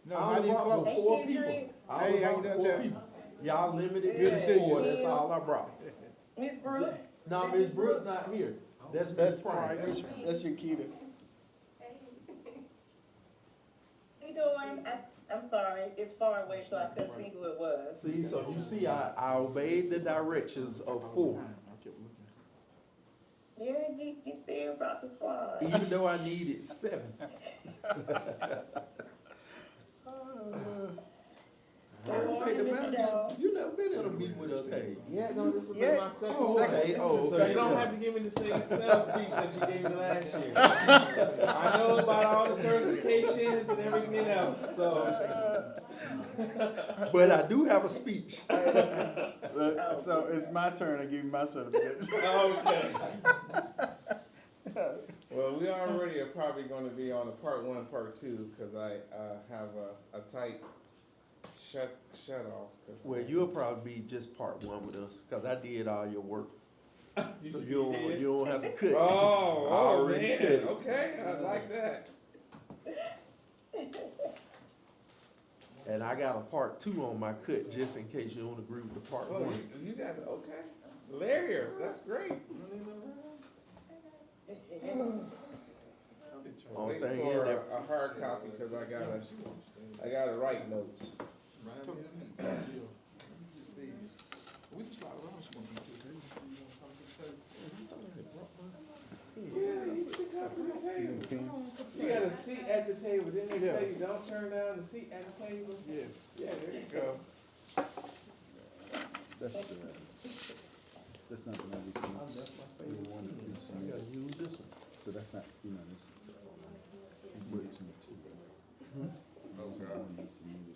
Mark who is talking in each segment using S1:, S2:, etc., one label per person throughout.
S1: No,
S2: I
S1: not
S2: only
S1: even
S2: brought
S1: close.
S2: but 4 people.
S1: Hey,
S2: I
S1: how
S2: only
S1: you
S2: brought
S1: doing,
S2: 4
S1: Tim?
S2: people. Y'all limited
S1: Good
S2: to
S1: to see you.
S2: 4. That's all I brought.
S3: Miss Brooks?
S2: No, Miss Brooks not here. That's Miss Price.
S1: That's your key to.
S3: How you doing? I'm sorry, it's far away, so I couldn't see who it was.
S2: See, so you see, I obeyed the directions of 4.
S3: Yeah, you still brought the squad.
S2: Even though I needed 7.
S3: Good morning, Mr. Jones.
S2: You never been in a meeting with us, hey?
S4: Yeah, no, this is
S1: Yeah.
S4: my second.
S2: Okay, oh,
S4: So
S2: okay.
S4: you don't have to give me the same sales speech that you gave me last year. I know about all the certifications and everything else, so.
S2: But I do have a speech.
S1: So it's my turn to give you my certificate.
S4: Okay. Well, we already are probably gonna be on a part 1, part 2, cause I, have a tight shut off.
S2: Well, you'll probably be just part 1 with us, cause I did all your work.
S4: You
S2: So
S4: did?
S2: you don't have to cut.
S4: Oh,
S2: I already
S4: man,
S2: cut it.
S4: okay, I like that.
S2: And I got a part 2 on my cut, just in case you don't agree with the part
S4: Oh,
S2: 1.
S4: you got it, okay. Hilarious, that's great.
S2: Only
S4: Waiting
S2: thing
S4: for
S2: is that
S4: a hard copy, cause I gotta write notes. Yeah, you should come to the table. You got a seat at the table, didn't they tell you, don't turn down the seat at the table?
S1: Yeah.
S4: Yeah, there you go.
S1: That's not the one we see.
S2: that's my
S1: The
S2: favorite.
S1: one that we
S2: I
S1: see.
S2: gotta use this one.
S1: So that's not, this is the one. This one too. The one you submitted.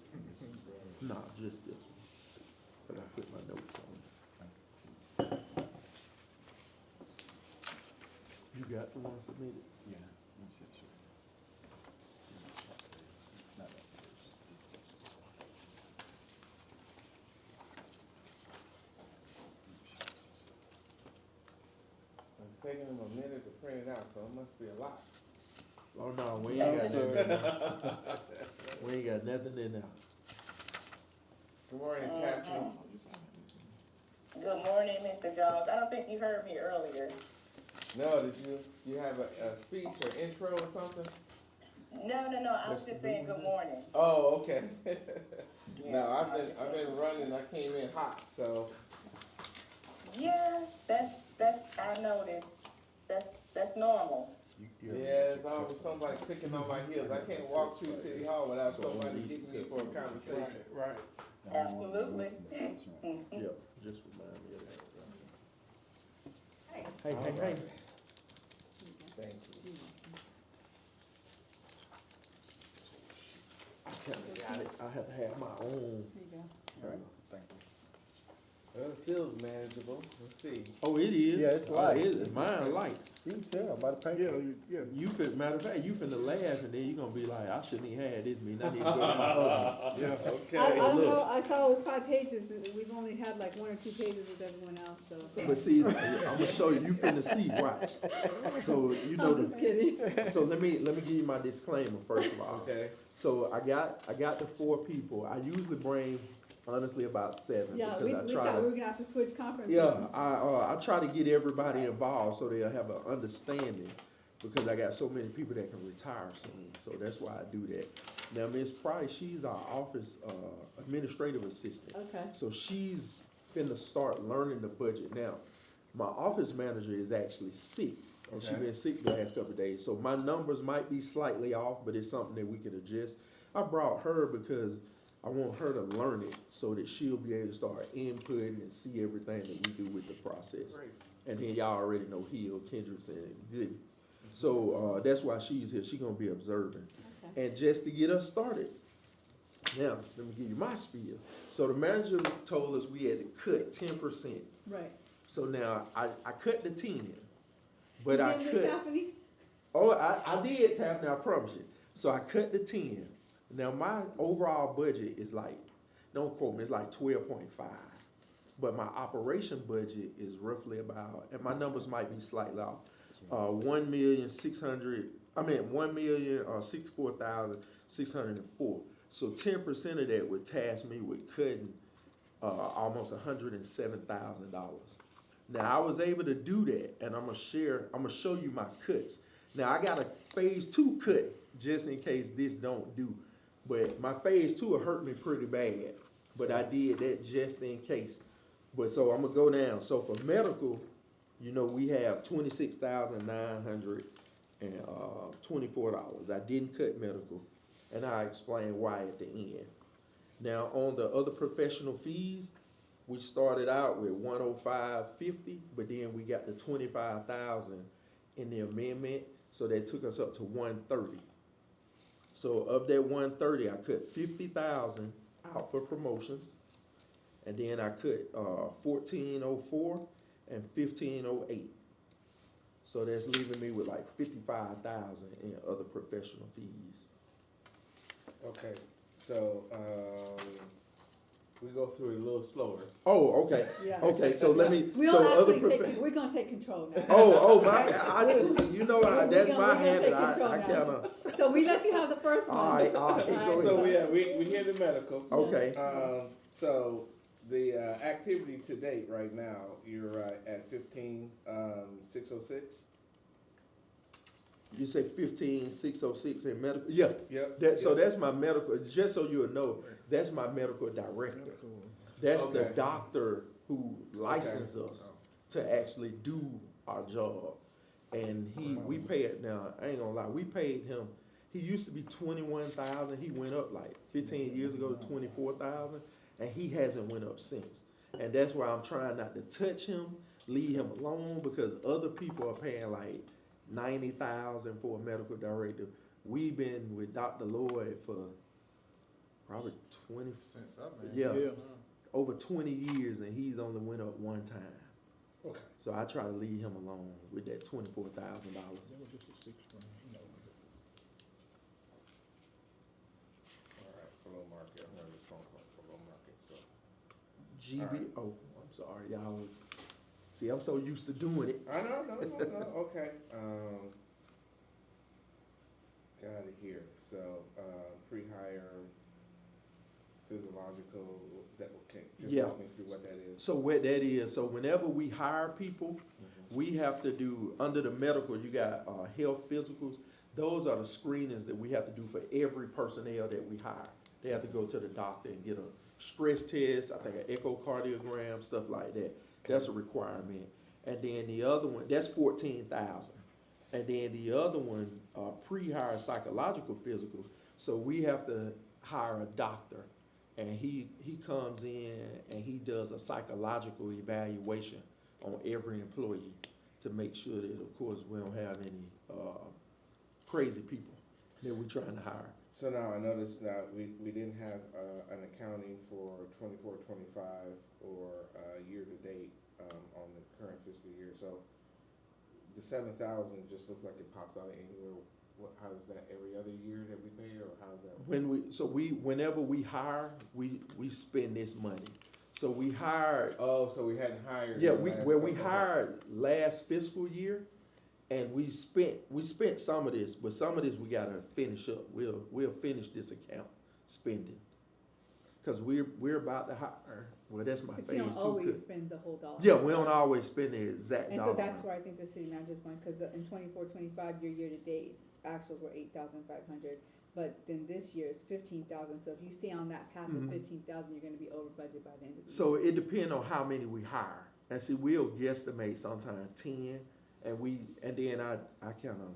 S2: Nah, just this one. But I put my notes on. You got the one submitted?
S1: Yeah, let me see, sure. Not that page.
S4: It's taking them a minute to print it out, so it must be a lot.
S2: Oh, no, we ain't got
S1: sir.
S2: nothing in there. We ain't got nothing in there.
S4: Good morning, Captain.
S3: Good morning, Mr. Jones. I don't think you heard me earlier.
S4: No, did you have a speech or intro or something?
S3: No, I was just saying good morning.
S4: Oh, okay. No,
S3: Yeah,
S4: I've been running, I came in hot, so.
S3: Yeah, that's, I noticed. That's normal.
S4: Yeah, it's always somebody picking on my heels. I can't walk through City Hall without somebody getting me for a conversation.
S1: Right.
S3: Absolutely.
S2: Yep, just remind me of that. Hey.
S4: Thank you.
S2: I kinda got it. I have to have my own.
S1: Right, thank you.
S4: Well, it feels manageable. Let's see.
S2: Oh, it is?
S1: Yeah, it's
S2: Oh,
S1: light.
S2: it is. Mine light.
S1: You can tell by the paper.
S2: Yeah. Matter of fact, you finna laugh and then you gonna be like, I shouldn't even have this meeting. I need to go to my other.
S1: Yeah.
S5: I
S4: Okay.
S5: don't
S2: look.
S5: know, I saw it was 5 pages, and we've only had like 1 or 2 pages with everyone else, so.
S2: But see, I'm gonna show you, you finna see, watch. So, you know,
S5: I'm just kidding.
S2: so let me give you my disclaimer first of all.
S4: Okay.
S2: So I got the 4 people. I usually bring, honestly, about 7
S5: Yeah,
S2: because
S5: we
S2: I
S5: thought
S2: try
S5: we were
S2: to.
S5: gonna have to switch conferences.
S2: Yeah, I try to get everybody involved so they'll have an understanding because I got so many people that can retire soon. So that's why I do that. Now, Miss Price, she's our office administrative assistant.
S5: Okay,
S2: So she's finna start learning the budget now. My office manager is actually sick, and she
S4: Okay.
S2: been sick the last couple of days. So my numbers might be slightly off, but it's something that we can adjust. I brought her because I want her to learn it so that she'll be able to start inputting and see everything that we do with the process.
S1: Great.
S2: And then y'all already know Hill, Kendricks, and Good. So that's why she's here. She's gonna be observing.
S5: okay.
S2: And just to get us started, now, let me give you my spiel. So the manager told us we had to cut 10%.
S5: Right.
S2: So now, I cut the 10, but
S5: You
S2: I
S5: did, Miss
S2: cut,
S5: Stephanie?
S2: oh, I did, Taffany, I promise you. So I cut the 10. Now, my overall budget is like, don't quote me, it's like 12.5. But my operation budget is roughly about, and my numbers might be slightly off, 1,064,604. So 10% of that would task me with cutting almost $107,000. Now I was able to do that, and I'm gonna show you my cuts. Now I got a phase 2 cut just in case this don't do, but my phase 2 will hurt me pretty bad. But I did that just in case. But so I'm gonna go down. So for medical, you know, we have $26,924. I didn't cut medical, and I explain why at the end. Now on the other professional fees, we started out with 105.50, but then we got the 25,000 in the amendment, so that took us up to 130. So of that 130, I cut 50,000 out for promotions, and then I cut 1404 and 1508. So that's leaving me with like 55,000 in other professional fees.
S4: Okay, so, we go through it a little slower.
S2: Oh, okay.
S5: Yeah.
S2: Okay, so let me.
S5: We'll
S2: so other
S5: actually take, we're gonna take control now.
S2: you know, that's
S5: We're
S2: my
S5: gonna
S2: habit.
S5: take control
S2: I
S5: now.
S2: kind of.
S5: So we let you have the first one.
S2: All right, go ahead.
S4: So we hear the medical.
S2: Okay.
S4: So the activity to date right now, you're at 15,606.
S2: You say 15,606 in medical? Yeah.
S4: Yep.
S2: So that's my medical. Just so you'll know, that's my medical director. That's the
S4: Okay.
S2: doctor who licensed us to actually do our job. And we pay it now. I ain't gonna lie, we paid him. He used to be 21,000. He went up like 15 years ago to 24,000, and he hasn't went up since. And that's why I'm trying not to touch him, leave him alone, because other people are paying like 90,000 for a medical director. We've been with Dr. Lloyd for probably 20, over 20 years, and he's only went up one time.
S4: Okay.
S2: So I try to leave him alone with that $24,000.
S4: All right, below market. I'm gonna just phone call below market. So.
S2: GB. Oh, I'm sorry, y'all. See, I'm so used to doing it.
S4: I know, no. Okay. Got it here. So, pre-hire, physiological, just walk me through what that is.
S2: So what that is, so whenever we hire people, we have to do, under the medical, you got health physicals. Those are the screenings that we have to do for every personnel that we hire. They have to go to the doctor and get a stress test, I think an echocardiogram, stuff like that. That's a requirement. And then the other one, that's 14,000. And then the other one, pre-hire psychological physical. So we have to hire a doctor, and he comes in and he does a psychological evaluation on every employee to make sure that, of course, we don't have any crazy people that we're trying to hire.
S4: So now I noticed that we didn't have an accounting for 24-25 or year to date on the current fiscal year. So the 7,000 just looks like it pops out of anywhere. How is that every other year that we pay, or how's that?
S2: Whenever we hire, we spend this money. So we hired.
S4: Oh, so we hadn't hired.
S2: Yeah, we hired last fiscal year, and we spent some of this, but some of this we gotta finish up. We'll finish this account spending, because we're about to hire. Well, that's my
S5: But
S2: phase
S5: you
S2: 2.
S5: don't always spend the whole dollar.
S2: Yeah, we don't always spend the exact
S5: And
S2: dollar.
S5: so that's where I think the city manager's going, because in 24-25, your year to date, actuals were 8,500, but then this year is 15,000. So if you stay on that path of 15,000, you're gonna be over budget by the end of the year.
S2: So it depends on how many we hire. And see, we'll guesstimate sometimes 10, and then I kind of.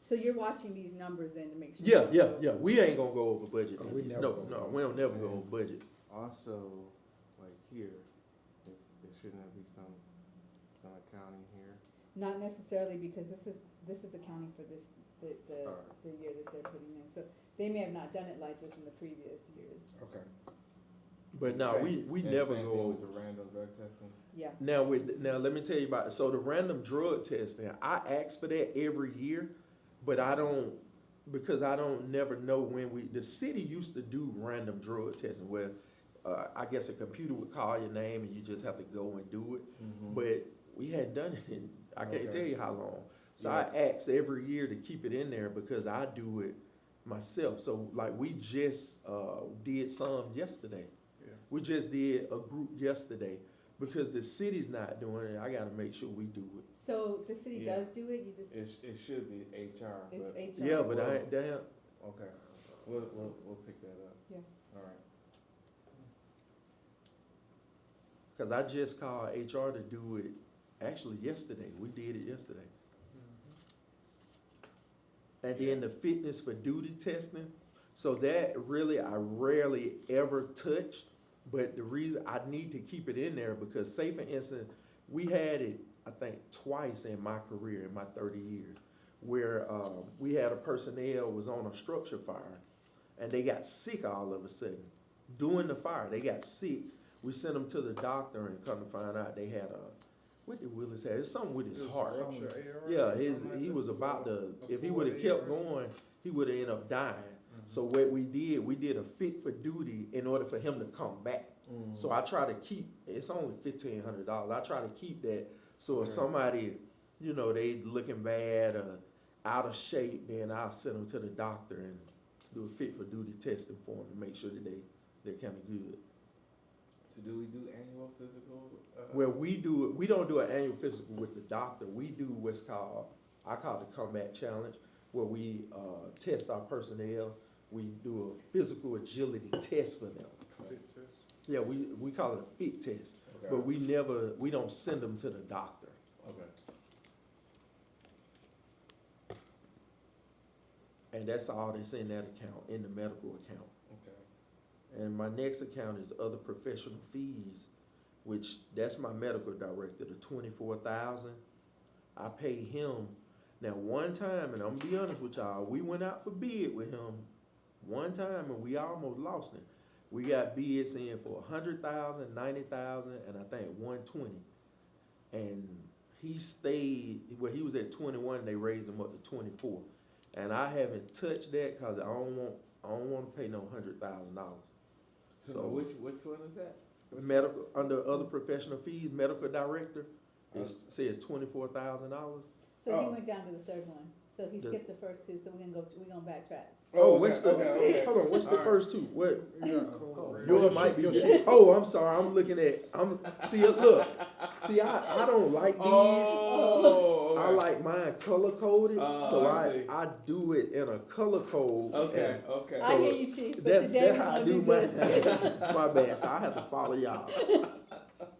S5: So you're watching these numbers then to make sure.
S2: Yeah. We ain't gonna go over budget.
S1: Oh, we never go over
S2: we don't never go over budget.
S4: Also, like here, there shouldn't be some accounting here.
S5: Not necessarily, because this is accounting for the year that they're putting in. So they may have not done it like this in the previous years.
S4: Okay.
S2: But no, we never go over.
S4: With the random drug testing.
S5: Yeah.
S2: Now let me tell you about it. So the random drug testing, I ask for that every year, but I don't, because I don't never know when the city used to do random drug testing where I guess a computer would call your name and you just have to go and do it. But we hadn't done it in, I can't tell you how long. So I ask every year to keep it in there because I do it myself. So like we just did some yesterday.
S1: Yeah.
S2: We just did a group yesterday because the city's not doing it. I gotta make sure we do it.
S5: So the city
S4: Yeah.
S5: does do it, you just,
S4: It should be HR,
S5: it's
S4: but,
S5: HR.
S2: Yeah, but I ain't damn.
S4: okay, we'll pick that up.
S5: Yeah.
S4: All right.
S2: Cause I just called HR to do it, actually yesterday, we did it yesterday. And then the fitness for duty testing, so that really I rarely ever touch, but the reason I need to keep it in there because say for instance, we had it, I think twice in my career, in my 30 years, where we had a personnel was on a structure fire and they got sick all of a sudden. During the fire, they got sick. We sent them to the doctor and come to find out they had what did Willis have? It's something with his heart. Yeah, he was about to, if he would have kept going, he would have ended up dying. So what we did a fit for duty in order for him to come back. So I try to keep, it's only $1,500. I try to keep that. So if somebody, you know, they looking bad or out of shape, then I'll send them to the doctor and do a fit for duty testing for them to make sure that they're kind of good.
S4: So do we do annual physical?
S2: Well, we don't do an annual physical with the doctor. We do what's called, I call it the combat challenge, where we test our personnel. We do a physical agility test for them.
S1: Fit test.
S2: Yeah, we call it a fit test,
S4: Okay.
S2: but we don't send them to the doctor.
S4: Okay.
S2: And that's all that's in that account, in the medical account.
S4: Okay.
S2: And my next account is other professional fees, which that's my medical director, the 24,000. I pay him. Now one time, and I'm gonna be honest with y'all, we went out for bid with him one time and we almost lost him. We got bids in for 100,000, 90,000, and I think 120. And he stayed, well, he was at 21, they raised him up to 24. And I haven't touched that because I don't want to pay no $100,000.
S4: So which one is that?
S2: Medical, under other professional fees, medical director, it says $24,000.
S5: So he went down to the third one, so he skipped the first two, so we're gonna backtrack.
S2: Oh, what's the,
S4: okay.
S2: hold on, what's the
S4: All right.
S2: first two? What?
S1: Your
S2: Yours might be, oh, I'm sorry, I'm looking at, see, look, see, I don't like these.
S4: Oh, okay.
S2: I like mine color coded, so
S4: I see.
S2: I do it in a color code.
S4: Okay,
S2: and
S4: okay.
S5: I hear you, Chief, but
S2: That's
S5: today we're
S2: how I
S5: gonna
S2: do
S5: do
S2: mine.
S5: this.
S2: My bad, so I have to follow y'all.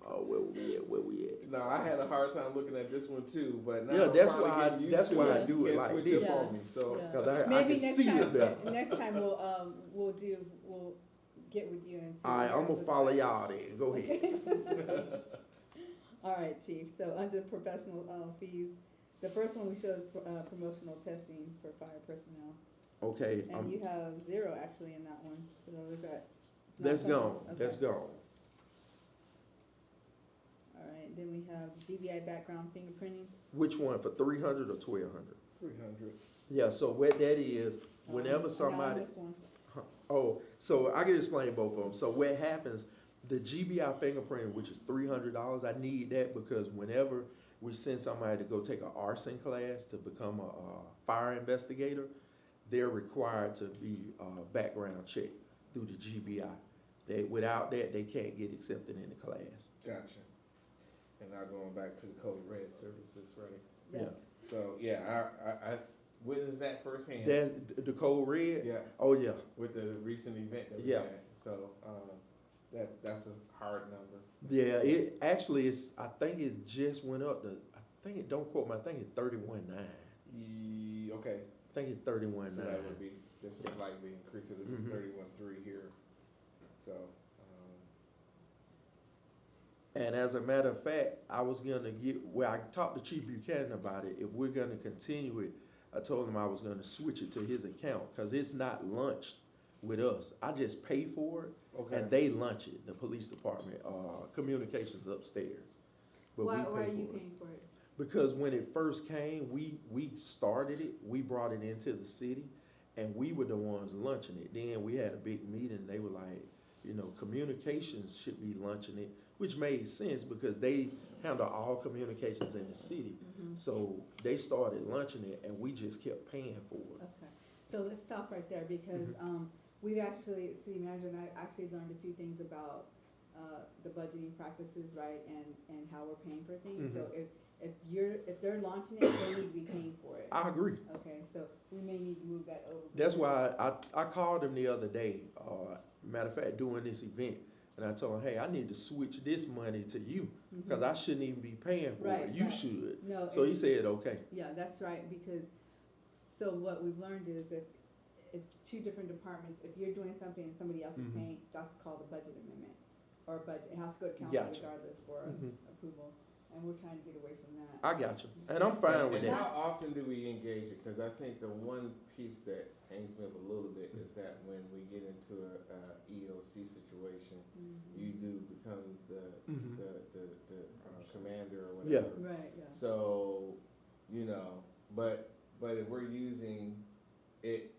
S2: Oh, where we at?
S4: No, I had a hard time looking at this one too, but now
S2: Yeah,
S4: I'm
S2: that's
S4: finally
S2: why
S4: getting used
S2: that's
S4: to
S2: why I
S4: it.
S2: do it
S4: Can't
S2: like
S4: switch
S2: this.
S4: up on me, so.
S5: Yeah.
S2: Cause I
S5: Maybe
S2: can
S5: next
S2: see
S5: time,
S2: it better.
S5: next time we'll get with you and see.
S2: Alright,
S5: what
S2: I'm gonna
S5: else
S2: follow
S5: is-
S2: y'all then, go ahead.
S5: All right, Chief, so under professional fees, the first one we showed promotional testing for fire personnel.
S2: Okay,
S5: And you have 0 actually in that one, so is that?
S2: that's
S5: not
S2: gone,
S5: something-
S2: that's
S5: okay.
S2: gone.
S5: All right, then we have DBI background fingerprinting.
S2: Which one, for 300 or 1,200?
S4: 300.
S2: Yeah, so what that is, whenever
S5: I
S2: somebody,
S5: missed one.
S2: oh, so I can explain both of them. So what happens, the GBI fingerprint, which is $300, I need that because whenever we send somebody to go take an arson class to become a fire investigator, they're required to be background checked through the GBI. Without that, they can't get accepted in the class.
S4: Gotcha. And now going back to the Code Red services, right?
S2: Yeah.
S4: So, yeah, I witnessed that firsthand.
S2: That, the code red?
S4: Yeah,
S2: Oh, yeah.
S4: with the recent event that we
S2: Yeah.
S4: had. So, that's a hard number.
S2: Yeah, it actually is, I think it just went up to, I think it, don't quote me, I think it's 31.9.
S4: Okay,
S2: I think it's 31.9.
S4: so that would be just slightly increased. So this is
S2: Mhm.
S4: 31.3 here. So,
S2: And as a matter of fact, I was gonna I talked to Chief Buchanan about it. If we're gonna continue it, I told him I was gonna switch it to his account, cause it's not lunched with us. I just pay for it,
S4: okay.
S2: and they lunch it, the police department, communications upstairs. But
S5: Why
S2: we
S5: are
S2: pay
S5: you
S2: for it.
S5: paying for it?
S2: Because when it first came, we started it, we brought it into the city, and we were the ones lunching it. Then we had a big meeting, and they were like, you know, communications should be lunching it, which made sense because they handle all communications in the city.
S5: Mhm.
S2: So they started lunching it, and we just kept paying for it.
S5: Okay, So let's stop right there because, we've actually, city manager and I actually learned a few things about, the budgeting practices, right, and how we're paying for things. So if they're launching it, they need to be paying for it.
S2: I agree.
S5: Okay, so we may need to move that over.
S2: That's why I called him the other day, matter of fact, doing this event, and I told him, hey, I need to switch this money to you, because I shouldn't even be paying for
S5: Right,
S2: it, you
S5: right.
S2: should.
S5: No,
S2: So he said, okay.
S5: yeah, that's right, because, so what we've learned is if two different departments, if you're doing something and somebody else is paying, that's called a budget amendment. Or budget, it has to go to council
S2: Gotcha.
S5: regardless for approval, and we're trying to get away from that.
S2: I got you, and I'm fine with
S4: And
S2: that.
S4: how often do we engage it? Cause I think the one piece that hangs me up a little bit is that when we get into a EOC situation, you do become the commander or
S2: Yeah.
S4: whatever.
S5: Right, yeah.
S4: So, you know, but if we're using it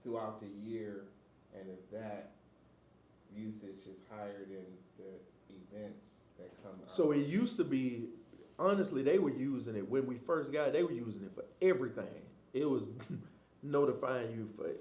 S4: throughout the year, and if that usage is higher than the events that come out.
S2: So it used to be, honestly, they were using it, when we first got it, they were using it for everything. It was notifying you for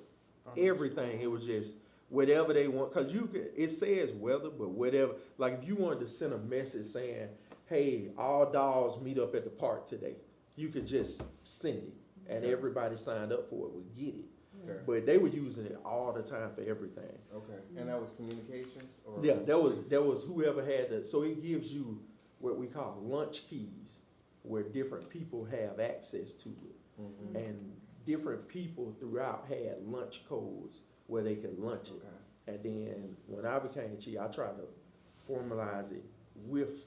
S2: everything. It was just whatever they want, cause you can, it says weather, but whatever, like if you wanted to send a message saying, hey, all dogs meet up at the park today, you could just send it, and everybody signed up for it would get it.
S4: Okay.
S2: But they were using it all the time for everything.
S4: Okay, and that was communications or?
S2: Yeah, that was whoever had the, so it gives you what we call lunch keys, where different people have access to it. And different people throughout had lunch codes where they could lunch it.
S4: Okay.
S2: And then when I became chief, I tried to formalize it with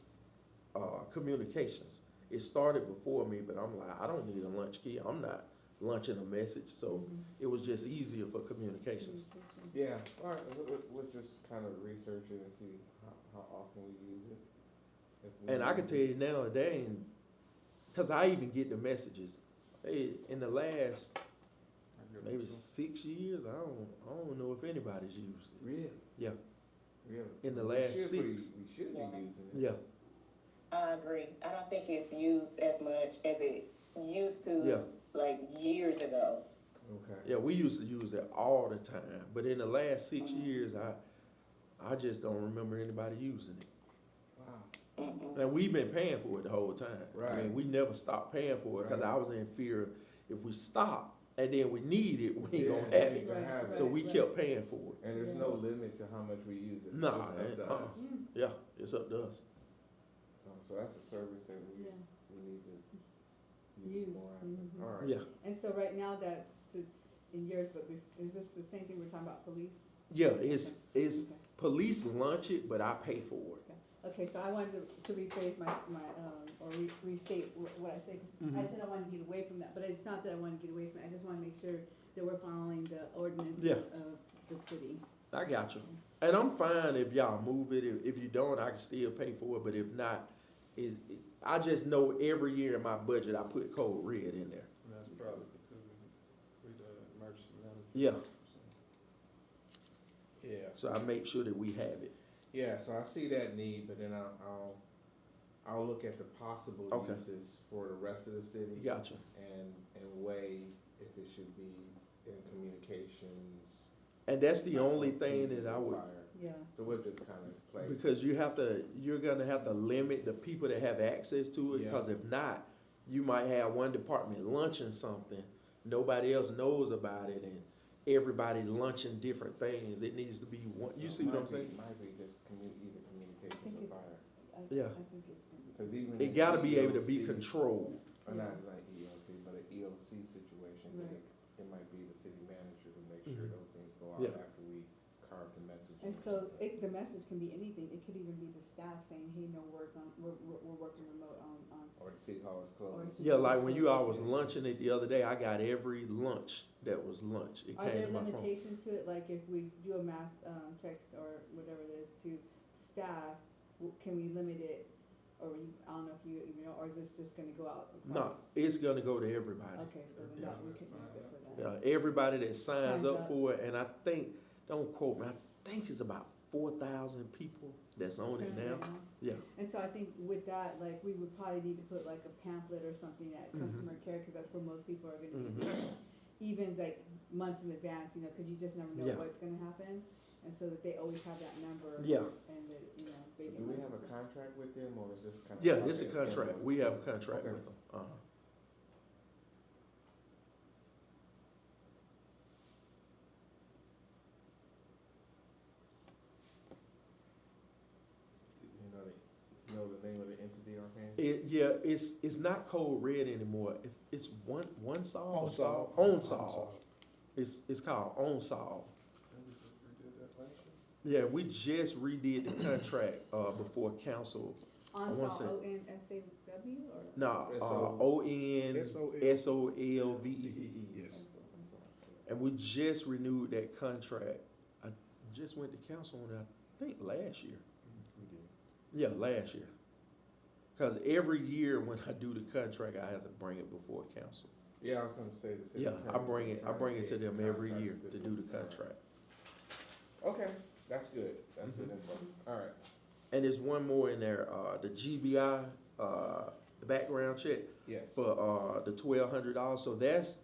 S2: communications. It started before me, but I'm like, I don't need a lunch key. I'm not lunching a message, so it was just easier for communications.
S4: Yeah, all right, we'll just kind of research it and see how often we use it. If we
S2: And I can
S4: use
S2: tell you now, they ain't, cause I even get the messages. Hey, in the last maybe 6 years, I don't know if anybody's used it.
S4: Really?
S2: Yeah.
S4: Really?
S2: In the
S4: We
S2: last
S4: should
S2: 6.
S4: We should be using it.
S2: Yeah.
S3: I agree. I don't think it's used as much as it used to,
S2: Yeah.
S3: like, years ago.
S4: Okay.
S2: Yeah, we used to use it all the time, but in the last 6 years, I just don't remember anybody using it.
S4: Wow.
S2: And we've been paying for it the whole time. I
S4: Right.
S2: mean, we never stopped paying for it, because
S4: Right.
S2: I was in fear if we stop and then we need it, we ain't
S4: Yeah,
S2: gonna have
S4: we
S2: it.
S4: gonna have it.
S2: So we kept paying for it.
S4: And there's no limit to how much we use it.
S2: Nah,
S4: It's up to us.
S2: Yeah, it's up to us.
S4: So that's a service that we need to use
S5: Use,
S4: more.
S5: mhm.
S4: All right.
S2: Yeah,
S5: And so right now that's, it's in yours, but is this the same thing we're talking about, police?
S2: yeah, it's
S5: Okay.
S2: police lunch it, but I pay for it.
S5: Okay, so I wanted to rephrase my, or restate what I said. I said I wanted to get away from that, but it's not that I want to get away from it, I just wanna make sure that we're following the ordinances
S2: Yeah.
S5: of the city.
S2: I got you. And I'm fine if y'all move it. If you don't, I can still pay for it, but if not, I just know every year in my budget, I put code red in there.
S1: And that's probably because we the emergency management.
S2: Yeah,
S4: Yeah.
S2: so I make sure that we have it.
S4: Yeah, so I see that need, but then I'll look at the possible
S2: Okay.
S4: uses for the rest of the city.
S2: Gotcha.
S4: And weigh if it should be in communications.
S2: And that's the only thing that I would,
S4: fire.
S5: Yeah,
S4: So we'll just kind of play.
S2: because you're gonna have to limit the people that have access to it,
S4: Yeah.
S2: because if not, you might have one department lunching something, nobody else knows about it, and everybody lunching different things. It needs to be one, you
S4: So
S2: see what I'm
S4: might be-
S2: saying?
S4: Might be just either communications
S5: think
S4: or
S5: it's-
S4: fire.
S2: Yeah.
S5: I think it's gonna be.
S4: Cause even.
S2: It
S4: in
S2: gotta be able to be
S4: EOC
S2: controlled.
S4: Or not like EOC, but an EOC situation, then
S5: Right.
S4: it might be the city manager to make sure
S2: Mhm.
S4: those things go out
S2: Yeah.
S4: after we carve the message.
S5: And so the message can be anything, it could even be the staff saying, hey, no work on, we're working remote on.
S4: Or the city hall is closed.
S2: Yeah, like when you all was lunching it the other day, I got every lunch that was lunch. It
S5: Are
S2: came
S5: there
S2: to my phone.
S5: limitations to it, like if we do a mass, text or whatever it is to staff, can we limit it? Or I don't know if you even know, or is this just gonna go out
S2: No,
S5: across?
S2: it's gonna go to everybody.
S5: Okay, so then
S2: Yeah.
S5: that, we can use it for that.
S2: Yeah, everybody that signs
S5: Signs
S2: up
S5: up.
S2: for it, and I think, don't quote me, I think it's about 4,000 people that's on it now.
S5: Right now.
S2: Yeah,
S5: And so I think with that, like, we would probably need to put like a pamphlet or something at
S2: Mhm.
S5: customer care, cause that's where most people are gonna be.
S2: Mhm.
S5: even like months in advance, you know, cause you just never know
S2: Yeah.
S5: what's gonna happen. And so that they always have that number.
S2: Yeah.
S5: And that, you know, they
S4: So
S5: can
S4: do we
S5: always-
S4: have a contract with them, or is this kind of?
S2: Yeah, it's a contract. We have a contract
S4: Okay.
S2: with them. Uh-huh.
S4: You know the name of the entity offhand?
S2: It's not code red anymore. It's one solve.
S1: Onsolve.
S2: Onsolve. It's called Onsolve. Yeah, we just redid the contract before council. wanna
S5: Onsol,
S2: say-
S5: ONSAW or?
S2: No,
S4: S-O-
S2: ONSOLVE.
S1: Yes.
S2: And we just renewed that contract. I just went to council on it, I think last year.
S1: We did.
S2: Yeah, last year. Cause every year when I do the contract, I have to bring it before council.
S4: Yeah, I was gonna say the city
S2: Yeah,
S4: attorney
S2: I bring it
S4: trying
S2: to
S4: get
S2: them every year
S4: contracts
S2: to do the contract.
S4: Okay, that's good, that's good
S2: Mm-hmm.
S4: info, alright.
S2: And there's one more in there, the GBI, the background check
S4: Yes.
S2: for, the $1,200. So that's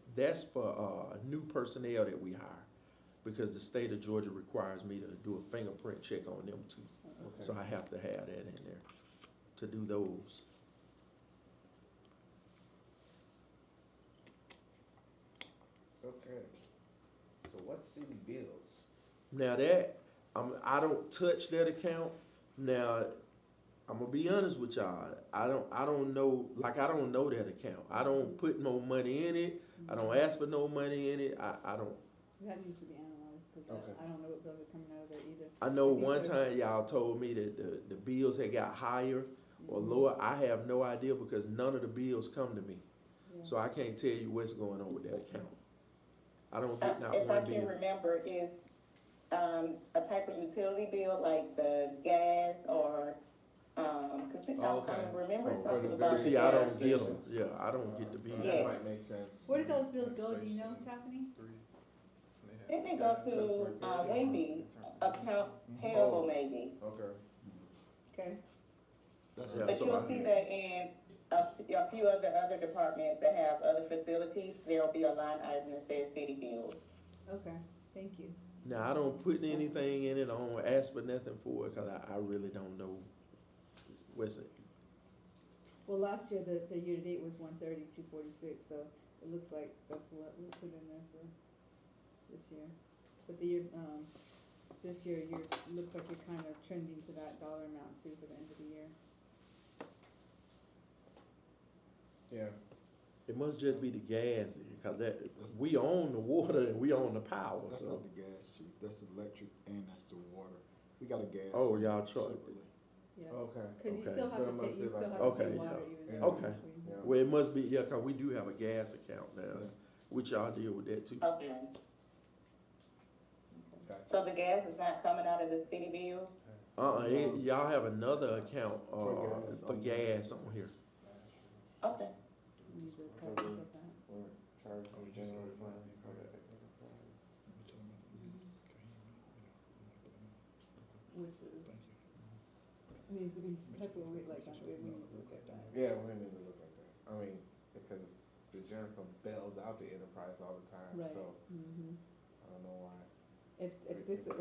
S2: for, new personnel that we hire. Because the state of Georgia requires me to do a fingerprint check on them too.
S4: Okay.
S2: So I have to have that in there to do those.
S4: Okay. So what city bills?
S2: Now that, I don't touch that account. Now, I'm gonna be honest with y'all. I don't know, like I don't know that account. I don't put no money in it. I don't ask for no money in it. I don't.
S5: That needs to be analyzed, cause
S4: Okay.
S5: I don't know what bills are coming out of there either.
S2: I know
S5: Maybe
S2: one
S5: they're-
S2: time y'all told me that the bills had got higher or
S5: Mhm.
S2: lower. I have no idea because none of the bills come to me.
S5: Yeah.
S2: So I can't tell you what's going on with that account. I don't get not
S3: If I
S2: one
S3: can
S2: bill.
S3: remember, is, a type of utility bill like the gas or, cause
S4: Okay.
S3: I remember
S2: Oh,
S3: something
S4: the
S3: about the
S2: See, I
S3: gas.
S2: don't get them. Yeah, I don't get the bills.
S3: Yes.
S4: That might make sense.
S5: Where did those bills go, do you know, Tiffany?
S3: Didn't it go to, Wendy, accounts payable maybe?
S4: Okay.
S5: Okay,
S1: That's
S2: Yeah,
S3: But
S2: so
S3: you'll
S2: I-
S3: see that in a few other departments that have other facilities, there'll be a line item that says city bills.
S5: okay, thank you.
S2: Now, I don't put anything in it. I don't ask for nothing for it because I really don't know what's it.
S5: Well, last year, the year-to-date was 130,246, so it looks like that's what we put in there for this year. But the year, this year, looks like you're kind of trending to that dollar amount too for the end of the year.
S4: Yeah.
S2: It must just be the gas because we own the water and we own the power.
S1: That's
S2: So.
S1: not the gas, chief. That's the electric and that's the water. We got a gas.
S2: Oh, y'all charge.
S1: separately.
S5: Yeah,
S4: Okay.
S5: cause you
S2: Okay.
S5: still have
S4: So
S5: to
S4: it
S5: pay,
S4: must be
S5: you still
S4: like-
S5: have to
S2: Okay,
S5: pay
S2: yeah.
S5: water even
S4: Yeah.
S5: though.
S2: Okay.
S4: Yeah.
S2: Well, it must be, yeah, because we do have a gas account now, which y'all deal with that too.
S3: Okay,
S4: Gotcha.
S3: so the gas is not coming out of the city bills?
S2: Y'all have another account,
S1: For gas
S2: on here.
S3: Okay.
S5: You need to
S4: So
S5: copy
S4: we-
S5: of that.
S4: We're charged from general fund for the enterprise.
S5: Which is, needs to be, that's what we, like, we need to look at that.
S4: Yeah, we need to look at that. I mean, because the general fund bails out the enterprise all the time,
S5: Right,
S4: so I don't know why.
S5: If this, it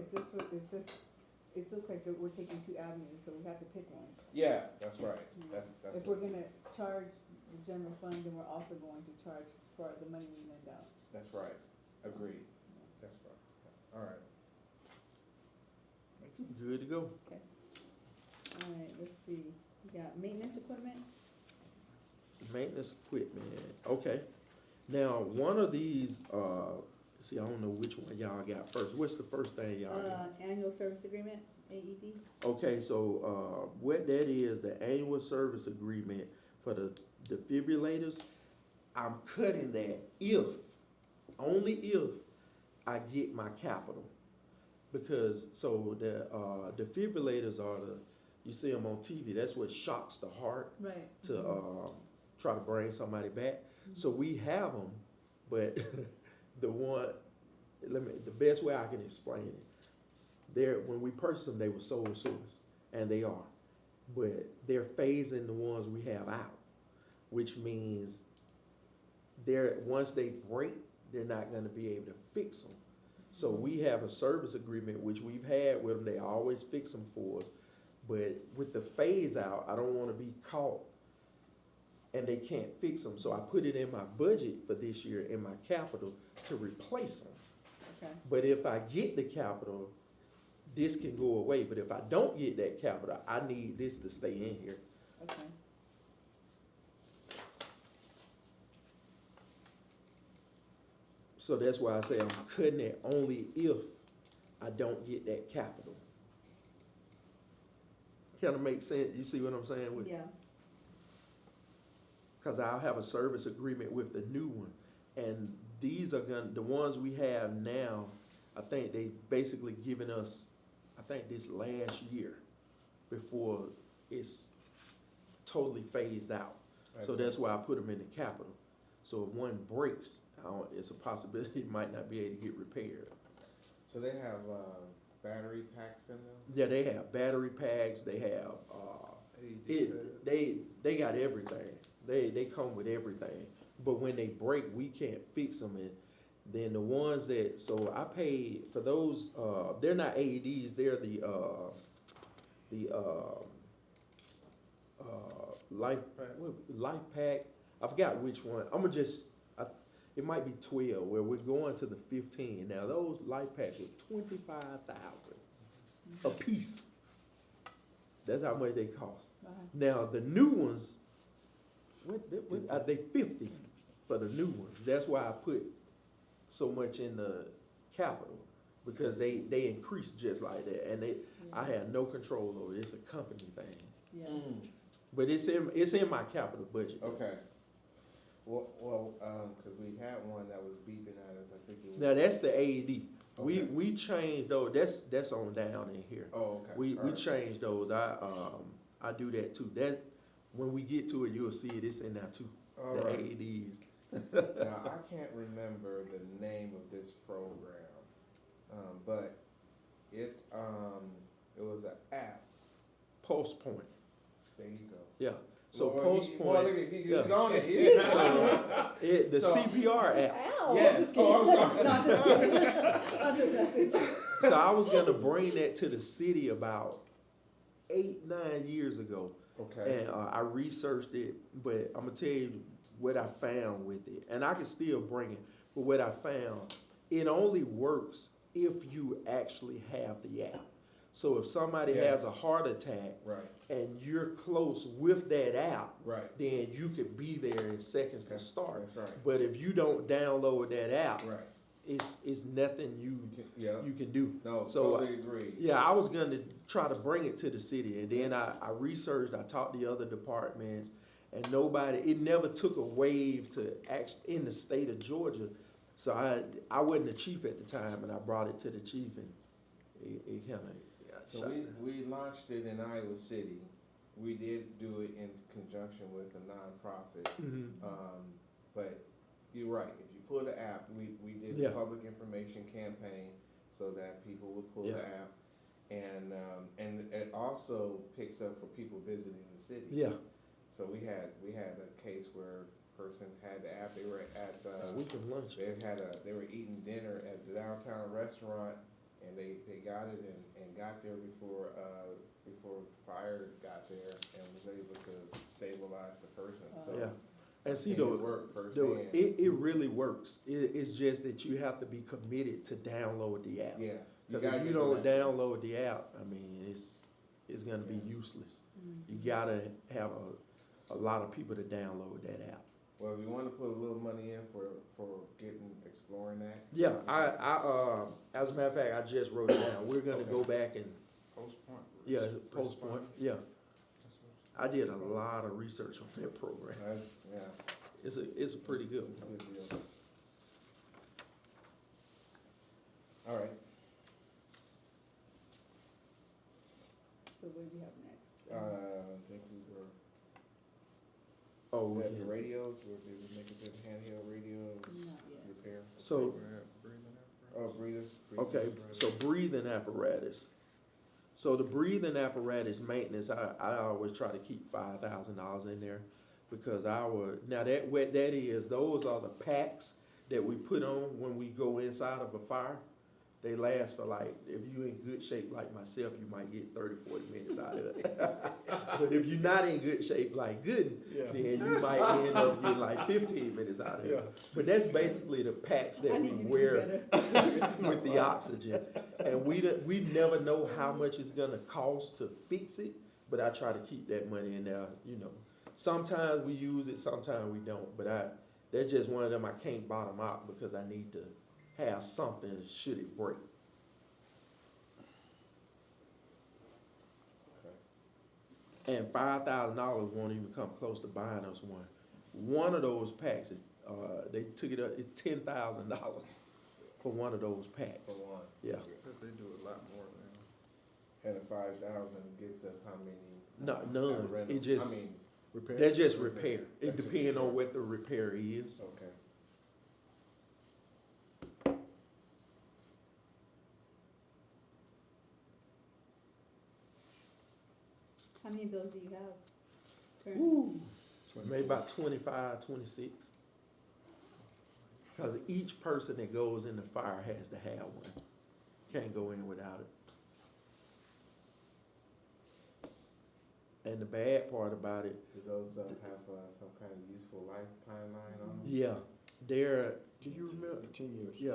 S5: looks like that we're taking two avenues, so we have to pick one.
S4: Yeah, that's right.
S5: Yeah.
S4: That's
S5: If
S4: what
S5: we're
S4: it
S5: gonna
S4: is.
S5: charge the general fund, then we're also going to charge for the money we lend out.
S4: That's right. Agreed. That's right. All right.
S2: Good to go.
S5: Alright, let's see, we got maintenance equipment,
S2: Maintenance equipment, okay. Now, one of these, see, I don't know which one y'all got first. What's the first thing y'all got?
S5: annual service agreement, AED.
S2: Okay, so, what that is, the annual service agreement for the defibrillators, I'm cutting that only if I get my capital. Because, so the, defibrillators are you see them on TV, that's what shocks the heart
S5: Right.
S2: to, try to bring somebody back. So we have them, but the best way I can explain it, when we purchased them, they were sole source, and they are. But they're phasing the ones we have out, which means once they break, they're not gonna be able to fix them. So we have a service agreement, which we've had with them, they always fix them for us. But with the phase out, I don't wanna be caught and they can't fix them. So I put it in my budget for this year, in my capital, to replace them.
S5: Okay,
S2: But if I get the capital, this can go away. But if I don't get that capital, I need this to stay in here.
S5: okay.
S2: So that's why I say I'm cutting it only if I don't get that capital. Kind of makes sense. You see what I'm saying? With,
S5: Yeah,
S2: because I'll have a service agreement with the new one, and these are gonna, the ones we have now, I think they basically given us, I think this last year before it's totally phased out. So that's why I put them in the capital. So if one breaks, it's a possibility it might not be able to get repaired.
S4: So they have, battery packs in them?
S2: Yeah, they have battery packs, they have, they got everything. They come with everything. But when they break, we can't fix them. And then the ones that, so I paid for those, they're not AEDs, they're the life pack. I forgot which one. It might be 12, where we're going to the 15. Now those life packs are $25,000 a piece. That's how much they cost. Now the new ones, what are they 50 for the new ones? That's why I put so much in the capital, because they increase just like that, and I had no control over it. It's a company thing,
S5: yeah.
S2: but it's in my capital budget.
S4: Okay. Well, cause we had one that was beeping at us, I think it was.
S2: Now that's the AED.
S4: Okay.
S2: We changed those. That's on down in here.
S4: Oh, okay.
S2: We
S4: Alright.
S2: changed those. I do that too. That when we get to it, you'll see it. It's in there too.
S4: All
S2: The
S4: right.
S2: AEDs.
S4: Now, I can't remember the name of this program, but it was an app.
S2: Pulse Point.
S4: There you go.
S2: Yeah. So
S4: Boy,
S2: Pulse
S4: boy,
S2: Point.
S4: look at, he's
S2: yeah.
S4: on it. He is.
S2: The
S4: So-
S2: CPR app.
S5: Ow,
S4: Yes.
S5: just kidding.
S4: Oh, I'm sorry.
S5: No, I'm just kidding. I'm just messing.
S2: So I was gonna bring that to the city about 8-9 years ago,
S4: Okay.
S2: and I researched it. But I'm gonna tell you what I found with it, and I can still bring it. But what I found, it only works if you actually have the app. So if somebody has a
S4: Yes.
S2: heart attack
S4: Right.
S2: and you're close with that app,
S4: Right.
S2: then you could be there in seconds to start.
S4: That's right.
S2: But if you don't download that app,
S4: Right.
S2: it's nothing
S4: Yeah.
S2: you can do.
S4: No,
S2: So,
S4: totally agree.
S2: Yeah, I was gonna try to bring it to the city, and then I researched, I talked to the other departments, and it never took a wave to act in the state of Georgia. So I wasn't the chief at the time, and I brought it to the chief, and it kind of got
S4: So
S2: shot.
S4: we launched it in Iowa City. We did do it in conjunction with a nonprofit.
S2: Mhm.
S4: But you're right. If you pull the app, we did
S2: Yeah.
S4: a public information campaign so that people would pull
S2: Yeah.
S4: the app, and it also picks up for people visiting the city.
S2: Yeah,
S4: So we had a case where a person had the app. They were at
S2: we can lunch.
S4: they were eating dinner at the downtown restaurant, and they got it and got there before fire got there, and was able to stabilize the person. So
S2: Yeah, and see
S4: seen it
S2: though,
S4: work
S2: though
S4: firsthand.
S2: it really works. It's just that you have to be committed to download the app.
S4: Yeah.
S2: Because
S4: gotta
S2: if you
S4: get
S2: don't
S4: the-
S2: download the app, I mean, it's gonna be useless. You gotta have a lot of people to download that app.
S4: Well, if you want to put a little money in for exploring that.
S2: Yeah, I as a matter of fact, I just wrote it down. We're gonna go back and,
S1: Post Point.
S2: Post Point, yeah. I did a lot of research on that program. It's a pretty good
S4: It's a
S2: one.
S4: good deal. All right.
S5: So what do we have next?
S4: I think we were.
S2: Oh,
S4: We had the
S2: yeah.
S4: radios. Did we make it to the handheld radios
S5: Not yet.
S4: repair?
S2: So,
S4: Oh, breathers.
S2: okay, so breathing apparatus. So the breathing apparatus maintenance, I always try to keep $5,000 in there, because now that what that is, those are the packs that we put on when we go inside of a fire, they last for like, if you in good shape like myself, you might get 30, 40 minutes out of it. But if you're not in good shape like Gooden, then you might end up getting like 15 minutes out of it.
S1: Yeah.
S2: But that's basically the packs
S5: I
S2: that we
S5: need you to do
S2: wear
S5: better.
S2: with the oxygen. And we never know how much it's gonna cost to fix it, but I try to keep that money in there, you know. Sometimes we use it, sometimes we don't, but that's just one of them I can't bottom out because I need to have something should it break.
S4: Okay.
S2: And $5,000 won't even come close to buying us one. One of those packs is, they took it up, it's $10,000 for one of those packs.
S4: For one.
S2: Yeah.
S1: Because they do a lot more now.
S4: And the 5,000 gets us how many?
S2: No, none.
S4: rental?
S2: It just,
S4: I mean,
S2: that's just repair. It depends on what the repair is.
S4: okay.
S5: How many of those do you have? currently?
S2: Ooh, maybe about 25, 26. Because each person that goes in the fire has to have one. Can't go in without it. And the bad part about it,
S4: Do those have some kind of useful life timeline on them?
S2: yeah, they're,
S1: Do you remember? 10 years.
S2: yeah,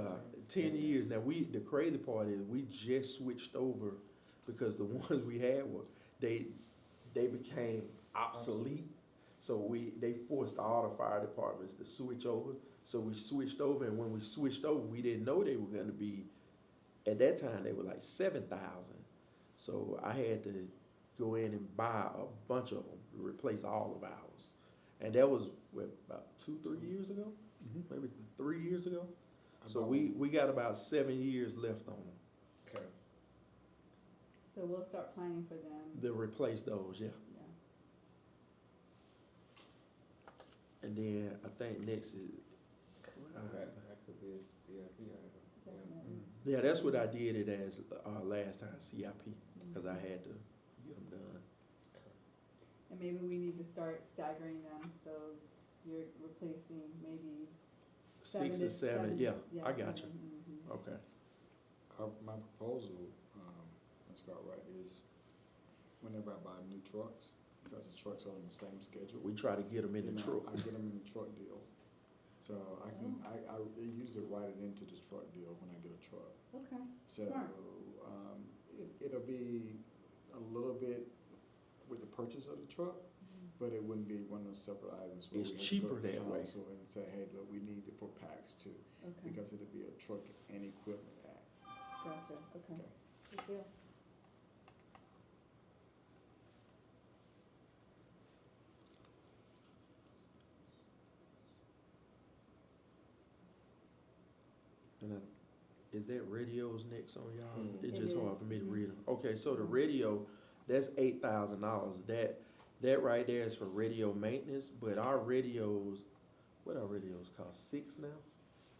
S2: 10 years. Now, the crazy part is we just switched over because the ones we had were, they became obsolete. So they forced all the fire departments to switch over. So we switched over, and when we switched over, we didn't know they were gonna be, at that time, they were like 7,000. So I had to go in and buy a bunch of them to replace all of ours. And that was, what, about 2-3 years ago? Maybe 3 years ago? So we got about 7 years left on them
S4: Okay.
S5: So we'll start planning for them.
S2: to replace those, yeah.
S5: Yeah.
S2: And then I think next is,
S4: That could be a CIP item.
S5: Definitely.
S2: yeah, that's what I did it as last time, CIP, because I had to get them done.
S5: And maybe we need to start staggering them, so you're replacing maybe
S2: 6 or 7, yeah, I got you.
S5: 7, mhm.
S2: Okay.
S1: My proposal, Ms. Cartwright, is whenever I buy new trucks, because the trucks are on the same schedule.
S2: We try to get them in the
S1: then
S2: truck.
S1: I get them in the truck deal. So I can, I usually write it into the truck deal when I get a truck.
S5: Okay,
S1: So,
S5: Smart.
S1: it'll be a little bit with the purchase of the truck, but it wouldn't be one of those separate items where
S2: It's
S1: we have to
S2: cheaper
S1: go to
S2: that way.
S1: council and say, hey, look, we need it for packs too,
S5: okay,
S1: because it'll be a truck and equipment act.
S5: gotcha, okay,
S1: Okay.
S5: good deal.
S2: And is that radios next on y'all?
S4: Mhm.
S2: It's
S5: It
S2: just
S5: is.
S2: hard for me to
S5: Mhm.
S2: read them. Okay, so the radio, that's $8,000. That right there is for radio maintenance, but our radios, what our radios cost? 6 now?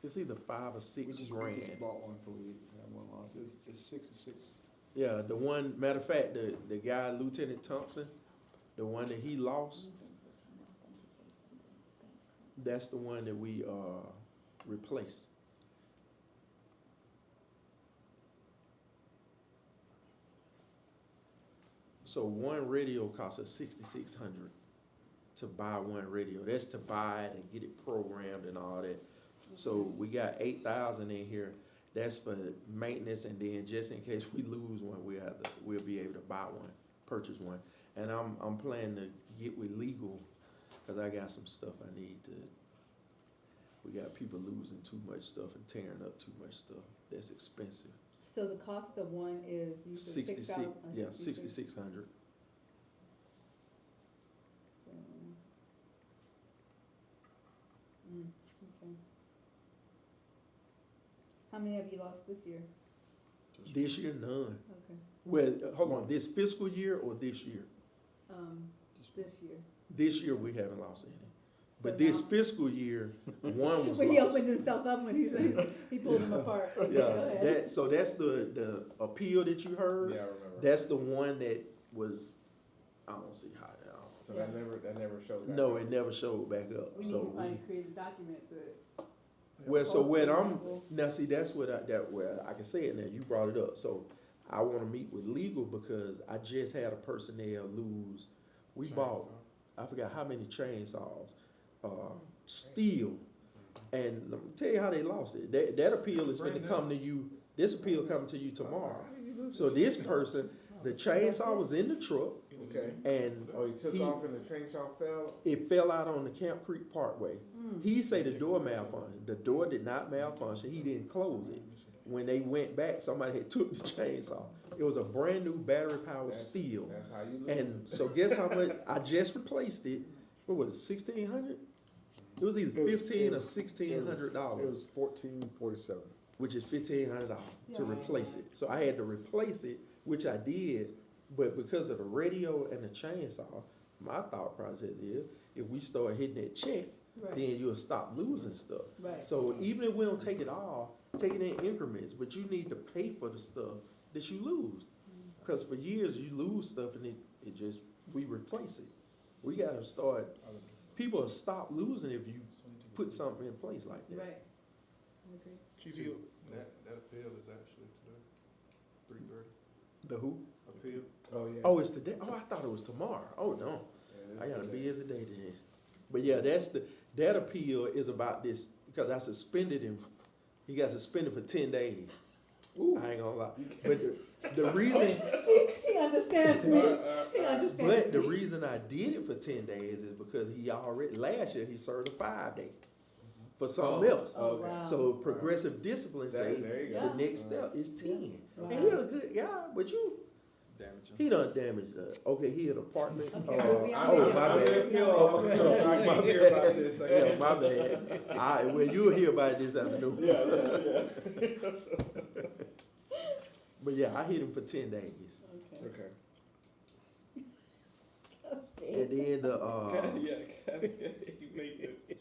S2: It's either 5 or 6
S1: We just
S2: grand.
S1: bought one for we had one lost. It's 66.
S2: Yeah, the one, matter of fact, the guy, Lieutenant Thompson, the one that he lost, that's the one that we replaced. So one radio costs us $6,600 to buy one radio. That's to buy it and get it programmed and all that. So we got 8,000 in here. That's for maintenance, and then just in case we lose one, we'll be able to buy one, purchase one. And I'm planning to get with legal, cause I got some stuff I need to. We got people losing too much stuff and tearing up too much stuff. That's expensive.
S5: So the cost of one is, you said
S2: 66,
S5: 6,000?
S2: yeah, 6,600.
S5: So. Okay. How many have you lost this year?
S1: Just
S2: This year, none.
S5: Okay,
S2: Well, hold on, this fiscal year or this year?
S5: this year.
S2: This year, we haven't lost any.
S5: So
S2: But this
S5: now-
S2: fiscal year, one was
S5: When he
S2: lost.
S5: opened himself up when he pulled him apart. Go
S2: Yeah,
S5: ahead.
S2: so that's the appeal that you heard.
S4: Yeah, I remember.
S2: That's the one that was, I don't see how, I don't-
S4: So that never showed back
S2: no,
S4: up.
S2: it never showed back up.
S5: We need
S2: So
S5: to find, create a document that,
S2: Well, so when I'm,
S5: Legal.
S2: now see, that's what where I can say it now, you brought it up, so I wanna meet with legal because I just had a personnel lose, we bought, I forgot how many chainsaws, steel, and let me tell you how they lost it, that appeal is gonna come to you, this appeal coming to you tomorrow. So this person, the chainsaw was in the truck,
S4: Okay.
S2: and
S4: Oh, he took off and the chainsaw fell?
S2: it fell out on the Camp Creek Parkway. He say the door malfunctioned. The door did not malfunction. He didn't close it. When they went back, somebody had took the chainsaw. It was a brand new battery powered steel.
S4: That's how you lose.
S2: And so guess how much? I just replaced it. What was it? $1,600? It was either
S1: It was-
S2: $1,500 or
S1: It
S2: $1,600,
S1: was $1447.
S2: which is $1,500 to
S5: Yeah.
S2: replace it. So I had to replace it, which I did. But because of the radio and the chainsaw, my thought process is if we start hitting that check,
S5: Right,
S2: then you'll stop losing stuff.
S5: right.
S2: So even if we don't take it all, take it in increments, but you need to pay for the stuff that you lose. Because for years you lose stuff and it just, we replace it. We gotta start, people will stop losing if you put something in place like that.
S5: Right. I agree.
S6: Chief, that appeal is actually today, 3:30.
S2: The who?
S6: Appeal.
S4: Oh, yeah.
S2: Oh, it's today? Oh, I thought it was tomorrow. Oh, no. I got a busy day today. But yeah, that appeal is about this, because I suspended him. He got suspended for 10 days. I ain't gonna lie. But the reason,
S5: He understands me. He understands
S2: but the
S5: me.
S2: reason I did it for 10 days is because he already, last year, he served a 5-day for something else.
S5: Oh,
S4: Okay.
S5: wow.
S2: So progressive discipline say
S4: There you
S5: Yeah.
S2: the next step is 10.
S5: Wow.
S2: And he a good guy, but
S6: Damaging.
S2: he done damaged, okay, he hit apartment.
S5: Okay, so we
S2: Oh,
S5: are-
S2: my
S4: I'm
S2: bad.
S4: gonna appeal
S2: Oh,
S4: over,
S2: so
S4: so I
S2: my
S4: can't hear
S2: bad.
S4: about this.
S2: Yeah, my bad. Well, you'll hear about it this afternoon.
S4: Yeah.
S2: But yeah, I hit him for 10 days.
S5: Okay.
S4: Okay.
S2: And then the,
S4: You make it.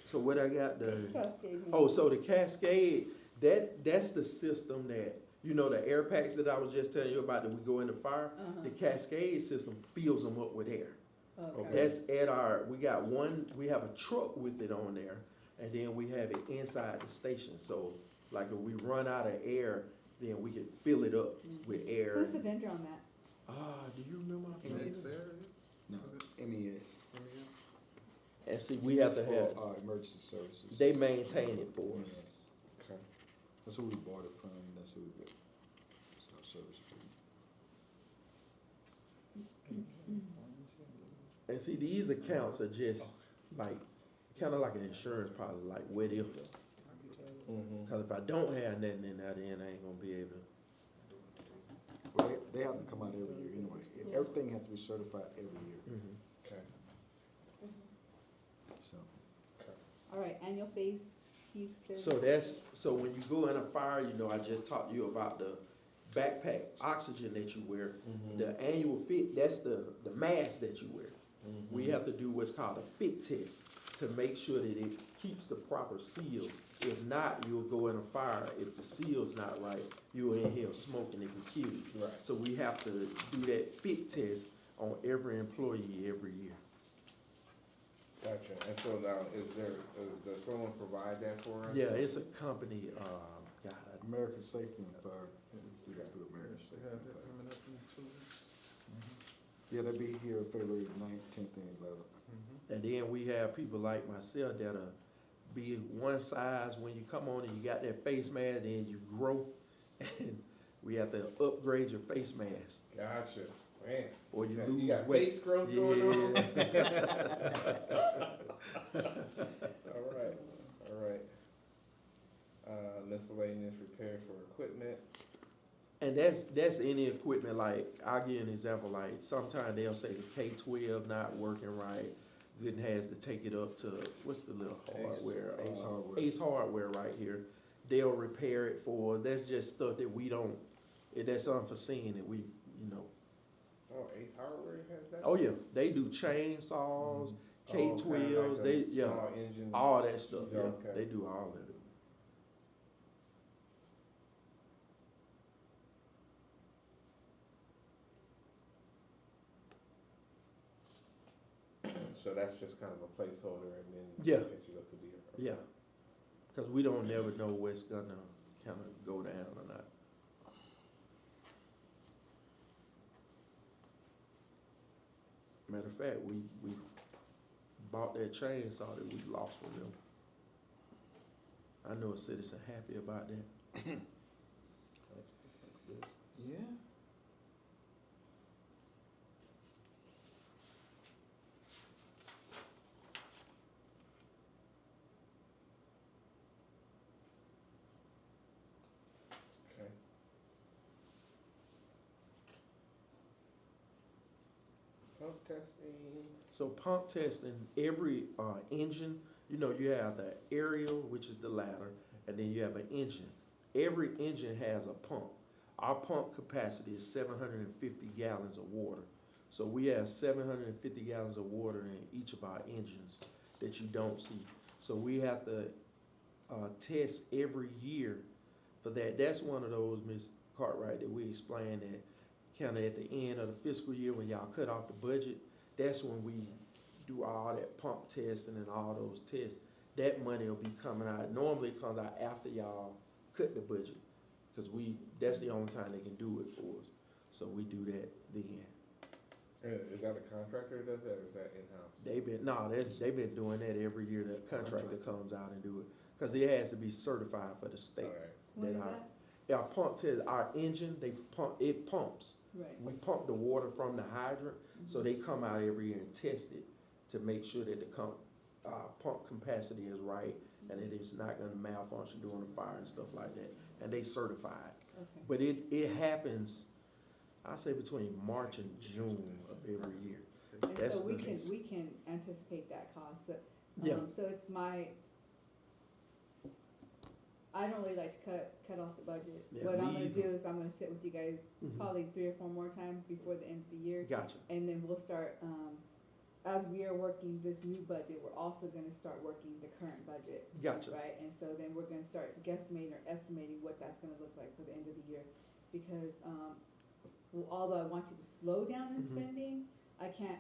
S2: so what I got,
S5: Cascade.
S2: oh, so the Cascade, that's the system that, you know, the air packs that I was just telling you about that we go in the fire, the Cascade system fills them up with air.
S5: Okay.
S2: That's at our, we have a truck with it on there, and then we have it inside the station. So like if we run out of air, then we can fill it up with air.
S5: Who's the vendor on that?
S2: Do you remember?
S1: No, MES.
S2: And see, we have to have,
S1: Municipal, emergency services.
S2: they maintain it for us.
S1: Yes.
S4: Okay.
S1: That's who we bought it from, that's who we get our service from.
S2: And see, these accounts are just like, kind of like an insurance policy, like what if?
S4: Mm-hmm.
S2: Because if I don't have nothing in that end, I ain't gonna be able to.
S1: Well, they have to come out every year anyway. Everything has to be certified every year,
S4: Okay.
S1: so.
S5: All right, annual fees.
S2: So when you go in a fire, you know, I just talked to you about the backpack oxygen that you wear. The annual fit, that's the mask that you wear. We have to do what's called a fit test to make sure that it keeps the proper seal. If not, you'll go in a fire. If the seal's not right, you'll inhale smoke and it can kill you.
S4: Right.
S2: So we have to do that fit test on every employee every year.
S4: Gotcha. And so now, does someone provide that for us?
S2: Yeah, it's a company, God,
S1: American Safety and Fire, we got through American
S6: They
S1: Safety
S6: have
S1: and
S6: that
S1: Fire.
S6: coming up in 2 weeks.
S1: Yeah, they'll be here February 9th, 10th, and 11th.
S2: and then we have people like myself that'll be one size when you come on and you got that face mask, then you grow, and we have to upgrade your face mask,
S4: Gotcha. Man.
S2: or you
S4: You
S2: lose
S4: got
S2: weight.
S4: face growth going on?
S2: Yeah.
S4: All right. Miscellaneous repair for equipment.
S2: And that's any equipment, like, I'll give you an example, like, sometimes they'll say the K-12 not working right, then has to take it up to, what's the little hardware?
S1: Ace Hardware.
S2: Ace Hardware right here, they'll repair it for us. That's just stuff that we don't, that's unforeseen that we, you know.
S4: Oh, Ace Hardware has that?
S2: Oh yeah, they do chainsaws, K-12s,
S4: like
S2: they,
S4: a
S2: yeah,
S4: small engine.
S2: all that stuff, yeah,
S4: Okay.
S2: they do all of it.
S4: So that's just kind of a placeholder and then.
S2: Yeah.
S4: As you go through the year.
S2: Yeah. Cause we don't never know what's gonna kinda go down or not. Matter of fact, we bought that chainsaw that we lost from them. I know a citizen happy about that.
S1: Yeah.
S4: Okay. Pump testing.
S2: So pump testing, every engine, you know, you have the aerial, which is the ladder, and then you have an engine. Every engine has a pump. Our pump capacity is 750 gallons of water. So we have 750 gallons of water in each of our engines that you don't see. So we have to test every year for that. That's one of those, Ms. Cartwright, that we explained that kind of at the end of the fiscal year when y'all cut off the budget, that's when we do all that pump testing and all those tests. That money will be coming out. Normally it comes out after y'all cut the budget, because that's the only time they can do it for us. So we do that then.
S4: Is that a contractor that does that, or is that in-house?
S2: They've been doing that every year. The contractor comes out and do it, because it has to be certified for the state.
S4: All right.
S5: What is that?
S2: Our pump test, our engine, it pumps.
S5: Right.
S2: We pump the water from the hydrant, so they come out every year and test it to make sure that the pump capacity is right and it is not gonna malfunction during the fire and stuff like that. And they certify it.
S5: Okay.
S2: But it happens, I say between March and June of every year.
S5: And
S2: That's
S5: so we
S2: the-
S5: can anticipate that cost. So,
S2: Yeah.
S5: So it's I don't really like to cut off the budget.
S2: Yeah,
S5: What I'm
S2: me
S5: gonna
S2: either.
S5: do is I'm gonna sit with you guys
S2: Mhm.
S5: probably 3 or 4 more times before the end of the year.
S2: Gotcha.
S5: And then we'll start, as we are working this new budget, we're also gonna start working the current budget.
S2: Gotcha.
S5: Right, and so then we're gonna start guesstimating or estimating what that's gonna look like for the end of the year. Because, although I want you to slow down in
S2: Mhm.
S5: spending, I can't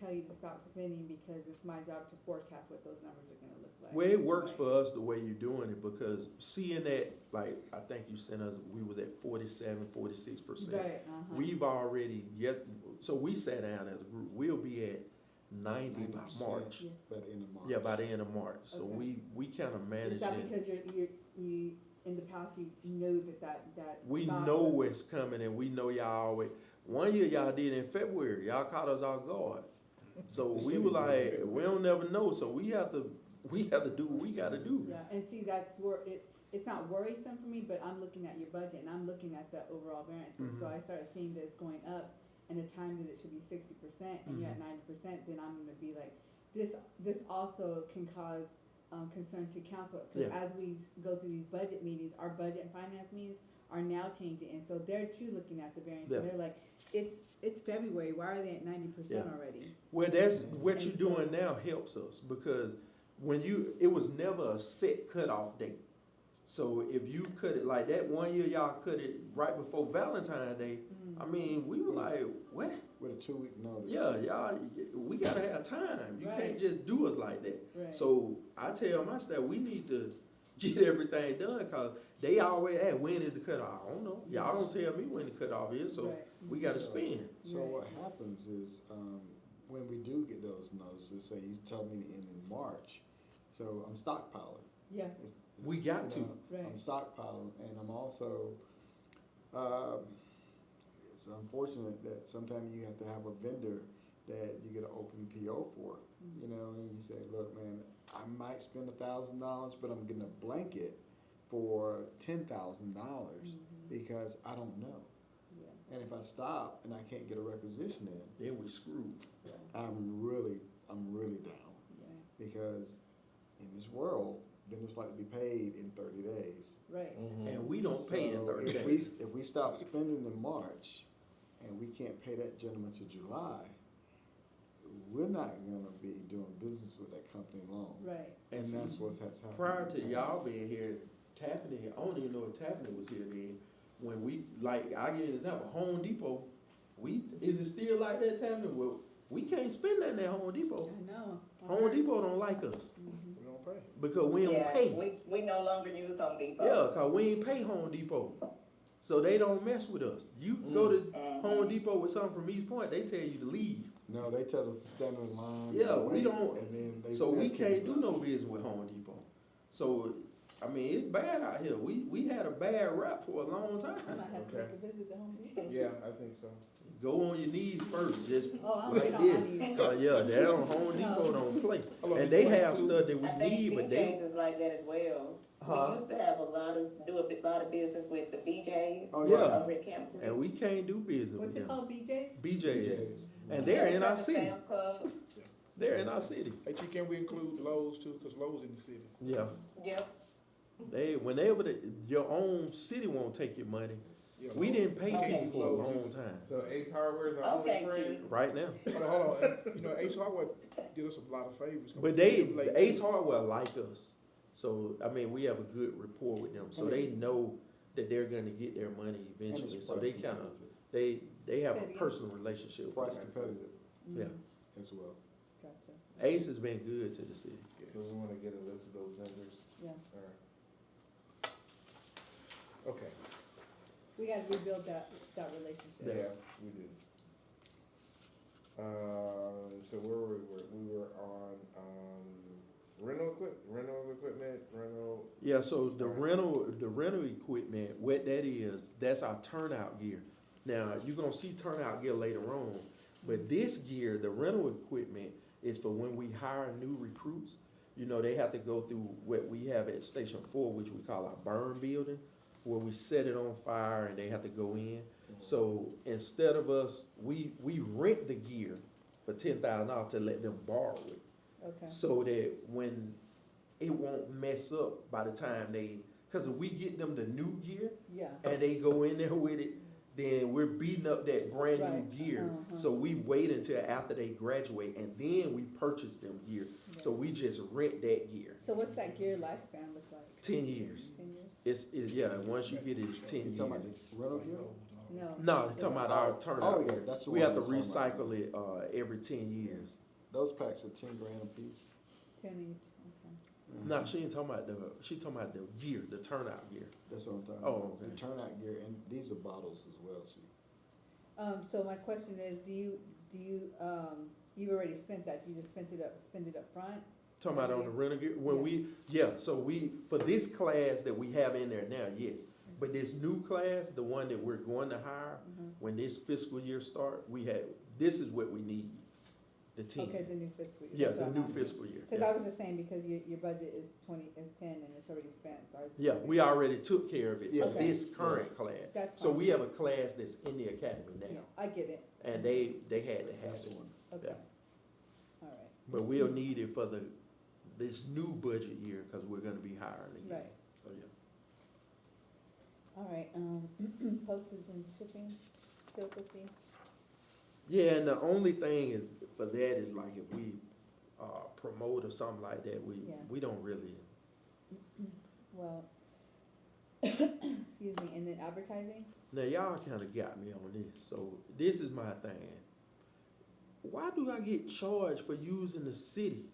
S5: tell you to stop spending because it's my job to forecast what those numbers are gonna look like.
S2: Well, it works
S5: Right.
S2: for us the way you're doing it, because seeing that, like, I think you sent us, we was at 47-46%.
S5: Right, uh-huh.
S2: We've already so we sat down as a group, we'll be at 90 by
S1: 90%
S2: March.
S5: Yeah.
S1: By the end of March.
S2: Yeah, by the end of March. So
S5: Okay.
S2: we kind of manage
S5: Is that
S2: it.
S5: because you, in the past, you know that
S2: We
S5: stock
S2: know
S5: was-
S2: what's coming, and we know y'all always, one year y'all did in February, y'all caught us off guard. So
S1: The
S2: we
S1: city
S2: were
S1: did
S2: like,
S1: it.
S2: we don't never know, so we have to do what we gotta do.
S5: Yeah, and see, that's where it's not worrisome for me, but I'm looking at your budget and I'm looking at the overall variances. So
S2: Mhm.
S5: I started seeing that it's going up in a time that it should be 60% and you're at
S2: Mhm.
S5: 90%, then I'm gonna be like, this also can cause concern to council. Cause
S2: Yeah.
S5: as we go through these budget meetings, our budget and finance meetings are now changing. And so they're too looking at the variance.
S2: Yeah.
S5: And they're like, it's February, why are they at 90%
S2: Yeah.
S5: already?
S2: Well, that's what
S5: And
S2: you're
S5: so-
S2: doing now helps us, because it was never a set cutoff date. So if you cut it like that one year, y'all cut it right before Valentine's Day.
S5: Mm.
S2: I mean, we were like, what?
S1: With a 2-week notice.
S2: Yeah, y'all, we gotta have time. You
S5: Right.
S2: can't just do us like that.
S5: Right.
S2: So I tell my staff, we need to get everything done, cause they always ask, when is the cutoff? I don't know. Y'all don't tell me when the cutoff is, so
S5: Right.
S2: we gotta
S1: So-
S2: spend.
S1: So
S5: Right.
S1: what happens is, when we do get those notices, say you tell me to end in March, so I'm stockpiling.
S5: Yeah,
S2: We got to.
S5: right.
S1: I'm stockpiling, and I'm also, it's unfortunate that sometimes you have to have a vendor that you get an open PO for, you know, and you say, look, man, I might spend $1,000, but I'm getting a blanket for $10,000 because I don't know.
S5: Yeah.
S1: And if I stop and I can't get a requisition in,
S2: Then we screwed.
S1: I'm really down,
S5: Yeah.
S1: because in this world, vendors like to be paid in 30 days.
S5: Right.
S2: And we don't pay in
S1: So
S2: 30
S1: if
S2: days.
S1: if we stop spending in March and we can't pay that gentleman to July, we're not gonna be doing business with that company long.
S5: Right.
S1: And
S2: see,
S1: that's what's has happened.
S2: Prior to y'all being here, Tappanee, I don't even know if Tappanee was here then. When we, like, I give you an example, Home Depot, is it still like that, Tappanee? Well, we can't spend that at Home Depot.
S5: I know.
S2: Home Depot don't like us.
S5: Mhm.
S1: We don't
S7: pay.
S2: because we don't
S3: Yeah,
S2: pay.
S3: we no longer use Home Depot.
S2: Yeah, cause we ain't pay Home Depot, so they don't mess with us. You go to Home Depot with something from East Point, they tell you to leave.
S1: No, they tell us to stand in line.
S2: Yeah,
S1: and
S2: we
S1: wait,
S2: don't-
S1: And then they
S2: So
S1: still
S2: we
S1: kick
S2: can't
S1: us
S2: do
S1: out.
S2: no business with Home Depot. So, I mean, it's bad out here. We had a bad rap for a long
S5: I
S2: time.
S5: might have to
S4: Okay.
S5: make a visit to Home Depot.
S4: Yeah, I think so.
S2: Go on your knees first, just
S5: Oh, I'm
S2: right
S5: right on my
S2: there.
S5: knees.
S2: Yeah, they don't, Home Depot don't play. And they have stuff that we
S3: I think
S2: need, but
S3: BJ's
S2: they,
S3: is like that as well.
S2: Huh?
S3: We used to have a lot of business with the BJ's
S1: Oh,
S2: yeah.
S3: over at Camp
S2: and we can't do business
S5: What's
S2: with
S5: it
S2: them.
S5: called, BJ's?
S2: BJ's. And they're in our city.
S3: Sam's Club.
S2: They're in our city.
S7: Hey, Chief, can we include Lowe's too? Cause Lowe's in the city.
S2: Yeah.
S3: Yep.
S2: Whenever your own city won't take your money,
S7: Yeah,
S2: we
S7: Lowe's.
S2: didn't pay
S3: Okay.
S2: people for a long time.
S4: So Ace Hardware is our
S3: Okay,
S4: only friend?
S3: Keith.
S2: Right now.
S7: Hold on. And, you know, Ace Hardware did us a lot of favors.
S2: But Ace Hardware like us. So, I mean, we have a good rapport with them. So they know that they're gonna get their money
S1: And
S2: eventually.
S1: it's
S2: So
S1: price
S2: they kinda,
S1: competitive.
S2: they have
S5: Say
S2: a
S5: it again.
S2: personal relationship with
S1: Price
S2: us.
S1: competitive
S2: Yeah.
S1: as well.
S5: Gotcha.
S2: Ace has been good to the city.
S4: So we wanna get a list of those vendors.
S5: Yeah.
S4: Alright. Okay,
S5: We gotta rebuild that relationship.
S4: yeah, we do. So where were we? We were on, rental equipment,
S2: Yeah, so the rental equipment, what that is, that's our turnout gear. Now, you're gonna see turnout gear later on, but this gear, the rental equipment, is for when we hire new recruits. You know, they have to go through what we have at Station 4, which we call our burn building, where we set it on fire and they have to go in. So instead of us, we rent the gear for $10,000 to let them borrow it.
S5: Okay.
S2: So that when it won't mess up by the time because if we get them the new gear
S5: Yeah.
S2: and they go in there with it, then we're beating up that brand new
S5: Right.
S2: gear.
S5: Uh-huh.
S2: So we wait until after they graduate and then we purchase them gear. So we just rent that gear.
S5: So what's that gear lifespan look like?
S2: 10 years.
S5: 10 years?
S2: It's yeah, once you get it, it's 10
S1: You
S2: years.
S1: talking about the rental gear?
S5: No.
S2: No, I'm talking about our
S1: Oh,
S2: turnout.
S1: yeah, that's the
S2: We
S1: one
S2: have to
S1: we're talking about.
S2: recycle it every 10 years.
S1: Those packs are 10 grand a piece.
S5: 10 each, okay.
S2: No, she talking about the gear, the turnout gear.
S1: That's what I'm talking
S2: Oh,
S1: about.
S2: okay.
S1: The turnout gear, and these are bottles as well, Chief.
S5: So my question is, you've already spent that, you just spend it up front?
S2: Talking about on the rental gear, so for this class that we have in there now, yes. But this new class, the one that we're going to hire,
S5: Mhm.
S2: when this fiscal year start, this is what we need, the team.
S5: Okay, the new fiscal year.
S2: Yeah,
S5: That's
S2: the
S5: what
S2: new
S5: I'm asking.
S2: fiscal year.
S5: Cause
S2: yeah.
S5: I was just saying, because your budget is 10 and it's already spent, so I was.
S2: Yeah, we already took care of it for
S1: Yeah.
S2: this current class.
S5: That's
S2: So
S5: fine.
S2: we have a class that's in the academy
S5: Yeah,
S2: now,
S5: I get it,
S2: and they had to have
S1: That's the
S2: it.
S1: one.
S5: okay.
S2: Yeah.
S5: Alright,
S2: But we'll need it for this new budget year, cause we're gonna be hiring again.
S5: right,
S2: So, yeah.
S5: alright, postage and shipping, still 50?
S2: Yeah, and the only thing is, for that is like if we, promote or something like that,
S5: Yeah.
S2: we don't really,
S5: Well, excuse me, and then advertising?
S2: now y'all kinda got me on this, so this is my thing. Why do I get charged for using the city?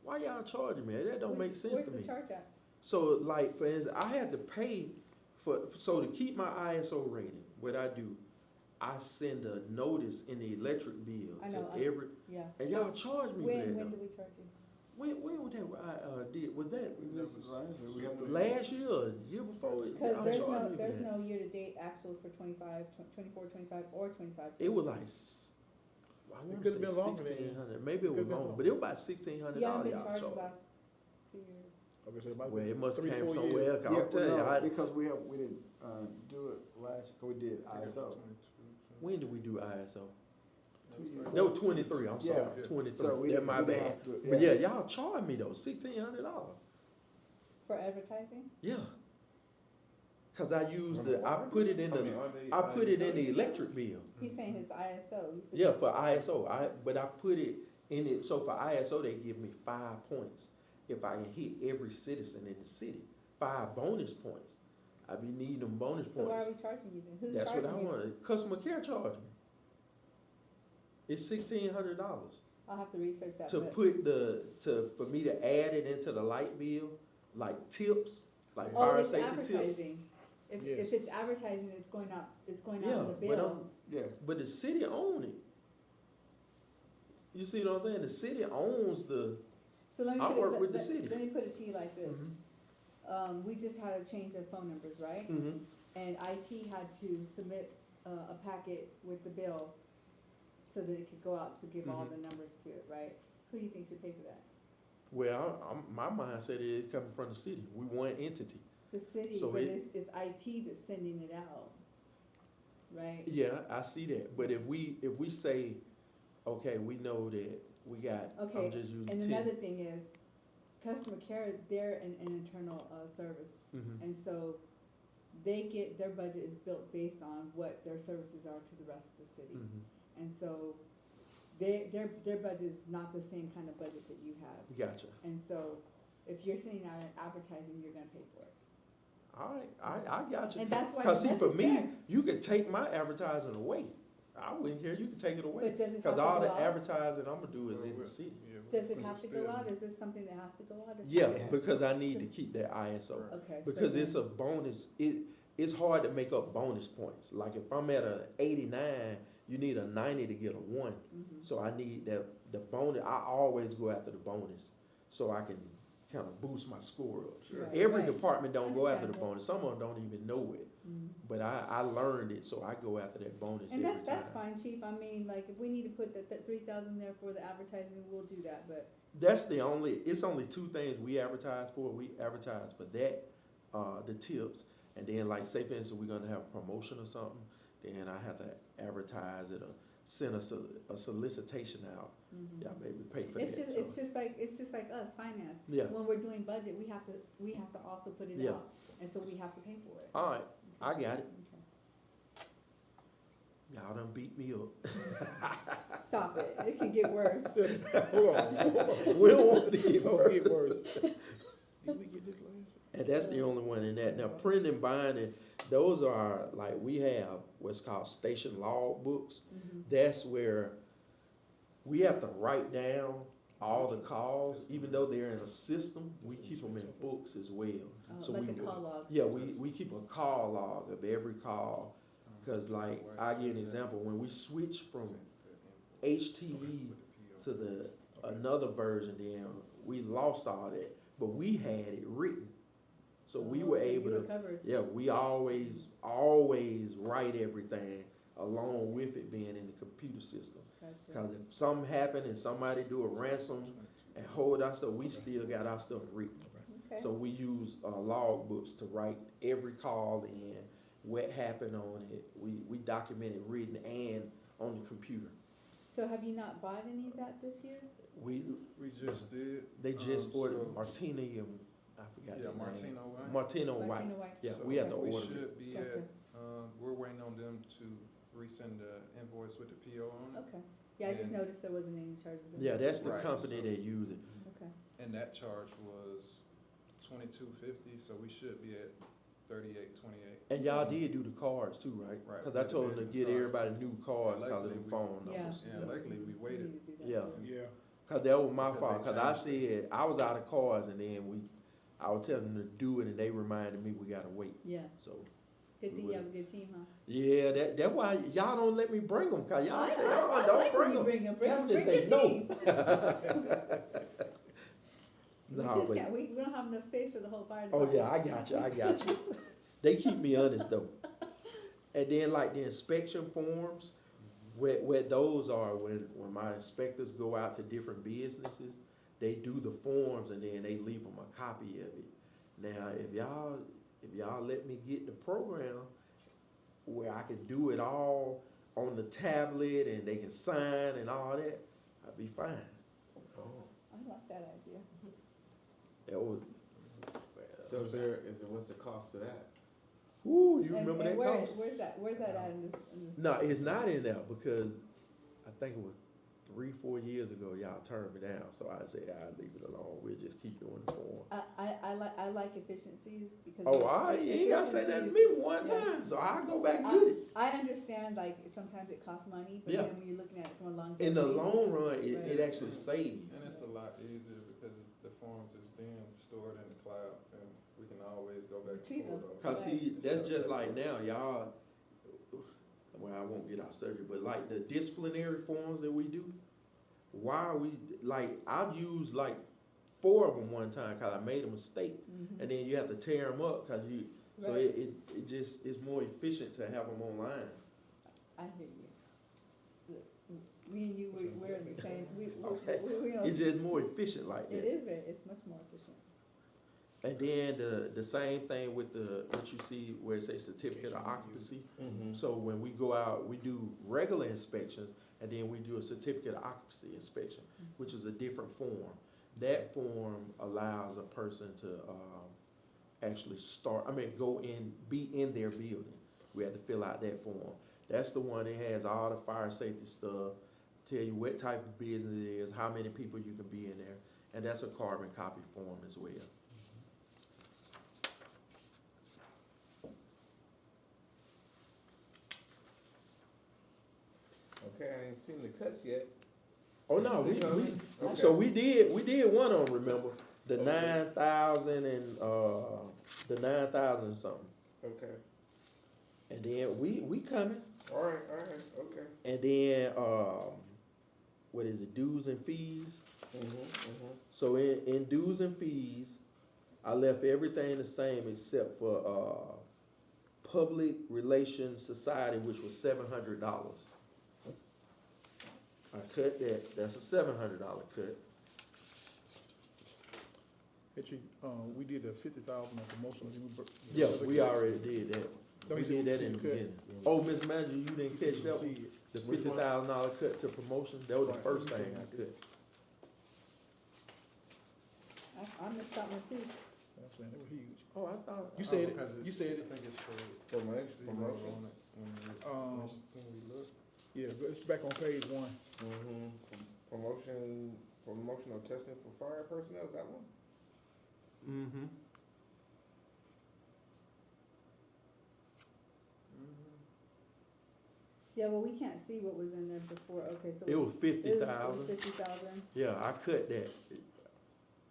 S2: Why y'all charging me? That don't make sense to
S5: Where's
S2: me.
S5: the charge at?
S2: So like, for instance, I had to pay so to keep my ISO rating, what I do, I send a notice in the electric bill
S5: I
S2: to
S5: know,
S2: every,
S5: Yeah.
S2: and y'all charge me for that
S5: When
S2: though.
S5: do we charge you?
S2: When was that I did, was that
S1: This is last year. We have to.
S2: last year, or year before?
S5: Cause
S2: Y'all
S5: there's
S2: charged
S5: no,
S2: me for
S5: there's
S2: that.
S5: no year-to-date actuals for 24, 25, or 25.
S2: It was like, I wanna
S7: could've
S2: say
S7: been longer than-
S2: 1,600, maybe it was
S7: could've been
S2: longer,
S7: longer.
S2: but it was about $1,600
S5: You haven't been
S2: y'all
S5: charged
S2: charged.
S5: about 2 years.
S7: Okay, so it might
S2: Well,
S7: be
S2: it must have
S7: 3,
S2: came
S7: 4
S2: from
S7: years.
S2: somewhere else, 'cause
S1: Yeah,
S2: I'm telling you,
S1: no,
S2: I,
S1: because we didn't do it last. We did ISO.
S2: when did we do ISO?
S1: 2 years.
S2: No, 23, I'm sorry,
S1: Yeah.
S2: 23,
S1: So we
S2: that
S1: didn't.
S2: my
S1: we didn't
S2: bad.
S1: have to,
S2: But yeah, y'all charged me though, $1,600.
S5: For advertising?
S2: Yeah. Cause I used I put it in the electric bill.
S5: He's saying his ISO. He said-
S2: Yeah, for ISO, but I put it in it, so for ISO, they give me 5 points if I can hit every citizen in the city, 5 bonus points. I be needing them bonus
S5: So why are
S2: points.
S5: we charging you then? Who's
S2: That's what I
S5: charging you?
S2: wanted. Customer care charged me. It's $1,600.
S5: I'll have to research that.
S2: to
S5: but-
S2: put for me to add it into the light bill, like tips, like
S5: Oh,
S2: fire
S5: it's
S2: safety tips.
S5: advertising. If
S7: Yes.
S5: it's advertising, it's going out in the
S2: Yeah, but
S5: bill.
S1: Yeah,
S2: But the city own it. You see what I'm saying? The city owns the.
S5: So let me
S2: I
S5: put
S2: work
S5: it,
S2: with the
S5: let-
S2: city.
S5: let me put it to you like this.
S2: Mhm.
S5: We just had to change their phone numbers, right?
S2: Mhm.
S5: And IT had to submit a packet with the bill so that it could go out to give all
S2: Mhm.
S5: the numbers to it, right? Who do you think should pay for that?
S2: Well, my mindset is coming from the city. We one entity.
S5: The city,
S2: So
S5: but
S2: it-
S5: it's IT that's sending it out, right?
S2: Yeah, I see that. But if we say, okay, we know that we got.
S5: Okay,
S2: I'm just using
S5: And
S2: 10.
S5: another thing is, customer care, they're an internal, service.
S2: Mhm.
S5: And so their budget is built based on what their services are to the rest of the city.
S2: Mhm.
S5: And so their budget is not the same kind of budget that you have.
S2: Gotcha.
S5: And so if you're sending out an advertising, you're gonna pay for it.
S2: All right, I got you.
S5: And that's why.
S2: Cause see,
S5: that's
S2: for me,
S5: fair.
S2: you could take my advertising away. I wouldn't care. You can take it away.
S5: But does it have
S2: Cause
S5: to
S2: all
S5: go
S2: the
S5: out?
S2: advertising I'm gonna do is in the
S6: Well,
S2: city.
S6: yeah,
S5: Does it
S6: because
S5: have to
S6: it's
S5: go
S6: still-
S5: out? Is this something that has to go out? or-
S2: Yeah,
S1: Yes.
S2: because I need to keep that ISO.
S5: Okay. so
S2: Because it's
S5: then-
S2: a bonus. It's hard to make up bonus points. Like if I'm at a 89, you need a 90 to get a 1.
S5: Mhm.
S2: So I need the bonus. I always go after the bonus so I can kind of boost my score up.
S5: Right,
S2: Every
S5: right.
S2: department don't go after the
S5: Understandable.
S2: bonus. Some of them don't even know it.
S5: Mhm.
S2: But I learned it, so I go after that bonus
S5: And
S2: every
S5: that's
S2: time.
S5: fine, chief. I mean, like, if we need to put that 3,000 there for the advertising, we'll do that, but.
S2: It's only two things we advertise for. We advertise for that, the tips, and then like say for instance we're gonna have a promotion or something, then I have to advertise it or send a solicitation out.
S5: Mhm.
S2: Yeah, maybe pay for
S5: It's
S2: that.
S5: just,
S2: so.
S5: it's just like us, finance.
S2: Yeah.
S5: When we're doing budget, we have to also put it
S2: Yeah.
S5: out, and so we have to pay for it.
S2: All right, I got it.
S5: Okay.
S2: Y'all done beat me up.
S5: Stop it, it can get worse.
S7: Hold on.
S2: We don't want it to get
S7: Don't
S2: worse.
S7: get worse. Did we get this last?
S2: And that's the only one in that. Now, printing and binding, those are like we have what's called station log books.
S5: Mhm.
S2: That's where we have to write down all the calls, even though they're in a system. We keep them in books as well. So
S5: Like
S2: we
S5: a call log.
S2: Yeah, we keep a call log of every call. Cause like I give an example, when we switch from HTE to the another version, then we lost all that, but we had it written, so we were
S5: So you
S2: able to.
S5: covered.
S2: Yeah, we always write everything along with it being in the computer system.
S5: Gotcha.
S2: Cause if something happened and somebody do a ransom and hold our stuff, we still got our stuff written.
S5: Okay.
S2: So we use log books to write every call in, what happened on it. We document it written and on the computer.
S5: So have you not bought any of that this year?
S6: We just did.
S2: They just ordered
S6: so-
S2: Martini and I forgot
S6: Yeah,
S2: their name.
S6: Martino Wine.
S2: Martino White.
S5: Martina White?
S2: Yeah,
S6: So
S2: we have to
S6: We
S2: order it.
S6: should be
S5: Gotcha.
S6: we're waiting on them to resend the invoice with the PO on it.
S5: Okay, yeah, I just
S6: And-
S5: noticed there wasn't any charges. in
S2: Yeah,
S5: there.
S2: that's the
S6: Right,
S2: company
S6: so-
S2: that use it.
S5: Okay,
S6: And that charge was $22.50, so we should be at $38.28.
S2: And y'all did do the cards too, right?
S6: Right,
S2: Cause I
S6: with the
S2: told them to
S6: business
S2: get
S6: cards.
S2: everybody new cards
S6: And
S2: cause of
S6: luckily
S2: them
S6: we-
S2: phone
S5: Yeah.
S2: numbers.
S6: And luckily we
S5: we
S6: waited.
S5: need to do that
S2: Yeah.
S5: too.
S7: Yeah.
S2: Cause that was my
S6: Because
S2: fault,
S6: they
S2: cause I
S6: changed
S2: said, I was out of cards and then I was telling them to do it and they reminded me we gotta wait,
S5: Yeah,
S2: so.
S5: good
S2: We
S5: thing you
S2: will.
S5: have a good team, huh?
S2: Yeah, that's why y'all don't let me bring them, cause y'all say, oh,
S5: I
S2: don't
S5: like when
S2: bring
S5: you
S2: them.
S5: bring 'em.
S2: Tell them to
S5: Bring
S2: say
S5: your
S2: no.
S5: team. We
S2: No,
S5: just
S2: but,
S5: can't, we don't have enough space for the whole fire
S2: oh
S5: department.
S2: yeah, I got you. They keep me honest though. And then like the inspection forms, where those are, when my inspectors go out to different businesses, they do the forms and then they leave them a copy of it. Now, if y'all let me get the program where I can do it all on the tablet and they can sign and all that, I'd be fine.
S5: I like that idea.
S2: That was,
S4: So what's the cost of that?
S2: ooh, you
S5: And-
S2: remember
S5: and
S2: that
S5: where-
S2: cost?
S5: Where's that at in this?
S2: No, it's not in there because I think it was 3-4 years ago, y'all turned me down, so I said I'll leave it alone. We'll just keep doing the form.
S5: I like efficiencies because.
S2: Oh, all right, you ain't gotta say that to me one time, so I'll go back and get it.
S5: I understand, like, sometimes it costs money, but
S2: Yeah.
S5: then when you're looking at it from a longevity.
S2: In the long run, it
S5: Right.
S2: actually saves you.
S6: And it's a lot easier because the forms is then stored in the cloud and we can always go back and
S5: Retrieve
S6: pull
S5: them.
S6: those.
S2: Cause see,
S6: Right.
S2: that's just like now, y'all, well, I won't get out surgery, but like the disciplinary forms that we do, why are we, like, I've used like 4 of them one time cause I made a mistake.
S5: Mhm.
S2: And then you have to tear them up cause so
S5: Right.
S2: it just, it's more efficient to have them online.
S5: I hear you. Look, me and you, we're the same,
S2: Okay.
S5: we know.
S2: It's just more efficient like
S5: It
S2: that.
S5: is it's much more efficient.
S2: And then the same thing with what you see where it says certificate of occupancy.
S4: Mm-hmm.
S2: So when we go out, we do regular inspections, and then we do a certificate of occupancy inspection, which is a different form. That form allows a person to actually be in their building. We have to fill out that form. That's the one that has all the fire safety stuff, tell you what type of business it is, how many people you can be in there, and that's a carbon copy form as well.
S4: Okay, I ain't seen the cuts yet.
S2: Oh no,
S4: Okay.
S2: so we did one on, remember, the 9,000 and the 9,000 something,
S4: Okay,
S2: and then we coming,
S4: alright, okay.
S2: and then what is it, dues and fees? So in dues and fees, I left everything the same except for public relations society, which was $700. I cut that. That's a $700 cut.
S7: Actually, we did the 50,000 of promotional.
S2: Yeah, we already did that.
S7: No,
S2: We
S7: you said
S2: did that
S7: we
S2: in the
S7: cut.
S2: beginning. Oh, Ms. Manager, you didn't catch that one? The $50,000 cut to promotion? That was the
S7: Right.
S2: first thing I cut.
S5: I missed that one too.
S7: I'm saying, they were huge.
S2: Oh, I thought.
S7: You said
S6: because
S7: it, you said
S6: I
S7: it.
S6: think it's for
S4: Promotions.
S6: zero on it when we look.
S7: Yeah, but it's back on page 1.
S4: Promotional testing for fire personnel, is that one?
S2: Mm-hmm.
S5: Yeah, well, we can't see what was in there before, okay, so.
S2: It was
S5: it
S2: 50,000.
S5: 50,000,
S2: Yeah, I cut that.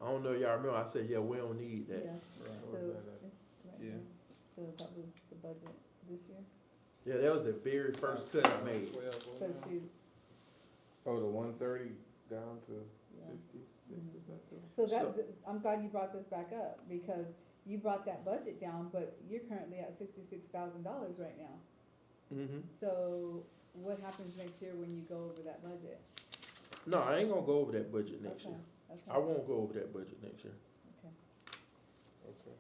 S2: I don't know if y'all remember, I said, yeah, we don't need
S5: yeah,
S2: that.
S6: Right.
S5: so,
S6: Where's that at?
S5: it's right
S6: Yeah.
S5: here. So that was the budget this year,
S2: Yeah, that was the very first cut I made.
S6: 12,
S5: cause see,
S4: Oh, the 130 down to
S5: yeah.
S4: 56 or something?
S5: So
S2: So-
S5: I'm glad you brought this back up, because you brought that budget down, but you're currently at $66,000 right now.
S2: Mm-hmm.
S5: So what happens next year when you go over that budget?
S2: No, I ain't gonna go over that budget next
S5: Okay,
S2: year.
S5: okay,
S2: I won't go over that budget next year.
S5: okay.
S4: Okay.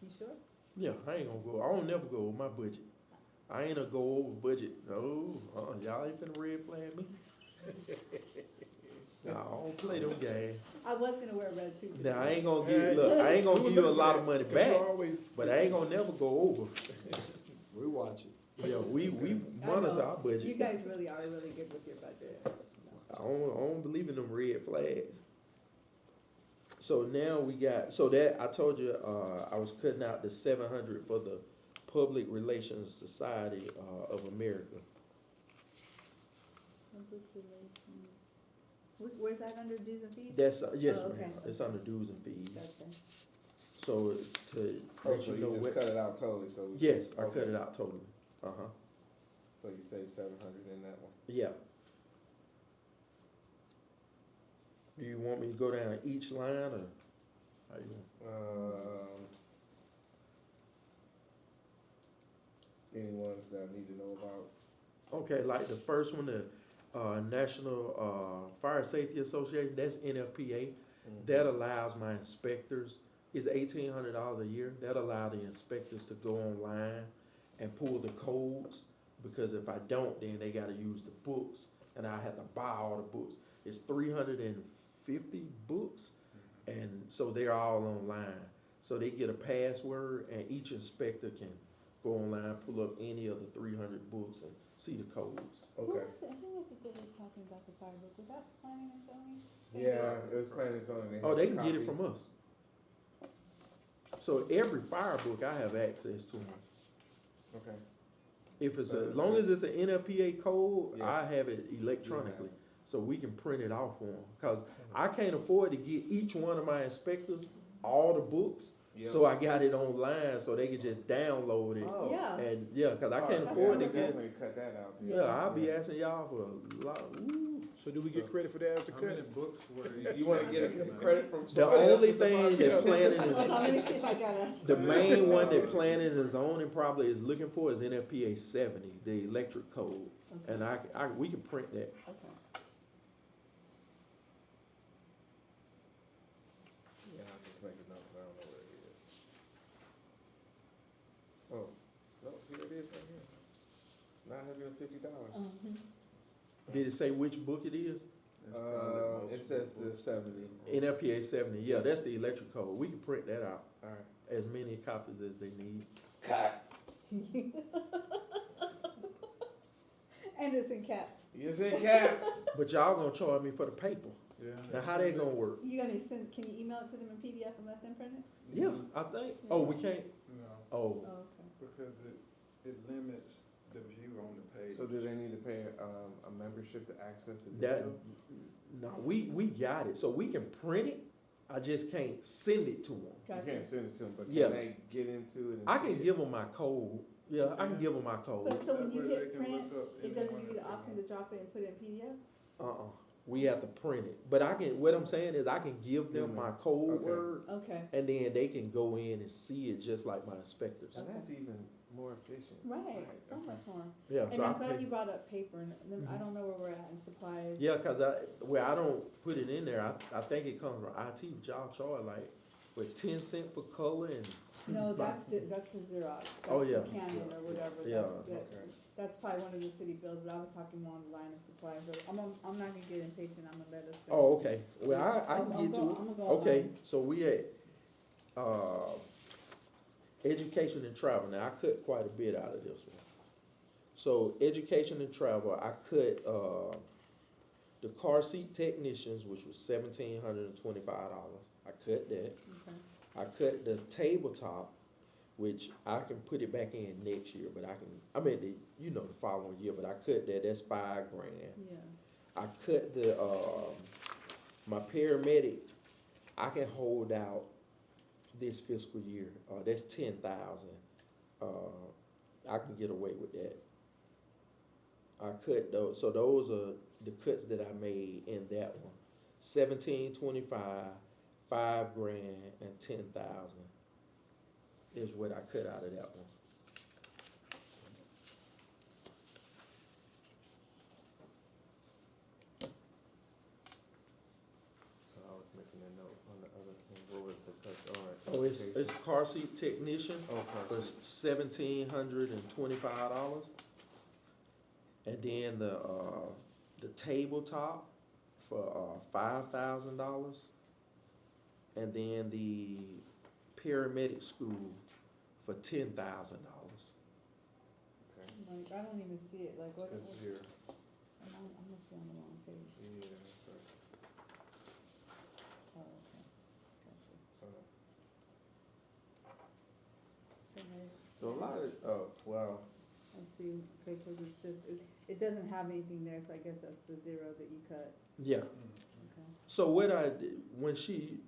S5: You sure?
S2: Yeah, I ain't gonna go. I don't never go over my budget. I ain't a go over budget. No, y'all ain't finna red flag me. Nah, I don't play them games.
S5: I was gonna wear a red suit today.
S2: Now I ain't gonna give. Look, I ain't gonna give you a lot of money back,
S7: Always,
S2: but I ain't gonna never go over.
S1: We watch it.
S2: Yeah, we
S5: I
S2: monitor
S5: know.
S2: our budget.
S5: You guys really are really good with your budget.
S2: I don't believe in them red flags. So now we got, so that, I told you, I was cutting out the 700 for the Public Relations Society, of America.
S5: Public relations. Where's that under dues and fees?
S2: That's, yes,
S5: Oh,
S2: ma'am,
S5: okay.
S2: it's under dues and fees.
S5: Gotcha.
S2: So to
S4: Oh,
S2: let
S4: so
S2: you know
S4: you just
S2: what,
S4: cut it out totally, so.
S2: yes, I
S4: Okay.
S2: cut it out totally. Uh-huh,
S4: So you saved 700 in that one?
S2: yeah. Do you want me to go down each line, or how you want?
S4: Any ones that I need to know about?
S2: Okay, like the first one, the National Fire Safety Association, that's NFPA. That allows my inspectors, it's $1,800 a year. That allow the inspectors to go online and pull the codes, because if I don't, then they gotta use the books, and I have to buy all the books. It's 350 books, and so they're all online. So they get a password, and each inspector can go online, pull up any of the 300 books and see the codes.
S5: Who
S4: Okay.
S5: was it that was talking about the fire book? Was that planning and zoning?
S4: Yeah, it was planning on.
S2: Oh, they can get it from us. So every fire book, I have access to them.
S4: Okay.
S2: If it's as long as it's an NFPA code,
S4: Yeah.
S2: I have it electronically, so we can print it off for them. Cause I can't afford to get each one of my inspectors all the books, so I got it online so they can just download it.
S4: Oh.
S5: Yeah.
S2: And yeah, cause I can't
S5: That's
S2: afford to
S5: wonderful.
S2: get.
S4: Definitely cut that out. then.
S2: Yeah, I'll be asking y'all for a lot. Ooh.
S7: So do we get credit for that after
S6: How many
S7: cutting?
S6: books were
S4: You wanna get a credit from
S2: The
S4: somebody
S2: only
S4: else's
S2: thing
S4: department?
S2: that planning
S5: Hold on, let me
S2: is,
S5: see if I got a.
S2: the main one that planning and zoning probably is looking for is NFPA 70, the electric code,
S5: Okay.
S2: and we can print that.
S5: Okay.
S4: Yeah, I'll just make a note, but I don't know where it is. Oh, no, here it is right here. $950.
S5: Mhm.
S2: Did it say which book it is?
S6: It's probably
S4: It says
S6: multiple
S4: the 70.
S2: NFPA 70, yeah, that's the electric code. We can print that out,
S4: Alright.
S2: as many copies as they need.
S5: And it's in caps.
S4: It's in caps.
S2: But y'all gonna charge me for the paper.
S6: Yeah.
S2: Now, how that gonna work?
S5: You gonna send, can you email it to them in PDF and let them print it?
S2: Yeah, I think, oh, we can't,
S6: No,
S2: oh,
S5: Oh, okay.
S6: because it limits the view on the page.
S4: So do they need to pay a membership to access the
S2: that,
S4: data?
S2: no, we got it, so we can print it, I just can't send it to them.
S4: You
S5: Gotcha.
S4: can't send it to them, but
S2: Yeah.
S4: can they get into it? And
S2: I
S4: see
S2: can
S4: it?
S2: give them my code, yeah, I can give them my code.
S5: But so when
S6: That
S5: you
S6: way they
S5: hit
S6: can
S5: print,
S6: look up
S5: it
S6: any
S5: doesn't
S6: one
S5: give you the
S6: of them.
S5: option to drop it and put it in PDF?
S2: We have to print it, but I can, what I'm saying is I can give them my code
S4: Okay.
S2: word,
S5: Okay,
S2: and then they can go in and see it just like my inspectors.
S4: And that's even more efficient.
S5: right, so
S4: okay.
S5: much more.
S2: Yeah,
S5: And
S2: so I
S5: I'm glad
S2: pay.
S5: you brought up paper, and then I
S2: Mhm.
S5: don't know where we're at in supplies.
S2: Yeah, cause I don't put it in there, I think it comes from IT, but y'all charge like, with 10 cent for color and.
S5: No, that's the Xerox.
S2: Oh,
S5: That's
S2: yeah.
S5: the Canon or whatever.
S2: Yeah,
S4: okay.
S5: That's probably one of the city bills, but I was talking more on the line of supplies. So I'm not gonna get impatient, I'm gonna let us go.
S2: Oh, okay, well, I
S5: I'm
S2: can get
S5: go-
S2: to
S5: I'm
S2: it.
S5: gonna go
S2: Okay,
S5: online.
S2: so we at, education and travel, now I cut quite a bit out of this one. So education and travel, I cut, the car seat technicians, which was $1,725, I cut that.
S5: Okay.
S2: I cut the tabletop, which I can put it back in next year, but I mean, the following year, but I cut that, that's $5,000.
S5: Yeah,
S2: I cut the, my paramedic, I can hold out this fiscal year, that's 10,000. I can get away with that. I cut those, so those are the cuts that I made in that one. 1,725, $5,000, and 10,000 is what I cut out of that one.
S4: So I was making a note on the other thing. What was the cut? All right.
S2: Oh, it's car seat technician for
S4: Okay.
S2: $1,725, and then the tabletop for $5,000, and then the paramedic school for $10,000.
S4: Okay.
S5: like, I don't even see it, like, what,
S4: This is here.
S5: I must be on the wrong page.
S4: Yeah. so,
S5: Oh, okay. Gotcha. Okay,
S4: So a lot of, oh, well,
S5: I see, okay, cause it's just, it doesn't have anything there, so I guess that's the zero that you cut,
S2: Yeah.
S5: okay.
S2: So what I did, when she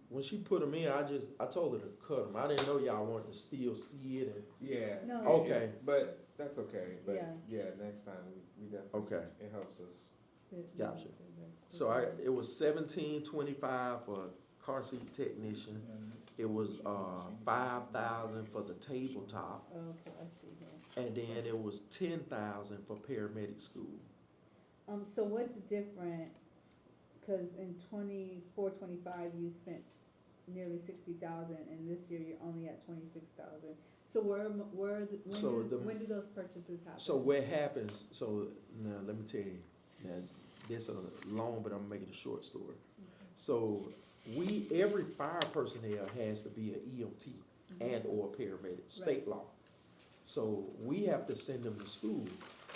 S2: put them in, I told her to cut them. I didn't know y'all wanted to still see it.
S4: yeah.
S5: No.
S4: yeah,
S2: Okay.
S4: But that's okay. But
S5: Yeah.
S4: yeah, next time we definitely,
S2: Okay.
S4: it helps us.
S2: Gotcha. So it was $1,725 for car seat technician. It was $5,000 for the tabletop,
S5: Okay, I see here.
S2: and then it was $10,000 for paramedic school.
S5: So what's different, cause in 24-25 you spent nearly 60,000, and this year you're only at 26,000. So when do those purchases happen?
S2: So what happens? So now let me tell you. Now this is long, but I'm making a short story.
S5: Okay.
S2: So every fire personnel has to be an EMT and or paramedic, state law. So we have to send them to school.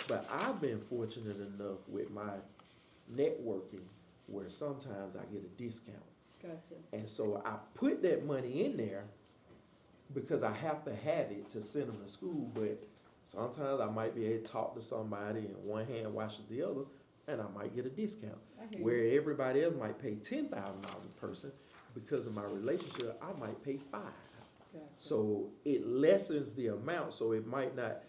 S2: But I've been fortunate enough with my networking where sometimes I get a discount.
S5: Gotcha.
S2: And so I put that money in there because I have to have it to send them to school. But sometimes I might be able to talk to somebody and one hand washes the other, and I might get a discount.
S5: I hear you.
S2: Where everybody else might pay $10,000 a person, because of my relationship, I might pay $5,000.
S5: Gotcha.
S2: So it lessens the amount. So it might not.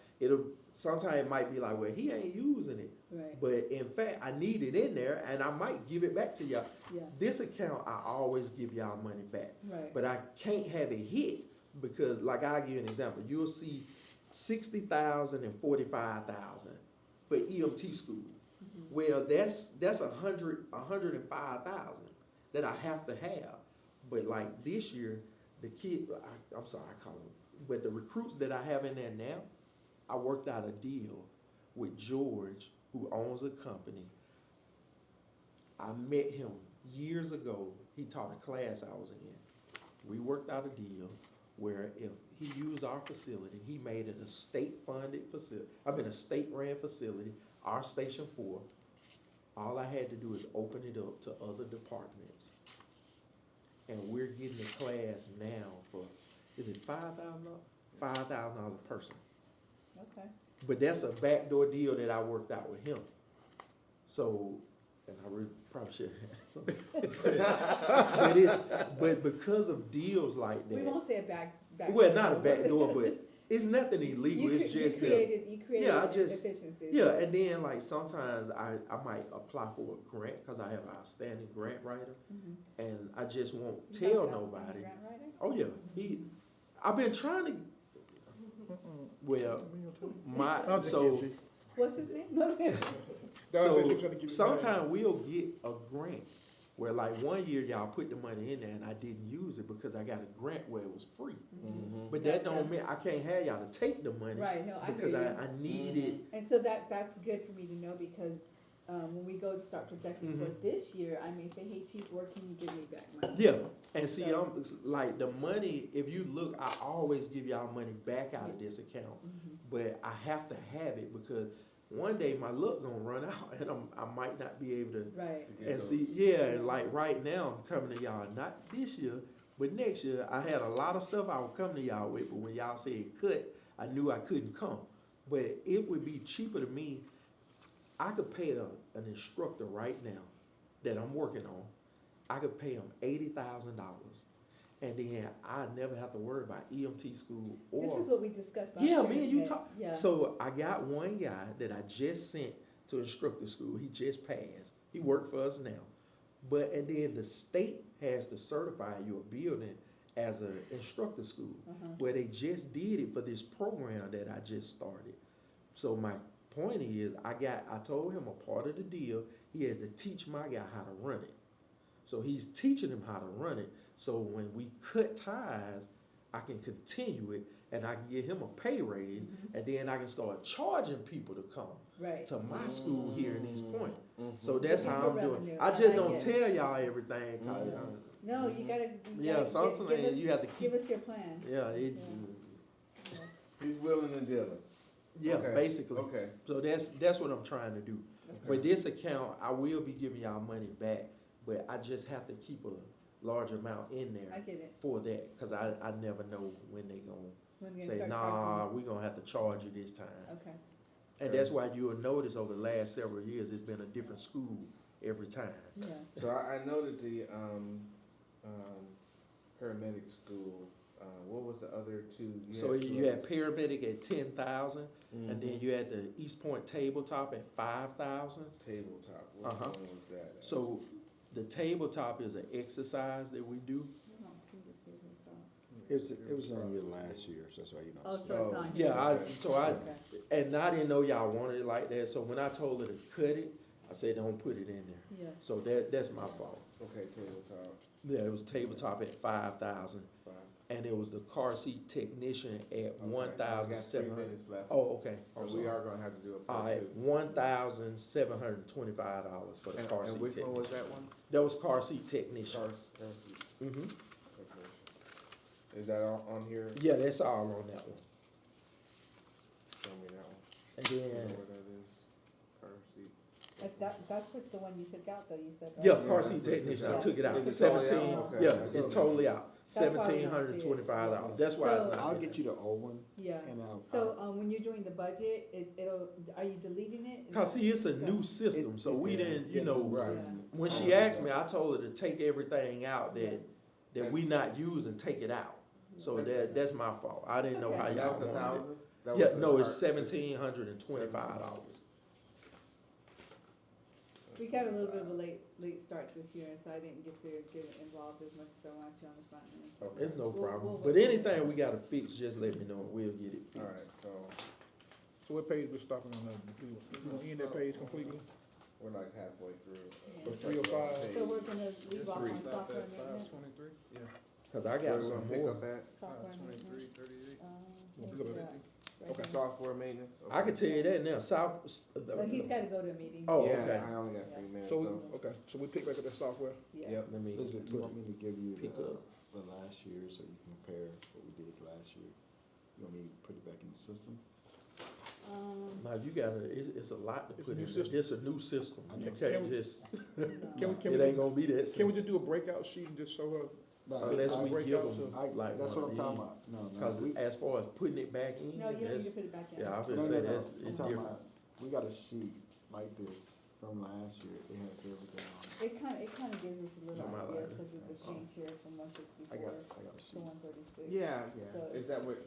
S2: Sometimes it might be like, well, he ain't using it.
S5: Right.
S2: But in fact, I need it in there, and I might give it back to y'all.
S5: Yeah.
S2: This account, I always give y'all money back.
S5: Right.
S2: But I can't have it hit because, like, I'll give you an example. You'll see 60,000 and 45,000 for EMT school.
S5: Mm-hmm.
S2: Well, that's 105,000 that I have to have. But like this year, the kid, I'm sorry, I call them, but the recruits that I have in there now, I worked out a deal with George, who owns a company. I met him years ago. He taught a class I was in. We worked out a deal where if he used our facility, he made it a state-funded facility. A state-ran facility, our Station 4. All I had to do is open it up to other departments. And we're getting a class now for, is it $5,000? $5,000 a person.
S5: Okay.
S2: But that's a backdoor deal that I worked out with him. So, and I really probably should have. but because of deals like that.
S5: We won't say a back.
S2: Well, not a backdoor, but it's nothing illegal. It's just
S5: you created
S2: yeah, I just
S5: efficiencies.
S2: yeah, and then like sometimes I might apply for a grant because I have an outstanding grant writer,
S5: Mm-hmm.
S2: and I just won't
S5: You
S2: tell
S5: got
S2: nobody.
S5: outstanding grant writing?
S2: Oh yeah, I've been trying to. Well,
S7: I'm just kidding.
S5: What's his name?
S2: so sometimes we'll get a grant where like one year y'all put the money in there and I didn't use it because I got a grant where it was free.
S5: Mm-hmm.
S2: But that don't mean I can't have y'all to take the money.
S5: Right, no, I hear
S2: Because
S5: you.
S2: I need it.
S5: And so that's good for me to know because when we go to start projecting for this year, I may say, hey chief, where can you give me back money?
S2: Yeah, and see,
S5: So-
S2: I'm like the money. If you look, I always give y'all money back out of this account,
S5: Mm-hmm.
S2: but I have to have it because one day my luck gonna run out, and I might not be able to.
S5: Right.
S2: And see, yeah, and like right now I'm coming to y'all not this year, but next year. I had a lot of stuff I would come to y'all with, but when y'all said cut, I knew I couldn't come. But it would be cheaper to me. I could pay an instructor right now that I'm working on. I could pay him $80,000, and then I never have to worry about EMT school or.
S5: This is what we discussed last
S2: Yeah,
S5: year,
S2: me and
S5: isn't
S2: you
S5: it?
S2: talk.
S5: Yeah.
S2: So I got one guy that I just sent to instructor school. He just passed. He worked for us now. And then the state has to certify your building as an instructor school, where they just did it for this program that I just started. So my point is, I told him a part of the deal, he has to teach my guy how to run it. So he's teaching him how to run it. So when we cut ties, I can continue it and I can give him a pay raise, and then I can start charging people to come
S5: Right.
S2: to my school here in East Point.
S4: Mm-hmm.
S2: So that's
S5: Looking
S2: how
S5: for
S2: I'm doing.
S5: revenue.
S2: I
S5: I
S2: just
S5: like
S2: don't
S5: it.
S2: tell y'all everything. 'Cause,
S5: No, you gotta.
S2: sometimes you have to
S5: Give
S2: keep.
S5: us your plan.
S2: Yeah,
S4: He's willing and dealing.
S2: yeah,
S4: Okay.
S2: basically.
S4: Okay.
S2: So that's what I'm trying to do. But this account, I will be giving y'all money back, but I just have to keep a large amount in
S5: I
S2: there
S5: get it.
S2: for that, because I never know when they gonna
S5: When we
S2: say,
S5: start
S2: nah,
S5: charging.
S2: we gonna have to charge you this time.
S5: Okay.
S2: And that's why you'll notice over the last several years, it's been a different school every time.
S5: Yeah.
S4: So I know that the paramedic school, what was the other two?
S2: So you had paramedic at 10,000, and then
S4: Mhm.
S2: you had the East Point tabletop at 5,000.
S4: Tabletop. What
S2: Uh-huh.
S4: one was that?
S2: So the tabletop is an exercise that we do.
S5: I don't see the tabletop.
S1: It was on you last year, so that's why you don't
S5: Oh,
S1: see
S5: so
S1: it.
S5: it's on here.
S2: Yeah,
S5: Okay.
S2: and I didn't know y'all wanted it like that, so when I told her to cut it, I said, don't put it in there.
S5: Yeah.
S2: So that's my fault.
S4: Okay, tabletop.
S2: Yeah, it was tabletop at 5,000,
S4: Five.
S2: and it was the car seat technician at
S4: Okay, we got
S2: 1,700.
S4: 3 minutes left.
S2: Oh, okay.
S4: So
S2: I'm
S4: we
S2: sorry.
S4: are gonna have to do a
S2: All
S4: part
S2: right,
S4: two.
S2: $1,725 for the
S4: And,
S2: car
S4: and
S2: seat
S4: which one was
S2: technician.
S4: that one?
S2: That was car seat technician.
S4: Car seat
S2: hmm
S4: technician. Is that on here?
S2: Yeah, that's all on that one. And
S4: You know
S2: then,
S4: what that is? Car seat.
S5: That's what the one you took out though, you said, right?
S2: yeah, car
S4: that's
S2: seat
S4: what it
S2: technician, I
S5: is.
S2: took it out,
S4: Is it totally out?
S2: 17,
S4: Okay.
S2: yeah,
S1: So-
S2: it's totally out,
S5: That's why we don't
S2: $1,725, that's why it's
S5: So-
S2: not.
S1: I'll get you the old one,
S5: Yeah,
S1: and I'll.
S5: so, when you're doing the budget, are you deleting it?
S2: Cause see, it's a new system, so we didn't, you know,
S4: Right.
S2: when she
S1: Yeah.
S2: asked me, I told her to take everything out that we not use and take it out. So that's my fault, I didn't know how
S5: Okay.
S4: And
S2: y'all
S4: that was
S2: wanted it.
S4: 1,000? That
S2: Yeah,
S4: was
S2: no,
S4: the
S2: it's
S4: car-
S2: $1,725.
S5: We got a little bit of a late start this year, and so I didn't get to get involved as much as I wanted to on the front end. So
S4: Okay.
S2: It's no
S5: We'll-
S2: problem,
S5: we'll-
S2: but anything we gotta fix, just let me know, we'll get it
S4: Alright,
S2: fixed.
S4: so
S7: So what page we stopping on now? We gonna end that page completely?
S4: we're like halfway through.
S7: For 305?
S5: So we're gonna leave off
S4: Three.
S5: on
S6: Stop
S5: software
S6: at
S5: maintenance,
S6: 523? Yeah.
S2: Cause I
S4: Where
S2: got
S4: we
S2: some
S4: gonna pick
S2: more.
S4: up at?
S5: software
S6: 523,
S5: maintenance,
S6: 38.
S5: what's
S7: Look at
S5: that? Right
S7: Okay.
S5: here.
S4: Software maintenance?
S2: I can tell you that now,
S5: So he's gotta go to a meeting.
S2: Oh,
S4: Yeah,
S2: okay.
S4: I only got 3 minutes,
S7: So,
S4: so,
S7: okay, so we pick back up that software?
S5: Yeah.
S4: yep.
S2: let me
S1: Elizabeth, you
S2: put
S1: want me to give you
S2: pick up.
S1: the last year so you can compare what we did last year? You want me to put it back in the system?
S2: Now, you gotta, it's a lot to
S7: It's
S2: put
S7: a new
S2: in there,
S7: system.
S2: it's a new system, you
S1: Can
S2: can't
S7: we-
S2: just,
S7: Can
S2: it
S7: we,
S2: ain't gonna be that
S7: can we
S2: simple.
S7: just do a breakout sheet and just show her?
S2: Unless we
S7: break
S2: give
S7: out
S2: them,
S1: I,
S2: like,
S1: that's
S2: one
S1: what I'm
S2: of
S1: talking
S2: these.
S1: about. No,
S2: Cause
S1: we,
S2: as far as putting it back in,
S5: No, you don't need to
S2: that's,
S5: put it back in.
S2: yeah, I was
S1: no,
S2: gonna
S1: no,
S2: say
S1: no.
S2: that's,
S1: I'm
S2: it's
S1: talking
S2: different.
S1: about, we got a sheet like this from last year. It has everything on it.
S5: It kinda gives us a little
S2: Talking about
S5: idea,
S2: like-
S5: cause of the
S1: that's
S5: change here from one
S1: I
S5: sixty-four
S1: got a
S5: to
S1: sheet.
S5: 136.
S4: Yeah,
S5: So
S4: is that what,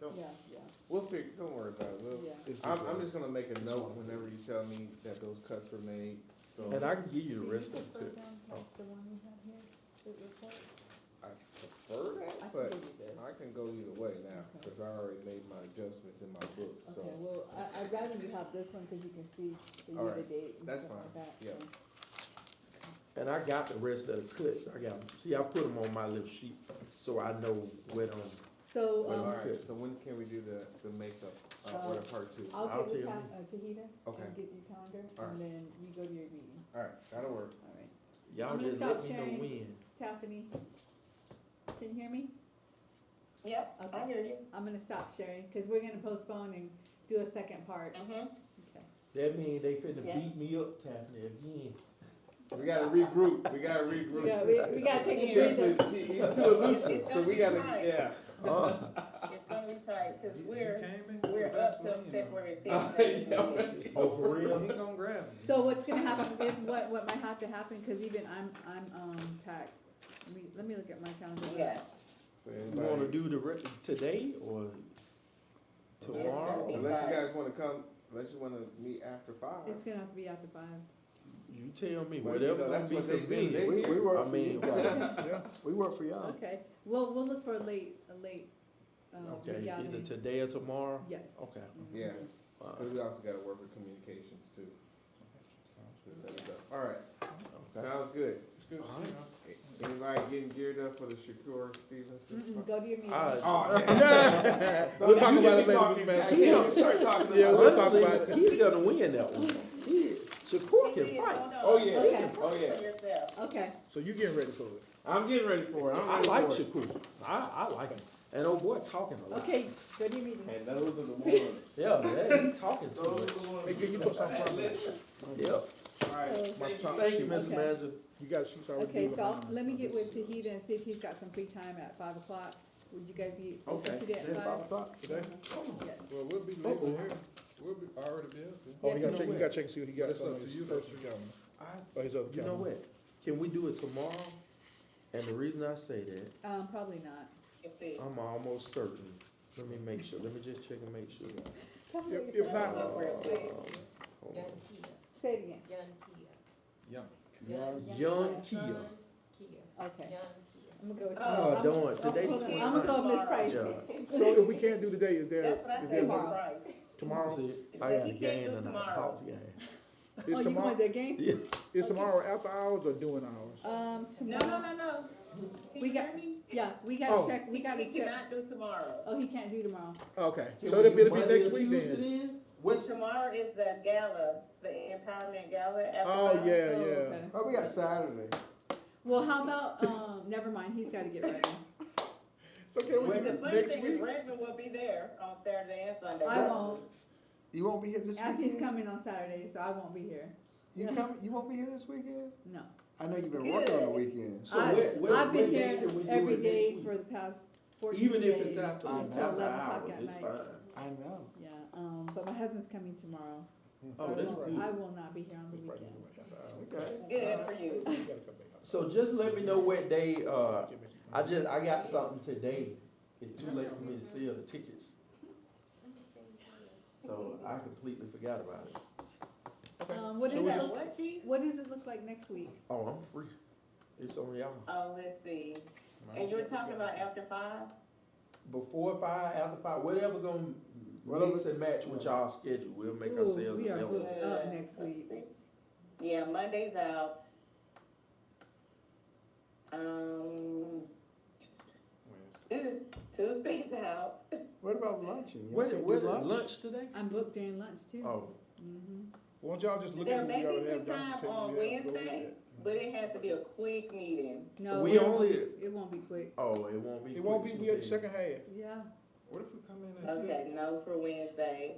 S4: don't,
S5: Yeah, yeah,
S4: we'll figure, don't worry about it, we'll,
S5: yeah.
S4: I'm just gonna make a note whenever you tell me that those cuts were made, so.
S2: And I can give you the
S5: Do
S2: rest of
S5: prefer
S2: it.
S5: them like the one we have here, the report?
S4: I prefer that,
S5: I can
S4: but
S5: give you this.
S4: I can go either way now,
S5: Okay.
S4: cause I already made my adjustments in my book, so.
S5: Okay, well, I'd rather you have this one, cause you can see the
S4: All right,
S5: year-to-date and
S4: that's
S5: stuff like
S4: fine,
S5: that.
S4: yeah.
S5: so.
S2: And I got the rest of the cuts, I got 'em. See, I put them on my little sheet, so I know what
S5: So,
S2: Well,
S4: Alright,
S2: good.
S4: so when can we do the makeup, or the part 2?
S5: I'll
S2: I'll
S5: get with
S2: tell
S5: Tahita
S4: Okay.
S5: and get your calendar,
S4: All right.
S5: and then you go to your meeting,
S4: Alright, that'll work.
S5: alright.
S2: y'all
S5: I'm gonna
S2: just
S5: stop
S2: let me know
S5: sharing.
S2: when.
S5: Tiffany, can you hear me?
S3: Yep, I
S5: Okay.
S3: hear you.
S5: I'm gonna stop sharing, cause we're gonna postpone and do a second part.
S3: Mm-hmm.
S5: Okay.
S2: That mean they finna
S3: Yeah.
S2: beat me up, Taffany, again.
S4: We gotta regroup, we gotta
S5: We
S4: regroup.
S5: gotta, we gotta take a
S3: Yeah.
S5: breather.
S4: He's too elusive, so we gotta,
S3: It's
S4: yeah.
S3: It's gonna be tight, cause
S6: You
S3: we're
S6: came in?
S3: up
S6: That's
S3: till
S6: when, you know.
S3: February
S4: Yeah.
S3: fifth.
S2: Oh, for
S6: He
S2: real?
S6: ain't gonna grab me.
S5: So what's gonna happen, if, what might have to happen, cause even I'm packed. Let me look at my calendar.
S3: Yeah,
S4: So
S2: You wanna
S4: anybody,
S2: do the today or tomorrow?
S3: be
S4: unless you
S3: tight.
S4: guys wanna come, unless you wanna meet after 5.
S5: It's gonna have to be after 5.
S2: You tell me,
S4: Well,
S2: whatever
S4: you know,
S2: gonna
S4: that's
S2: be
S4: what they do.
S2: convenient.
S1: We work
S2: I
S1: for
S2: mean,
S1: you guys. We work for y'all.
S5: Okay, well, we'll look for a late,
S2: Okay,
S5: reality.
S2: either today or tomorrow?
S5: Yes.
S2: Okay.
S5: Mhm.
S4: Yeah,
S2: All
S4: cause we also gotta work with communications too. To set it up. Alright,
S2: Okay.
S4: sounds good.
S6: It's good to
S2: All
S6: see you.
S4: Anybody getting geared up for the Shakur Stevenson?
S5: Mm-mm, go to your meeting.
S2: Ah,
S7: We'll talk about it later, Mr. Manager.
S4: Start talking
S7: Yeah,
S4: about
S7: we'll
S4: it.
S7: talk about
S2: Honestly,
S7: it.
S2: he's gonna win that one. Shakur can fight.
S4: Oh, yeah,
S5: Okay.
S4: oh, yeah.
S3: For yourself.
S5: Okay,
S7: So you getting ready for it?
S4: I'm getting ready for it, I'm
S2: I
S4: ready
S2: like
S4: for it.
S2: Shakur. I like him. And old boy talking a lot.
S5: okay, go to your meeting.
S4: And those are the ones.
S2: Yeah, man, he talking too
S4: Those are
S2: much.
S4: the ones.
S7: Hey, can you put something from me?
S2: Yeah.
S4: Alright,
S5: So-
S7: My top
S2: Thank you,
S7: sheet.
S2: Mr.
S5: Okay.
S2: Manager.
S7: You got sheets already.
S5: Okay,
S7: given
S5: so
S7: on
S5: let me
S7: on
S5: get
S7: this.
S5: with Tahita and see if he's got some free time at 5 o'clock. Would you guys be
S2: Okay,
S5: open today at
S2: yes.
S5: 5?
S1: O'clock.
S7: Today?
S5: Yes.
S6: Well, we'll be leaving here. We'll be already be up there.
S7: Oh,
S5: Yeah.
S7: you gotta check, you gotta check and see what he got
S6: It's up
S7: on
S6: to
S7: his
S6: you,
S7: personal
S6: though.
S7: calendar,
S2: I,
S7: or his other
S2: you know
S7: calendar.
S2: what? Can we do it tomorrow? And the reason I say that,
S5: Probably not.
S3: You see.
S2: I'm almost certain. Let me make sure. Let me just check and make sure.
S7: If not,
S3: Real quick.
S2: Hold on.
S5: Say it again.
S6: Yum.
S2: Young Kia.
S5: Okay. I'm gonna go with
S3: Oh,
S5: I'm-
S2: darn, today
S5: I'm
S2: the
S5: gonna go with Miss Price.
S2: Yeah.
S7: so if we can't do today, is there,
S3: That's what I
S7: is
S3: said,
S7: there
S5: Tomorrow.
S3: Price.
S7: tomorrow?
S2: See,
S3: But
S2: I got
S3: he
S2: a
S3: can't
S2: game
S3: do
S2: and a
S3: tomorrow.
S2: Hawks game.
S5: Oh,
S7: Is
S5: you
S7: tomorrow,
S5: want that game?
S2: Yeah.
S7: is tomorrow after hours or during hours?
S3: No,
S5: Tomorrow.
S3: no. Can
S5: We
S3: you
S5: got-
S3: hear me?
S5: Yeah, we
S7: Oh.
S5: gotta check, we
S3: He
S5: gotta check.
S3: cannot do tomorrow.
S5: Oh, he can't do tomorrow.
S7: Okay,
S2: Can
S7: so
S2: we
S7: it'll
S2: do
S7: be
S2: Monday
S7: next
S2: or
S7: week
S2: Tuesday
S7: then?
S2: then? What's
S3: Tomorrow is the gala, the empowerment gala after.
S7: Oh,
S3: five.
S7: yeah,
S5: Oh,
S7: yeah.
S5: okay.
S1: Oh, we got Saturday.
S5: Well, how about, never mind, he's gotta get ready.
S7: So can we
S3: The
S7: do
S3: funny
S7: next
S3: thing is
S7: week?
S3: Redmond will be there on Saturday and Sunday.
S5: I won't.
S1: You won't be here this
S5: Anthony's
S1: weekend?
S5: coming on Saturday, so I won't be here.
S1: You won't be here this weekend?
S5: No.
S1: I know you've been working on the weekend.
S2: So what
S5: Been
S2: day
S5: here
S2: can we do
S5: every
S2: it
S5: day
S2: next week?
S5: for the past 14
S2: Even
S5: days.
S2: if it's after,
S1: I know.
S5: Until
S2: after
S5: 11 o'clock
S2: hours,
S5: at
S2: it's
S5: night.
S2: fine.
S1: I know.
S5: Yeah, but my husband's coming tomorrow.
S2: Oh,
S5: So
S2: that's good.
S5: I will not be here on the weekend.
S1: Okay.
S3: Good for you.
S2: So just let me know what day, I got something today. It's too late for me to sell the tickets. So I completely forgot about it.
S5: What
S3: Is
S5: is
S3: that
S5: it?
S3: what, Chief?
S5: What does it look like next week?
S2: Oh, I'm free. It's on y'all.
S3: Oh, let's see. And you were talking about after 5?
S2: Before 5, after 5, whatever gonna mix and match with y'all schedule, we'll make
S5: Ooh,
S2: ourselves
S5: we are
S2: available.
S5: booked up next
S3: Let's
S5: week.
S3: see. Yeah, Monday's out. Um, Tuesday's out.
S1: What about lunching? You
S2: What,
S1: can't
S2: what
S1: do
S2: is lunch today?
S5: I'm booked during lunch too.
S2: Oh,
S7: Won't y'all just look
S3: There
S7: at
S3: may
S7: what
S3: be
S7: y'all have
S3: some
S7: done?
S3: time on Wednesday, but it has to be a quick meeting.
S5: No,
S2: We
S5: it won't
S2: only-
S5: be- It won't be quick.
S2: oh, it won't be.
S7: It won't be,
S2: quick,
S7: we
S2: she
S7: at the
S2: said.
S7: second half.
S5: Yeah.
S6: What if we come in at
S3: Okay,
S6: 6?
S3: no for Wednesday.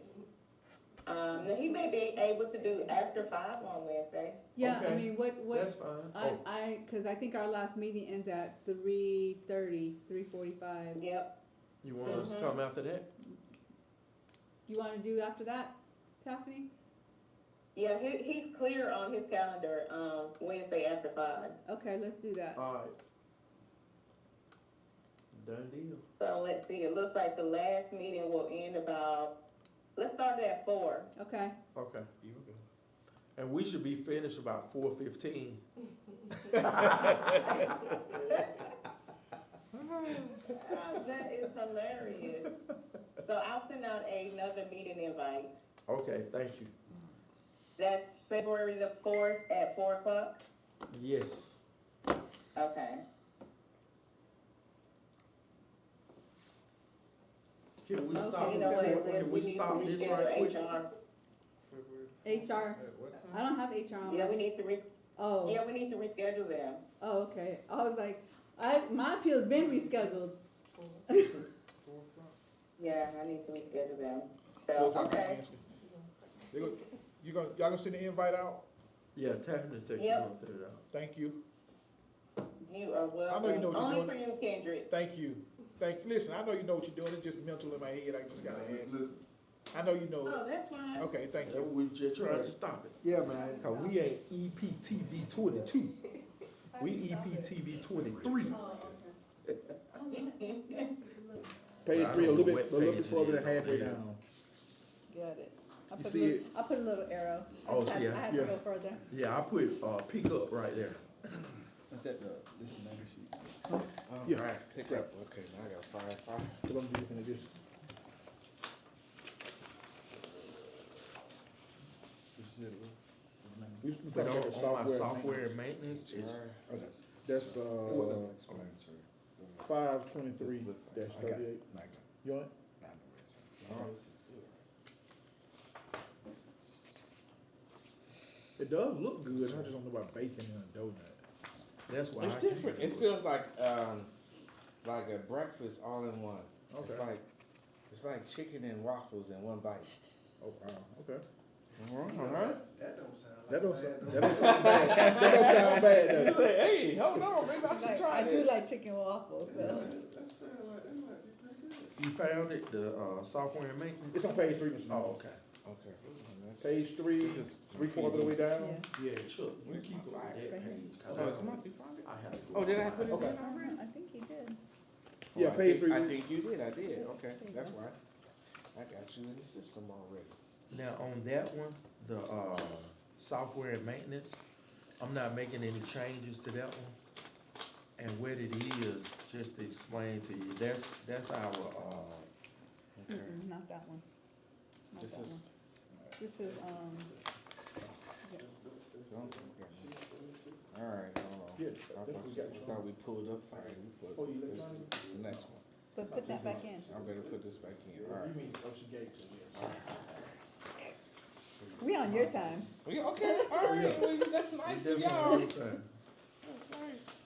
S3: Now he may be able to do after 5 on Wednesday.
S5: Yeah, I
S2: Okay.
S5: mean, what,
S2: That's fine.
S5: cause I think our last meeting ends at 3:30, 3:45.
S3: Yep.
S2: You want us to come after that?
S5: You wanna do after that, Tiffany?
S3: Yeah, he's clear on his calendar, Wednesday after 5.
S5: Okay, let's do that.
S2: Alright. Done deal.
S3: So let's see, it looks like the last meeting will end about, let's start it at 4.
S5: Okay.
S2: Okay. And we should be finished about 4:15.
S3: That is hilarious. So I'll send out another meeting invite.
S2: Okay, thank you.
S3: That's February the 4th at 4 o'clock?
S2: Yes.
S3: Okay.
S2: Can we stop?
S3: You know what, Liz,
S2: Can
S3: we
S2: we
S3: need to
S2: stop this right
S3: reschedule
S2: quick?
S3: HR.
S5: HR,
S6: At what
S5: I
S6: time?
S5: don't have HR on.
S3: Yeah,
S5: my-
S3: we need to
S5: Oh,
S3: we need to reschedule them.
S5: oh, okay. I was like, my appeal's been rescheduled.
S6: 4 o'clock?
S3: Yeah, I need to reschedule them.
S7: 4
S3: So,
S7: o'clock on
S3: okay.
S7: Wednesday. Y'all gonna send the invite out?
S2: Yeah, Tiffany said she
S3: Yep.
S2: wants to set it out.
S7: Thank you,
S3: You are welcome.
S7: I know you know what you're
S3: Only
S7: doing.
S3: for you, Kendrick.
S7: thank you. Listen, I know you know what you're doing, it's just mental in my head, I just gotta add. I know you know it.
S3: Oh, that's fine.
S7: Okay, thank
S2: Yeah,
S7: you.
S2: we just trying to stop it.
S1: Yeah, man.
S2: Cause we ain't E EPTV 22. We EPTV 23.
S7: Page
S2: I
S7: 3, a
S2: don't
S7: little
S2: know
S7: bit,
S2: what page
S7: further
S2: it
S7: than
S2: is.
S7: halfway
S2: It is.
S7: down.
S5: Got it.
S7: You see it?
S5: I put a little arrow.
S2: Oh,
S5: I
S2: see,
S5: had to
S7: yeah.
S5: go further.
S2: Yeah, I put pick up right there.
S8: Is that this is another sheet?
S7: Yeah.
S4: Alright, pick up, okay, now I got 5.
S7: So I'm looking at this.
S8: This is it.
S7: We
S2: But
S7: talking
S2: on,
S7: about the
S2: on my
S7: software.
S2: software maintenance, is
S7: That's,
S8: Self-explanatory.
S7: 523 dash
S8: I got it.
S7: 38.
S8: I got it.
S7: You on it?
S8: Nah, no worries.
S7: It does look good, I just don't know about bacon and a donut.
S2: that's why
S4: It's
S2: I can't
S4: different.
S2: do
S4: It feels like a breakfast all in one.
S7: Okay.
S4: It's like chicken and waffles in one bite.
S7: Oh, wow, okay.
S4: Alright.
S1: That don't sound
S7: That don't sound bad. That don't sound bad
S2: You
S7: though.
S2: say, hey, hold on, maybe I should
S5: Like,
S2: try
S5: I
S2: this.
S5: do like chicken waffles, so.
S2: You found it, the software and maintenance?
S7: It's on page 3, Mr. Mayor.
S2: Oh, okay.
S4: Okay.
S7: Page 3,
S4: This is
S7: 3/4 of the way down.
S5: Yeah.
S2: Yeah, Chuck, you keep it on that page. 'cause
S4: Oh, it's not, you found it?
S2: I have to go.
S4: Oh, did I put it in
S7: Okay.
S4: already?
S5: I think he did.
S7: Yeah,
S4: Oh, I
S7: page
S4: think-
S7: 3.
S4: I think you did, I did, okay, that's why. I got you in the system already.
S2: Now, on that one, the, software and maintenance, I'm not making any changes to that one. And what it is, just to explain to you, that's our,
S4: Okay.
S5: Not that one. Not
S4: This
S5: that
S4: is,
S5: one. This is,
S4: alright, hold on.
S7: Yeah,
S4: I
S7: that's what we got.
S4: thought we pulled up, sorry, we put,
S7: Oh, you
S4: this
S7: electronic?
S4: this is the next one.
S5: but put that
S4: This
S5: back
S4: is-
S5: in.
S4: I better put this back in, alright.
S7: You mean, oh, she gave it to me.
S5: We on your time.
S4: Yeah, okay, alright, well, that's nice of y'all. That's nice.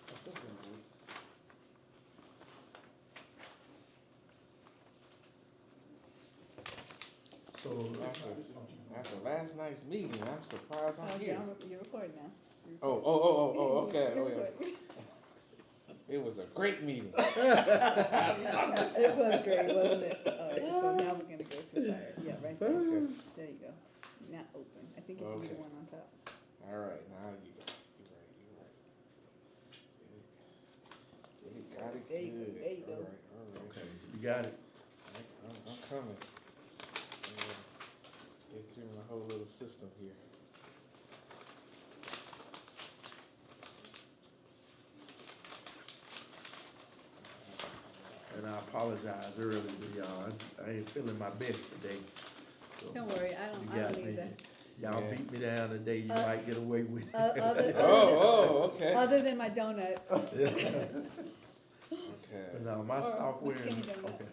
S2: So,
S4: After last night's meeting, I'm surprised I'm
S5: Okay,
S4: here.
S5: you're recording now.
S4: Oh, okay.
S5: You're
S4: Oh, yeah.
S5: recording.
S4: It was a great meeting.
S5: It was great, wasn't it? Alright, so now we're gonna go to fire, yeah, right there,
S4: Okay.
S5: there you go. Now open, I think it should be the
S4: Okay.
S5: one on top.
S4: All right, now you got it. You're right. Got it.
S5: There you go,
S4: Good.
S5: there you go.
S4: All right.
S2: okay, you got it.
S4: I'm coming. Get through my whole little system here.
S2: And I apologize earlier to y'all. I ain't feeling my best today. So
S5: Don't worry, I
S2: you
S5: don't
S2: got me.
S5: either.
S2: Y'all
S4: Yeah.
S2: beat me down today, you
S5: Uh,
S2: might get away with it.
S4: Okay.
S5: Other than my donuts.
S4: Okay.
S2: But no, my
S5: Or
S2: software,
S5: skinny donut.
S2: okay.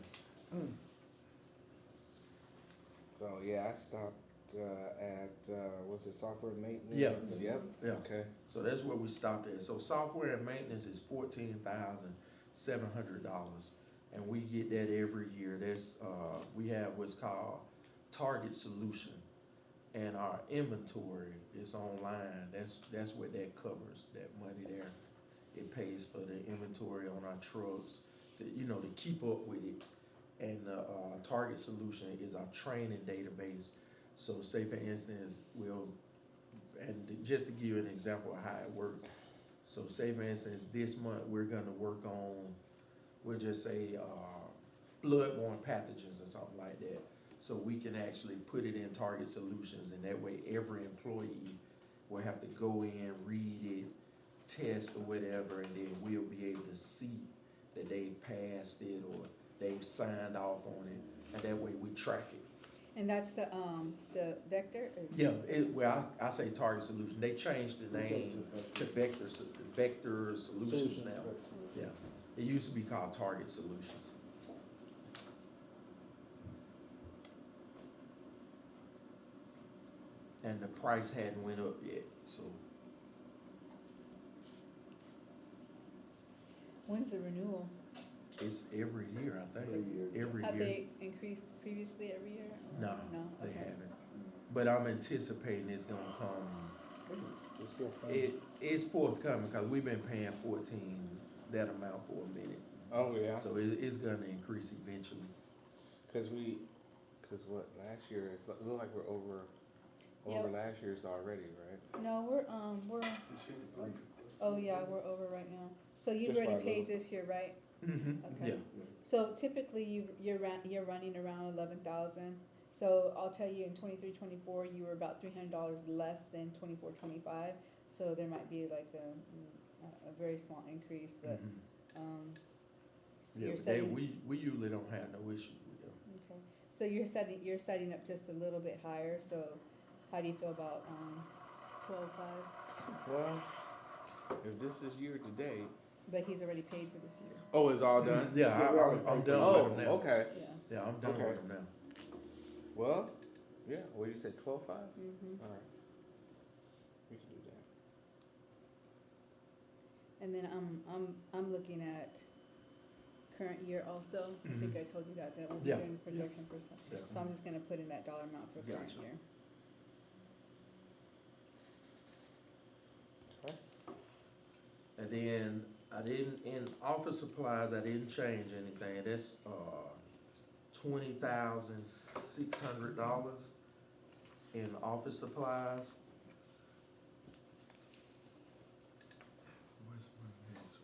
S4: So yeah, I stopped at what's it, software maintenance?
S2: Yeah.
S4: Yep.
S2: Yeah.
S4: Okay.
S2: So that's where we stopped at. So software and maintenance is $14,700, and we get that every year. That's we have what's called Target Solution, and our inventory is online. That's what that covers. That money there, it pays for the inventory on our trucks, to keep up with it. And Target Solution is our training database. So say for instance, just to give you an example of how it works. So say for instance, this month we're gonna work on, we'll just say, bloodborne pathogens or something like that. So we can actually put it in Target Solutions, and that way every employee will have to go in, read it, test or whatever, and then we'll be able to see that they've passed it or they've signed off on it, and that way we track it.
S5: And that's the vector? Or-
S2: Yeah, I say Target Solution. They changed the name to Vector Solutions now. Yeah, it used to be called Target Solutions. And the price hadn't went up yet, so
S5: When's the renewal?
S2: it's every year, I think.
S1: Every year.
S2: Every
S5: Have
S2: year.
S5: they increased previously every year? or-
S2: No,
S5: No,
S2: they
S5: okay.
S2: haven't. But I'm anticipating it's gonna come. It's forthcoming, cause we've been paying 14 that amount for a minute.
S4: Oh yeah.
S2: So it's gonna increase eventually.
S4: Cause what last year it looked like we're over
S5: Yep.
S4: last year's already, right?
S5: No, we're, oh yeah, we're over right now. So you've
S4: Just by
S5: already
S4: a
S5: paid
S4: little.
S5: this year, right?
S2: Mm-hmm.
S5: Okay. So typically you're running around 11,000. So I'll tell you, in 23-24, you were about $300 less than 24-25. So there might be like a very small increase, but
S2: Yeah,
S5: you're
S2: but they,
S5: setting.
S2: we usually don't have no issues with them.
S5: Okay. So you're setting up just a little bit higher. So how do you feel about 12.5?
S4: Well, if this is year to date.
S5: But he's already paid for this year.
S4: Oh, it's all done?
S2: Yeah, I'm done
S4: Oh,
S2: with them now.
S4: okay.
S5: Yeah.
S2: Yeah, I'm done
S4: Okay.
S2: with them now.
S4: Well, yeah, well, you said 12.5?
S5: Mm-hmm.
S4: All right. We can do that.
S5: And then I'm looking at current year also. I think I told you that we'll be
S2: Yeah.
S5: doing projection for some.
S2: Yeah.
S5: So I'm just gonna put in that dollar amount for current
S2: Gotcha.
S5: year.
S4: Okay.
S2: And then in office supplies, I didn't change anything. That's $20,600 in office supplies. Where's my next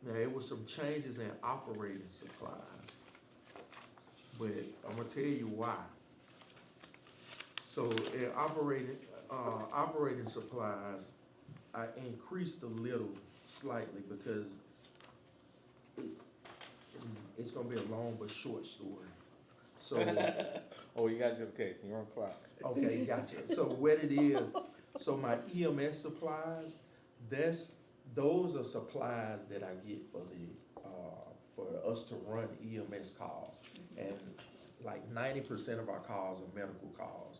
S2: one? Now, it was some changes in operating supplies, but I'm gonna tell you why. So in operating supplies, I increased a little slightly because it's gonna be a long but short story. So,
S4: Oh, you got your case. You're on clock.
S2: okay, gotcha. So what it is, so my EMS supplies, those are supplies that I get for us to run EMS calls. And like 90% of our calls are medical calls.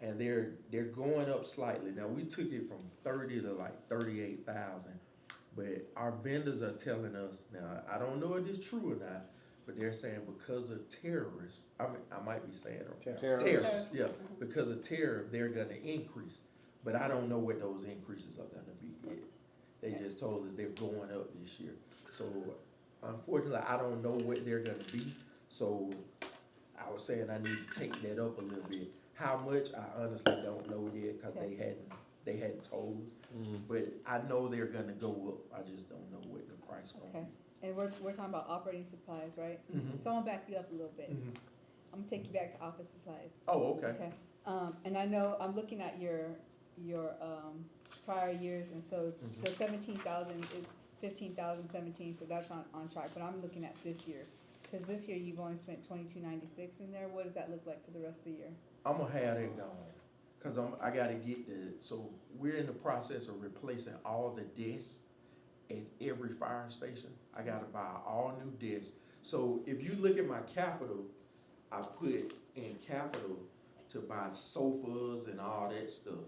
S2: And they're going up slightly. Now, we took it from 30 to like 38,000, but our vendors are telling us, now, I don't know if it's true or not, but they're saying because of terrorists, I mean, I might be saying it wrong.
S5: Terrorists.
S2: Yeah, because of terror, they're gonna increase, but I don't know what those increases are gonna be yet. They just told us they're going up this year, so unfortunately, I don't know what they're gonna be, so I was saying I need to take that up a little bit. How much, I honestly don't know yet, cause they hadn't told us, but I know they're gonna go up, I just don't know what the price gonna
S5: Okay.
S2: be.
S5: And we're talking about operating supplies, right?
S2: Mhm.
S5: So I'm gonna back you up a little bit.
S2: Mhm.
S5: I'm gonna take you back to office supplies.
S2: Oh, okay.
S5: Okay, and I know, I'm looking at your, prior years, and so the 17,000 is 15,017, so that's on track, but I'm looking at this year. Cause this year you've only spent 2296 in there, what does that look like for the rest of the year?
S2: I'm gonna have that going, cause I gotta get so we're in the process of replacing all the desks at every fire station. I gotta buy all new desks. So if you look at my capital, I put in capital to buy sofas and all that stuff,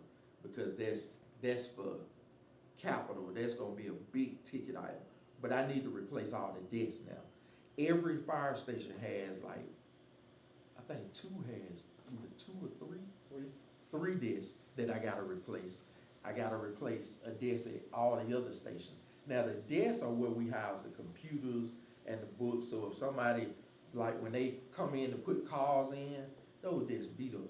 S2: because that's for capital, that's gonna be a big ticket item. But I need to replace all the desks now. Every fire station has like, I think either two or three desks that I gotta replace. I gotta replace a desk at all the other stations. Now, the desks are where we house the computers and the books, so if somebody, like when they come in to put calls in, those desks beat up.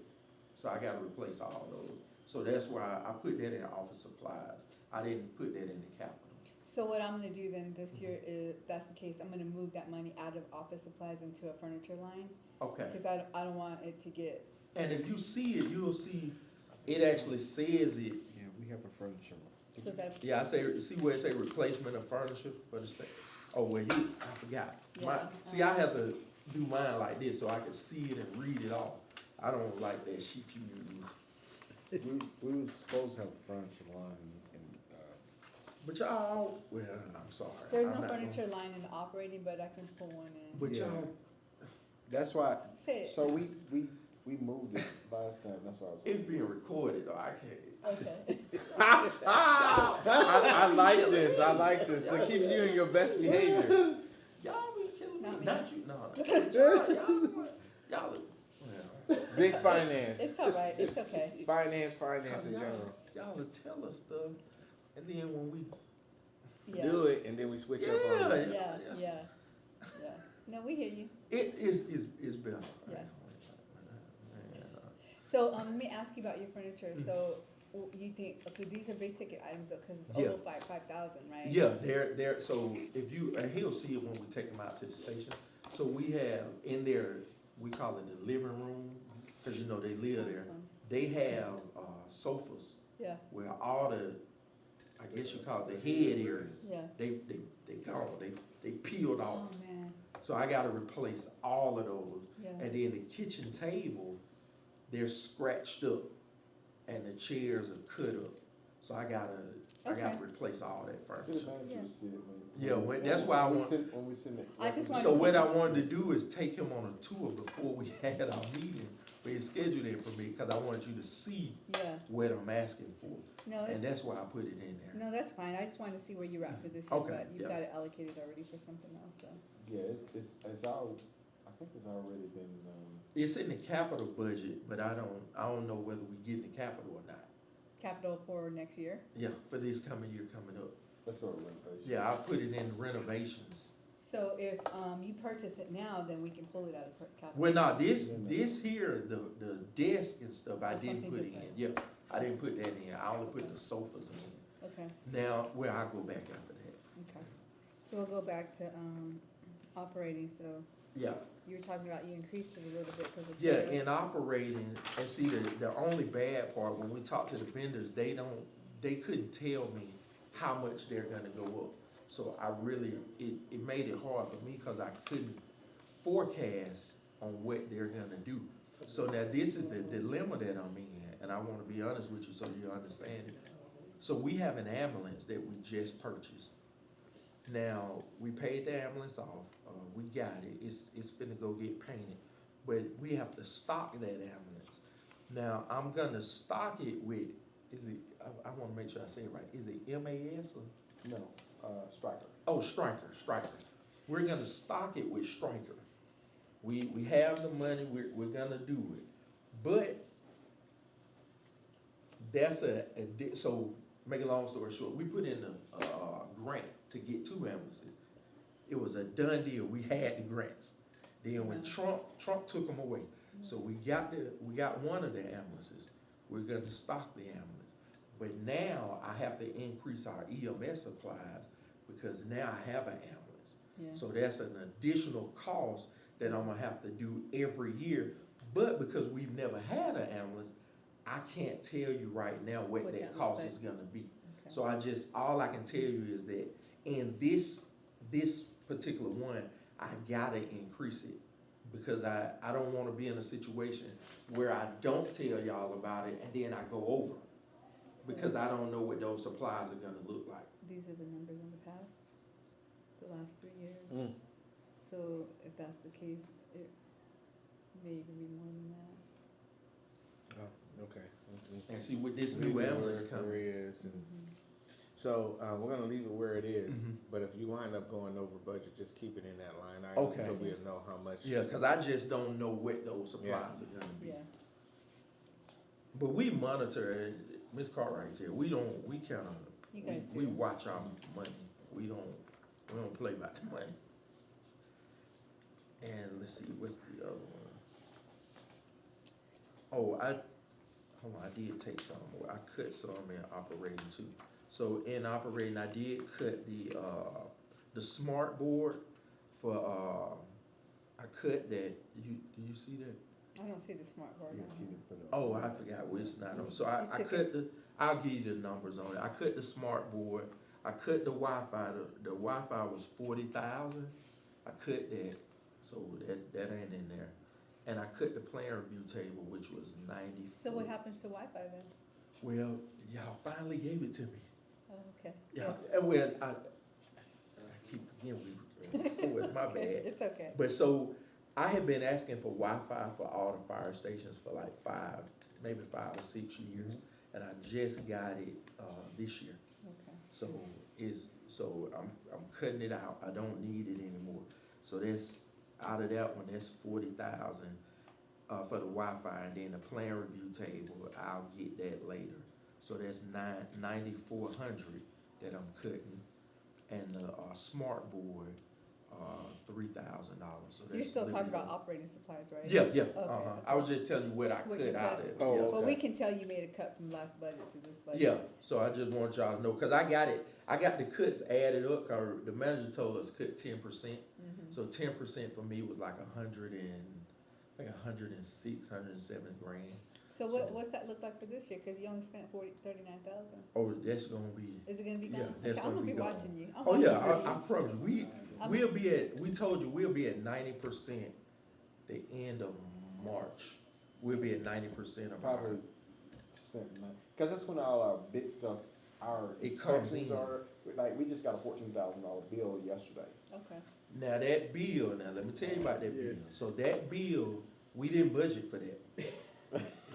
S2: So I gotta replace all those. So that's why I put that in office supplies. I didn't put that in the capital.
S5: So what I'm gonna do then this year, if that's the case, I'm gonna move that money out of office supplies into a furniture line,
S2: Okay.
S5: cause I don't want it to get,
S2: And if you see it, you'll see, it actually says it.
S8: Yeah, we have a furniture.
S5: so that's,
S2: Yeah, I say, see where it say replacement of furniture for the state? Oh, well, I forgot. See, I have to do mine like this so I can see it and read it all. I don't like that sheet you use.
S8: We was supposed to have a furniture line
S2: But y'all, well, I'm sorry.
S5: there's
S2: I'm
S5: no
S2: not gonna-
S5: furniture line in the operating, but I can pull one in.
S2: But
S8: Yeah.
S2: y'all,
S8: that's why,
S5: Say it.
S8: so we moved it last time, that's why I was.
S2: it's being recorded though, I can't.
S5: Okay.
S8: I like this, so keep you in your best behavior.
S2: Y'all be killing me,
S5: Not me.
S2: not you, no. Y'all, well,
S8: Big finance,
S5: It's all right, it's okay.
S8: finance in general.
S2: y'all will tell us stuff, and then when we
S5: Yeah,
S8: Do it, and then we switch up on it.
S5: yeah. No, we hear you.
S2: it is better.
S5: Yeah. So, let me ask you about your furniture. So, you think, okay, these are big ticket items though, cause it's
S2: Yeah.
S5: over 5,000, right?
S2: Yeah, they're, so if you, and he'll see it when we take them out to the station. So we have in there, we call it the living room, cause you know they live there. They have, sofas
S5: Yeah,
S2: where all the, I guess you call it the head areas,
S5: yeah.
S2: they gone, they peeled off.
S5: Oh, man,
S2: So I gotta replace all of those.
S5: yeah.
S2: And then the kitchen table, they're scratched up and the chairs are cut up. So I gotta
S5: Okay.
S2: replace all that
S8: City
S2: furniture.
S8: manager will see it when.
S2: Yeah, that's why I want,
S8: When we send it.
S5: I just wanted
S2: so
S5: to
S2: what
S5: take-
S2: I wanted to do is take him on a tour before we had our meeting. But he scheduled it for me, cause I wanted you to see
S5: Yeah,
S2: what I'm asking for.
S5: no,
S2: And that's why I put it in there.
S5: no, that's fine. I just wanted to see where you're at for this year,
S2: Okay,
S5: but you've
S2: yeah.
S5: got it allocated already for something else, so.
S8: Yeah, it's all, I think it's already been,
S2: It's in the capital budget, but I don't know whether we get in the capital or not.
S5: Capital for next year?
S2: Yeah, for this coming year coming up.
S8: that's sort of renovation.
S2: Yeah, I'll put it in renovations.
S5: So if, you purchase it now, then we can pull it out of capital.
S2: Well, no, this here, the desk and stuff, I
S5: That's
S2: didn't
S5: something
S2: put in.
S5: different.
S2: Yeah, I didn't put that in. I only put the sofas in.
S5: Okay,
S2: Now, well, I'll go back after that.
S5: okay. So we'll go back to, operating, so
S2: Yeah,
S5: you were talking about you increased it a little bit because of.
S2: yeah,
S5: tariffs.
S2: in operating, and see, the only bad part, when we talk to the vendors, they couldn't tell me how much they're gonna go up. So I really, it made it hard for me, cause I couldn't forecast on what they're gonna do. So now this is the dilemma that I'm in, and I wanna be honest with you so you understand it. So we have an ambulance that we just purchased. Now, we paid the ambulance off, we got it, it's finna go get painted, but we have to stock that ambulance. Now, I'm gonna stock it with, I wanna make sure I say it right, is it MAS or?
S8: No, Striker.
S2: Oh, Striker. we're gonna stock it with Stryker. We have the money, we're gonna do it, but that's so make a long story short, we put in a grant to get 2 ambulances. It was a done deal, we had the grants. Then when Trump took them away, so we got one of the ambulances, we're gonna stock the ambulance. But now I have to increase our EMS supplies because now I have an ambulance.
S5: Yeah.
S2: So that's an additional cost that I'm gonna have to do every year. But because we've never had an ambulance, I can't tell you right now what
S5: What
S2: that
S5: that
S2: cost
S5: looks
S2: is gonna be.
S5: Okay.
S2: So all I can tell you is that in this particular one, I gotta increase it. Because I don't wanna be in a situation where I don't tell y'all about it and then I go over. Because I don't know what those supplies are gonna look like.
S5: These are the numbers in the past, the last 3 years.
S8: Mm.
S5: So if that's the case, it may even be more than that.
S8: Oh, okay.
S2: And see, with this
S8: Leave
S2: new
S8: it
S2: ambulance
S8: where
S2: coming.
S8: it is, and so we're gonna leave it where it is.
S2: Mhm.
S8: But if you wind up going over budget, just keep it in that line item
S2: Okay.
S8: so we'll know how much.
S2: Yeah, cause I just don't know what those supplies are gonna be.
S5: Yeah.
S2: But we monitor, Ms. Cartwright's here, we kinda,
S5: You guys
S2: we
S5: do.
S2: watch our money, we don't play about the money. And let's see, what's the other one? Oh, hold on, I did take some, I cut some in operating too. So in operating, I did cut the smart board for, I cut that, do you see that?
S5: I don't see the smart board.
S2: Oh, I forgot what it's not on. So I
S5: You took
S2: cut I'll give you the numbers on it. I cut the smart board. I cut the Wi-Fi. The Wi-Fi was 40,000. I cut that, so that ain't in there. And I cut the plan review table, which was 90.
S5: So what happens to Wi-Fi then?
S2: Well, y'all finally gave it to me.
S5: Oh, okay.
S2: Yeah, and when I keep forgetting it's my
S5: Okay,
S2: bad.
S5: it's okay.
S2: But so I have been asking for Wi-Fi for all the fire stations for like 5 or 6 years, and I just got it this year.
S5: Okay.
S2: So I'm cutting it out. I don't need it anymore. So that's out of that one. That's 40,000 for the Wi-Fi, and then the plan review table. I'll get that later. So that's 9,400 that I'm cutting, and the smart board $3,000. So
S5: You're
S2: that's
S5: still talking
S2: literally-
S5: about operating supplies, right?
S2: Yeah.
S5: Okay,
S2: I was just telling you what I
S5: What
S2: cut
S5: you
S2: out
S5: cut.
S2: of it.
S8: Oh,
S2: Yeah.
S8: okay.
S5: But we can tell you made a cut from last budget to this budget.
S2: Yeah, so I just want y'all to know, cause I got the cuts added up, cause the manager told us cut 10%.
S5: Mhm.
S2: So 10% for me was like 106, 107 grand.
S5: So what's that look like for this year? Cause you only spent 39,000.
S2: Oh, that's gonna be,
S5: Is it gonna be
S2: Yeah,
S5: gone?
S2: that's
S5: Okay, I'm
S2: gonna be gone.
S5: watching you. I'm
S2: oh yeah,
S5: watching
S2: I
S5: you.
S2: promise you,
S5: I'm-
S2: we told you we'll be at 90% the end of March. We'll be at 90% of our,
S1: Probably spent money, cause that's when all our big stuff, our
S2: It comes
S1: inspections
S2: in.
S1: are, like, we just got a $14,000 bill yesterday.
S5: Okay.
S2: now that bill, now let me tell you about that bill.
S7: Yes.
S2: So that bill, we didn't budget for that.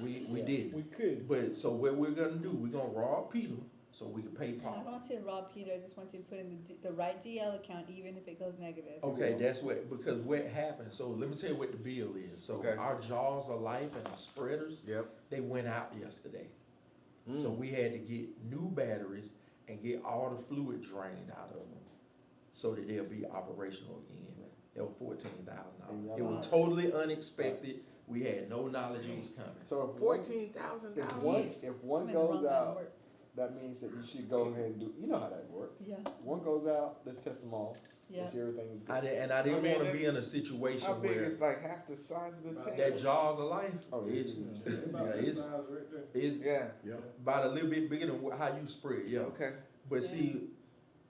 S2: We
S1: Yeah.
S2: didn't.
S7: We could.
S2: But, so what we're gonna do, we're gonna rob Peter, so we can pay
S5: And I don't
S2: Paul.
S5: want you to rob Peter, I just want you to put in the right GL account, even if it goes negative.
S2: Okay, that's what, because what happened, so let me tell you what the bill is. So
S8: Okay.
S2: our jaws of life and our spreaders,
S8: Yep.
S2: they went out yesterday.
S8: Mm.
S2: So we had to get new batteries and get all the fluid drained out of them, so that they'll be operational again. That was $14,000. It was totally unexpected, we had no knowledge it was coming.
S1: So if one,
S8: $14,000.
S1: if one
S5: I'm in the
S1: goes
S5: wrong line of
S1: out,
S5: work.
S1: that means that you should go ahead and do, you know how that works.
S5: Yeah,
S1: One goes out, let's test them all,
S5: yeah.
S1: let's see everything is
S2: I
S1: good.
S2: didn't
S8: I mean,
S2: wanna
S8: that-
S2: be in a situation
S8: How big
S2: where
S8: is like half the size of this table?
S2: that jaws of life,
S1: Oh, yeah.
S2: it's,
S6: About that
S2: it's,
S6: size right there.
S2: it's
S8: Yeah.
S7: Yeah.
S2: about a little bit bigger than how you spread, yeah.
S8: Okay.
S2: But
S5: Yeah.
S2: see,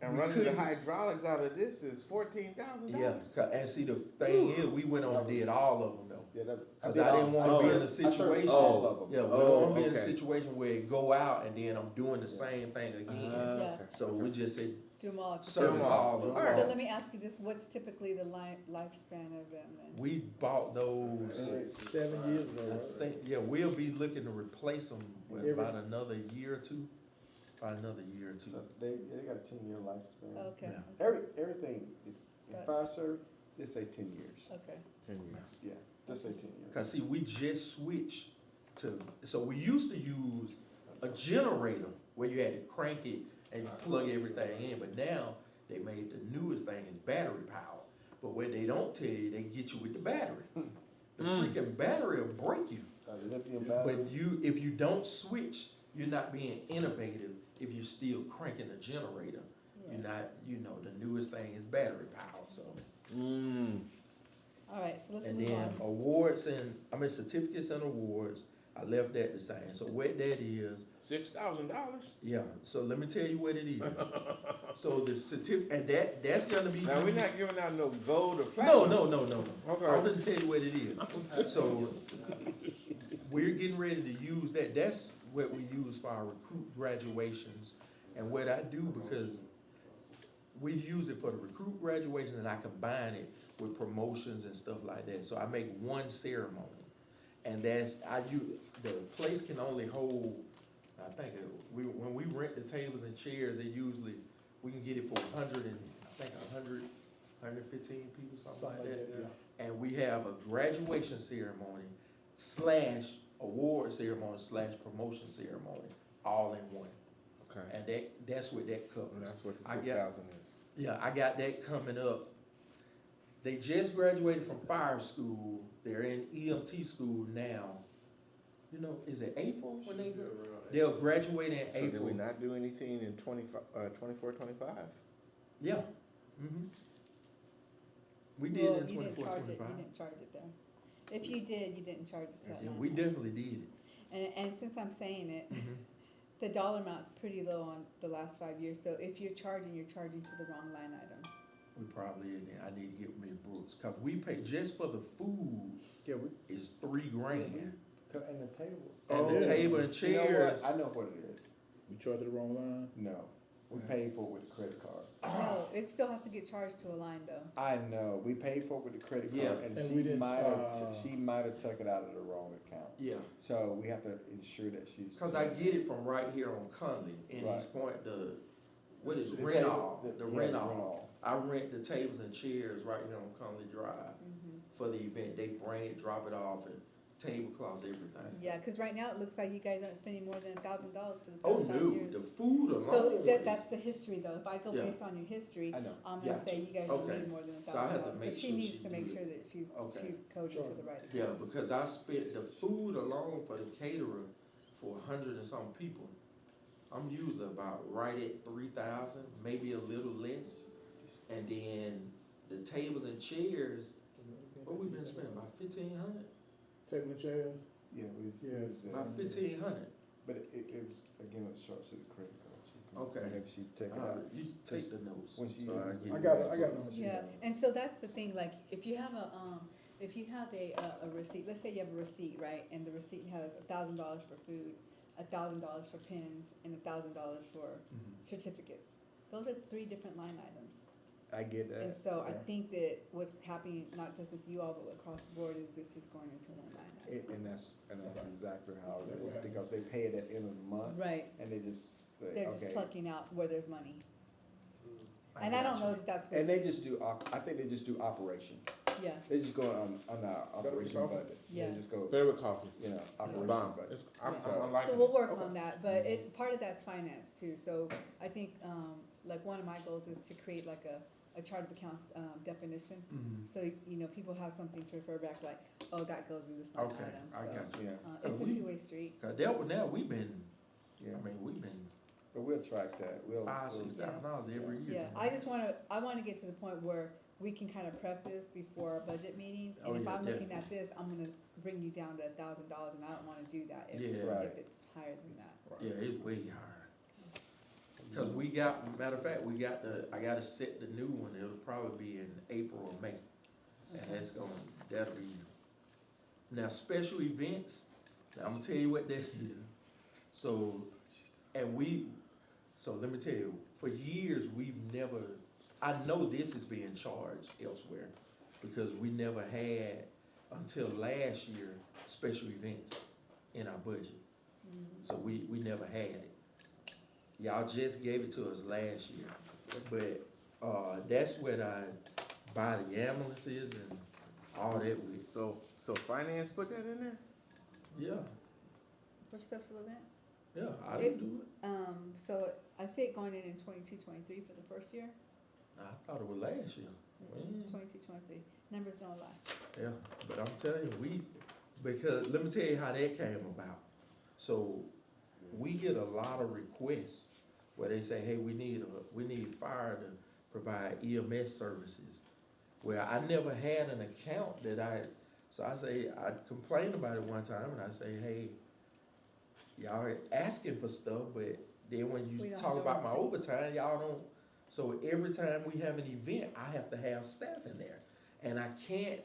S8: And
S2: we
S8: running the
S2: couldn't-
S8: hydraulics out of this is $14,000.
S2: yeah, and see, the thing is, we went on and did all of them though.
S1: Yeah, that,
S2: Cause
S1: did
S2: I didn't
S1: all-
S2: wanna
S1: I
S2: be in
S1: searched-
S2: a
S1: I searched
S2: situation.
S1: all of them.
S2: Yeah, we
S8: Oh,
S2: don't wanna be in a
S8: okay.
S2: situation where it go out and then I'm doing the same thing again.
S5: Yeah.
S8: Okay.
S2: So we just said,
S5: Do them all. at the same
S2: service
S8: them all.
S2: all of
S8: All
S2: them.
S8: right.
S5: So let me ask you this, what's typically the lifespan of them then?
S2: We bought those,
S1: And
S7: 7 years ago,
S2: I
S7: right?
S2: think, yeah, we'll be looking to replace them in
S7: Every-
S2: about another year or two. About another year or two.
S1: so they got a 10-year lifespan.
S5: Okay.
S2: Yeah.
S1: Everything
S5: But-
S8: Fire service, just say 10 years.
S5: Okay.
S4: 10 years.
S8: Yeah, just say 10 years.
S2: Cause see, we just switched to, so we used to use a generator where you had to crank it and you plug everything in, but now they made the newest thing is battery power. But what they don't tell you, they get you with the battery. The freaking battery will break you.
S8: Lithium battery.
S2: But if you don't switch, you're not being innovative if you're still cranking a generator. You're not, the newest thing is battery power, so.
S5: All right, so let's
S2: And
S5: move
S2: then
S5: on.
S2: awards certificates and awards, I left that the same. So what that is,
S4: $6,000.
S2: yeah, so let me tell you what it is. So the certificate, and that's gonna be.
S4: Now, we're not giving out no gold or
S2: No,
S4: platinum.
S2: no.
S4: Okay.
S2: I'm gonna tell you what it is. So we're getting ready to use that. That's what we use for our recruit graduations. And what I do, because we use it for the recruit graduation and I combine it with promotions and stuff like that. So I make one ceremony. And the place can only hold, I think, when we rent the tables and chairs, we can get it for 115 people, something like that. And we have a graduation ceremony / award ceremony / promotion ceremony, all in one.
S4: Okay.
S2: And that's what that covers.
S4: And that's what the
S2: I
S4: 6,000 is.
S2: Yeah, I got that coming up. They just graduated from fire school. They're in EMT school now. Is it April when they'll graduate in
S4: So did
S2: April?
S4: we not do anything in 24, 25?
S2: Yeah. Mm-hmm. We did
S5: Well,
S2: in
S5: you didn't
S2: 24,
S5: charge it,
S2: 25.
S5: you didn't charge it there. If you did, you didn't charge it to that
S2: Yeah,
S5: line
S2: we
S5: item.
S2: definitely did it.
S5: And since I'm saying it,
S2: Mhm.
S5: the dollar amount's pretty low on the last 5 years, so if you're charging to the wrong line item.
S2: We probably, I need to get Ms. Brooks, cause we pay, just for the food
S8: Yeah,
S2: is $3,000.
S8: And the table.
S2: And the table and
S8: You know what?
S2: chairs.
S8: I know what it is.
S7: We charged the wrong line.
S8: No, we paid for it with a credit card.
S5: No, it still has to get charged to a line though.
S8: I know, we paid for it with a credit card,
S2: Yeah.
S8: and
S7: And
S8: she
S7: we didn't,
S8: might have took it out of the wrong account.
S2: Yeah.
S8: So we have to ensure that she's.
S2: Cause I get it from right here on Conley in
S8: Right.
S2: East Point, what is it,
S8: The
S2: rent
S8: table-
S2: all, the
S8: yeah,
S2: rent all. I rent the tables and chairs right here on Conley Drive for the event. They bring it, drop it off, and tablecloths, everything.
S5: Yeah, cause right now it looks like you guys aren't spending more than $1,000 for the
S2: Oh,
S5: past 5
S2: no,
S5: years.
S2: the food alone.
S5: So that's the history though. If I go
S2: Yeah.
S5: based on your history,
S8: I know.
S5: I'm
S2: Yeah.
S5: gonna say you guys don't
S2: Okay.
S5: need more than
S2: So I have to
S5: $1,000.
S2: make
S5: So she
S2: sure
S5: needs
S2: she
S5: to make
S2: do
S5: sure
S2: it.
S5: that she's
S2: Okay.
S5: coded to the right account.
S2: Yeah, because I spent the food alone for the caterer for 100 and some people. I'm usually about right at 3,000, maybe a little less. And then the tables and chairs, what we been spending, about 1,500?
S7: Table and chair.
S8: Yeah,
S2: About 1,500.
S8: but it was, again, it was charged to the credit card. She can-
S2: Okay.
S8: Maybe she take it out.
S2: You take the notes.
S8: When she-
S2: So get
S7: I
S2: it.
S7: got it, I got it.
S5: Yeah, and so that's the thing, like, if you have a receipt, let's say you have a receipt, right, and the receipt has $1,000 for food, $1,000 for pins, and $1,000 for
S2: Mhm.
S5: certificates. Those are 3 different line items.
S8: I get that.
S5: And so I
S7: okay.
S5: think that what's happening, not just with you all, but across the board, is it's just going into one line item.
S8: And that's exactly how it
S7: That will
S8: is,
S7: happen.
S8: because they pay it at the end of the month,
S5: Right,
S8: and they just say,
S5: they're just
S8: okay.
S5: plucking out where there's money. And I don't know that that's what,
S8: And they just do, I think they just do operation.
S5: yeah,
S8: They just go on our operation
S7: coffee?
S8: budget.
S5: Yeah.
S8: They just go,
S4: Better with coffee.
S8: operation
S4: Bomb.
S8: budget.
S4: I'm
S5: so
S4: liking
S5: we'll
S4: it.
S5: work
S7: Okay.
S5: on that, but part of that's finance too, so I think, like, one of my goals is to create like a chart of accounts, definition.
S2: Mhm.
S5: So, people have something to refer back, like, oh, that goes with this line
S2: Okay,
S5: item,
S2: I
S5: so,
S2: got you.
S8: Yeah,
S5: it's a
S2: we-
S5: two-way street.
S2: Cause that one now, we've been,
S8: yeah,
S2: we've been
S8: but we'll track that, we'll.
S2: $5,000-$6,000 every year.
S5: Yeah, I just wanna get to the point where we can kind of prep this before our budget meetings,
S2: Oh,
S5: and if
S2: yeah,
S5: I'm looking at this, I'm gonna bring you down to $1,000, and I don't wanna do that
S2: Yeah.
S8: Right.
S5: if it's higher than that.
S2: Yeah, it's way higher. Cause we got, matter of fact, I gotta set the new one, it'll probably be in April or May. And that'll be, now, special events, now I'm gonna tell you what that is. So, so let me tell you, for years, we've never, I know this is being charged elsewhere, because we never had, until last year, special events in our budget. So we never had it. Y'all just gave it to us last year, but, that's what I buy the ambulances and all that with.
S8: So finance put that in there?
S2: Yeah,
S5: For special events?
S2: yeah, I
S5: It-
S2: didn't do it.
S5: So I see it going in 22, 23 for the first year.
S2: I thought it was last year. Mm.
S5: 22, 23. Numbers don't lie.
S2: Yeah, but I'm telling you, because let me tell you how that came about. So we get a lot of requests where they say, hey, we need fire to provide EMS services. Well, I never had an account so I complained about it one time and I say, hey, y'all are asking for stuff, but then when
S5: We
S2: you
S5: don't
S2: talk
S5: do
S2: about my
S5: anything.
S2: overtime, y'all don't. So every time we have an event, I have to have staff in there. And I can't,